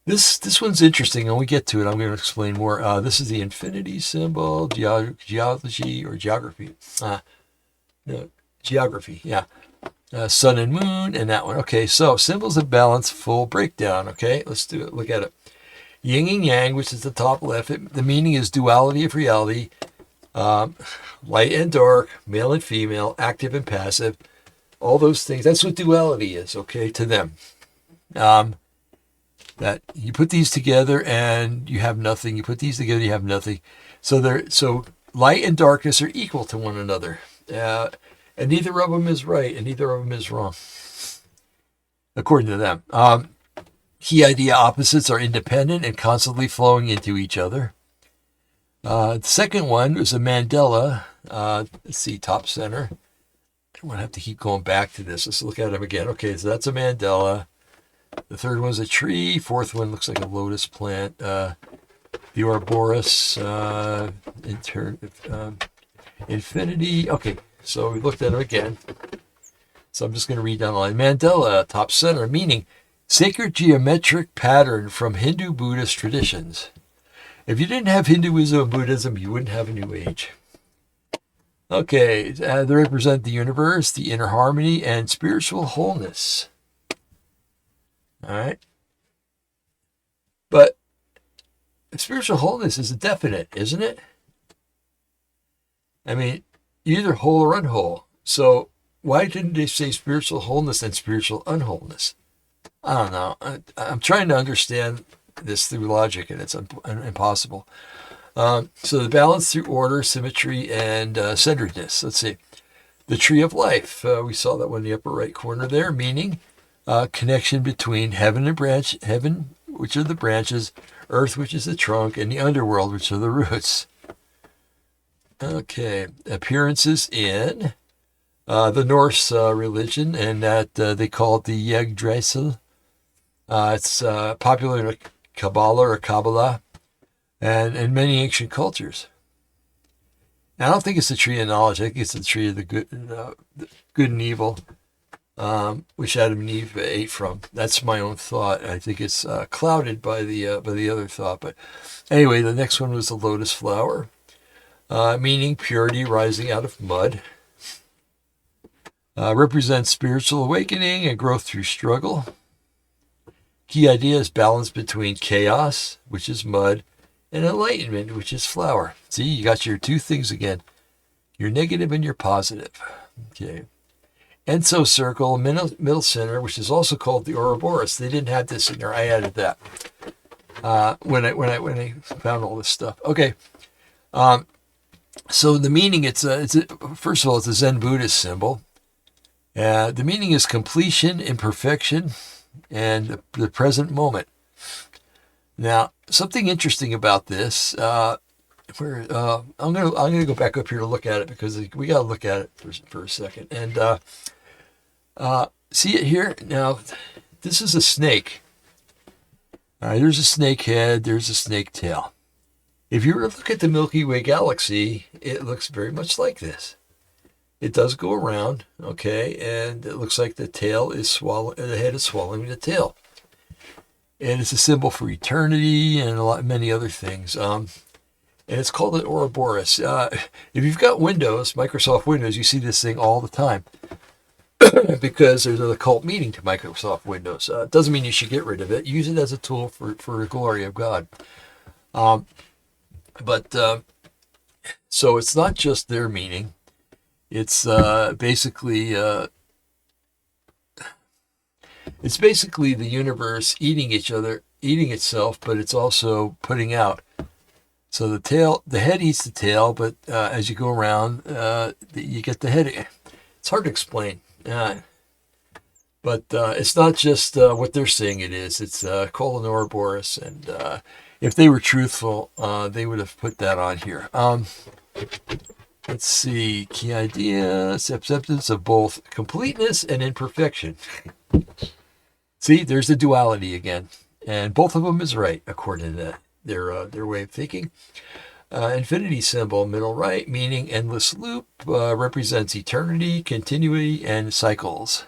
This one's interesting, and we get to it. I'm going to explain more. This is the infinity symbol, geology or geography. No, geography, yeah. Sun and moon, and that one. Okay, so symbols of balance, full breakdown. Okay, let's do it. Look at it. Yin and yang, which is the top left. The meaning is duality of reality. Light and dark, male and female, active and passive. All those things. That's what duality is, okay, to them. That you put these together and you have nothing. You put these together, you have nothing. So light and darkness are equal to one another. And neither of them is right and neither of them is wrong, according to them. Key idea opposites are independent and constantly flowing into each other. The second one is a mandala. Let's see, top center. I don't want to have to keep going back to this. Let's look at them again. Okay, so that's a mandala. The third one's a tree. Fourth one looks like a lotus plant. The Ouroboros, infinity. Okay, so we looked at them again. So I'm just going to read down the line. Mandala, top center, meaning sacred geometric pattern from Hindu Buddhist traditions. If you didn't have Hinduism and Buddhism, you wouldn't have a new age. Okay, they represent the universe, the inner harmony, and spiritual wholeness. All right. But spiritual wholeness is indefinite, isn't it? I mean, you're either whole or unwhole. So why didn't they say spiritual wholeness and spiritual unwholeness? I don't know. I'm trying to understand this through logic, and it's impossible. So the balance through order, symmetry, and centeredness. Let's see. The tree of life. We saw that one in the upper right corner there, meaning connection between heaven, which are the branches, earth, which is the trunk, and the underworld, which are the roots. Okay. Appearances in the Norse religion, and that they call it the Yggdrasil. It's popular in Kabbalah or Kabbalah, and in many ancient cultures. I don't think it's the tree of knowledge. I think it's the tree of the good and evil, which Adam and Eve ate from. That's my own thought. I think it's clouded by the other thought. But anyway, the next one was the lotus flower, meaning purity rising out of mud. Represents spiritual awakening and growth through struggle. Key idea is balance between chaos, which is mud, and enlightenment, which is flower. See, you got your two things again. Your negative and your positive. Okay. Enso circle, middle center, which is also called the Ouroboros. They didn't have this in there. I added that when I found all this stuff. Okay. So the meaning, first of all, it's a Zen Buddhist symbol. The meaning is completion, imperfection, and the present moment. Now, something interesting about this, I'm gonna go back up here to look at it because we gotta look at it for a second. And see it here? Now, this is a snake. There's a snake head, there's a snake tail. If you were to look at the Milky Way galaxy, it looks very much like this. It does go around, okay, and it looks like the head is swallowing the tail. And it's a symbol for eternity and many other things. And it's called an Ouroboros. If you've got Windows, Microsoft Windows, you see this thing all the time because there's an occult meaning to Microsoft Windows. It doesn't mean you should get rid of it. Use it as a tool for the glory of God. So it's not just their meaning. It's basically the universe eating itself, but it's also putting out. So the head eats the tail, but as you go around, you get the head. It's hard to explain, but it's not just what they're saying it is. It's called an Ouroboros, and if they were truthful, they would have put that on here. Let's see, key idea, acceptance of both completeness and imperfection. See, there's the duality again. And both of them is right, according to their way of thinking. Infinity symbol, middle right, meaning endless loop, represents eternity, continuity, and cycles.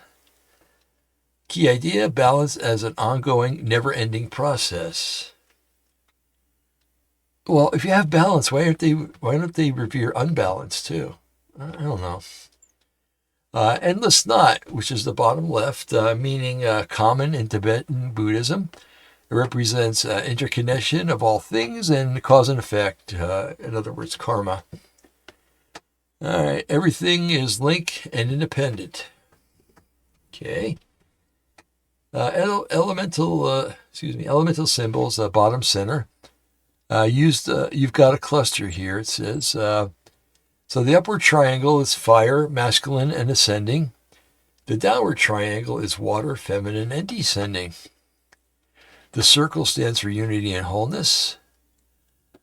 Key idea, balance as an ongoing, never-ending process. Well, if you have balance, why don't they revere unbalance too? I don't know. Endless knot, which is the bottom left, meaning common in Tibetan Buddhism. It represents interconnection of all things and cause and effect. In other words, karma. All right, everything is linked and independent. Okay. Elemental symbols, bottom center. You've got a cluster here, it says. So the upward triangle is fire, masculine and ascending. The downward triangle is water, feminine and descending. The circle stands for unity and wholeness.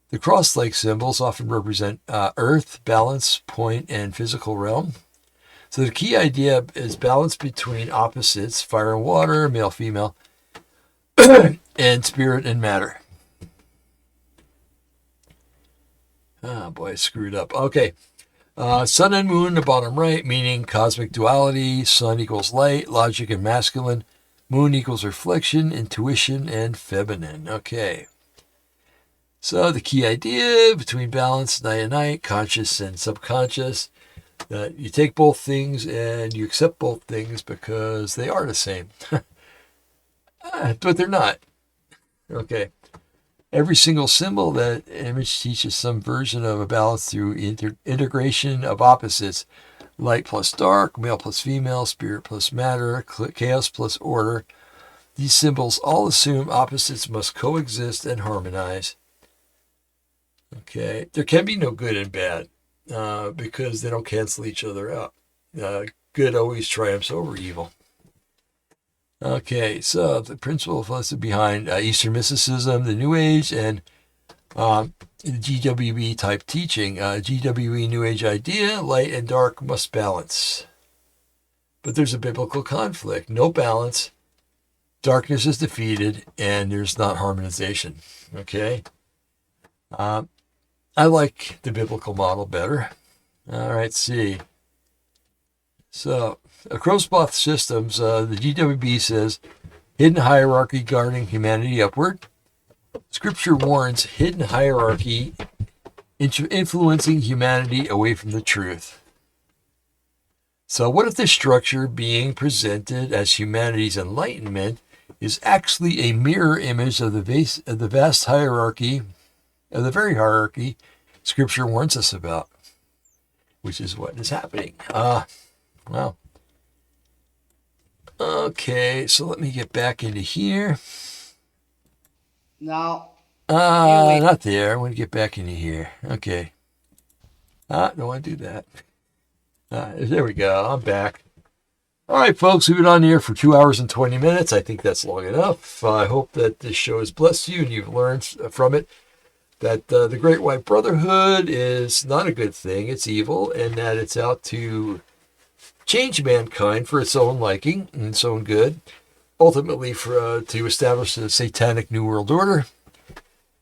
The cross-like symbols often represent earth, balance, point, and physical realm. So the key idea is balance between opposites, fire and water, male, female, and spirit and matter. Oh boy, I screwed up. Okay. Sun and moon, the bottom right, meaning cosmic duality. Sun equals light, logic, and masculine. Moon equals reflection, intuition, and feminine. Okay. So the key idea between balance, night and night, conscious and subconscious, that you take both things and you accept both things because they are the same. But they're not. Okay. Every single symbol, that image teaches some version of a balance through integration of opposites. Light plus dark, male plus female, spirit plus matter, chaos plus order. These symbols all assume opposites must coexist and harmonize. Okay, there can be no good and bad because they don't cancel each other out. Good always triumphs over evil. Okay, so the principle of philosophy behind Eastern mysticism, the New Age, and the GWE type teaching. GWE New Age idea, light and dark must balance. But there's a biblical conflict. No balance, darkness is defeated, and there's not harmonization. Okay? I like the biblical model better. All right, see. So, across both systems, the GWB says, hidden hierarchy guarding humanity upward. Scripture warns hidden hierarchy influencing humanity away from the truth. So what if the structure being presented as humanity's enlightenment is actually a mirror image of the vast hierarchy, of the very hierarchy Scripture warns us about, which is what is happening. Wow. Okay, so let me get back into here. Now, Not there. I want to get back into here. Okay. Don't want to do that. There we go. I'm back. All right, folks, we've been on here for 2 hours and 20 minutes. I think that's long enough. I hope that this show has blessed you and you've learned from it that the Great White Brotherhood is not a good thing. It's evil, and that it's out to change mankind for its own liking and its own good, ultimately to establish a satanic New World Order,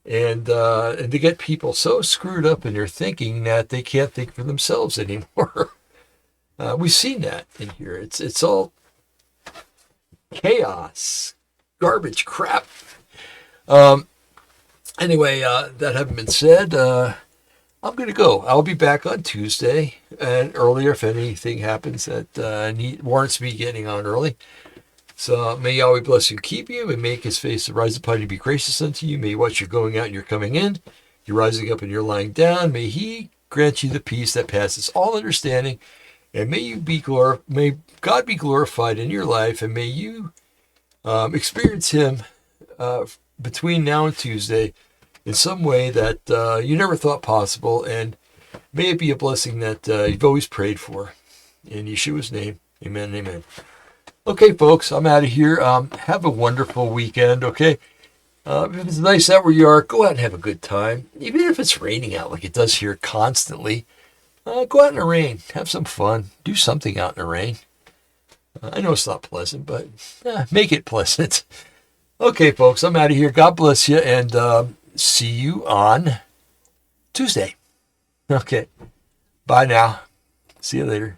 and to get people so screwed up in their thinking that they can't think for themselves anymore. We've seen that in here. It's all chaos, garbage, crap. Anyway, that having been said, I'm going to go. I'll be back on Tuesday and earlier if anything happens that warrants me getting on early. So may Yahweh bless you and keep you, and make his face to rise upon you and be gracious unto you. May you watch your going out and your coming in, you're rising up and you're lying down. May he grant you the peace that passes all understanding, and may God be glorified in your life, and may you experience him between now and Tuesday in some way that you never thought possible, and may it be a blessing that you've always prayed for. In Yeshua's name, amen and amen. Okay, folks, I'm out of here. Have a wonderful weekend, okay? If it's nice out where you are, go out and have a good time. Even if it's raining out like it does here constantly, go out in the rain. Have some fun. Do something out in the rain. I know it's not pleasant, but make it pleasant. Okay, folks, I'm out of here. God bless you, and see you on Tuesday. Okay, bye now. See you later.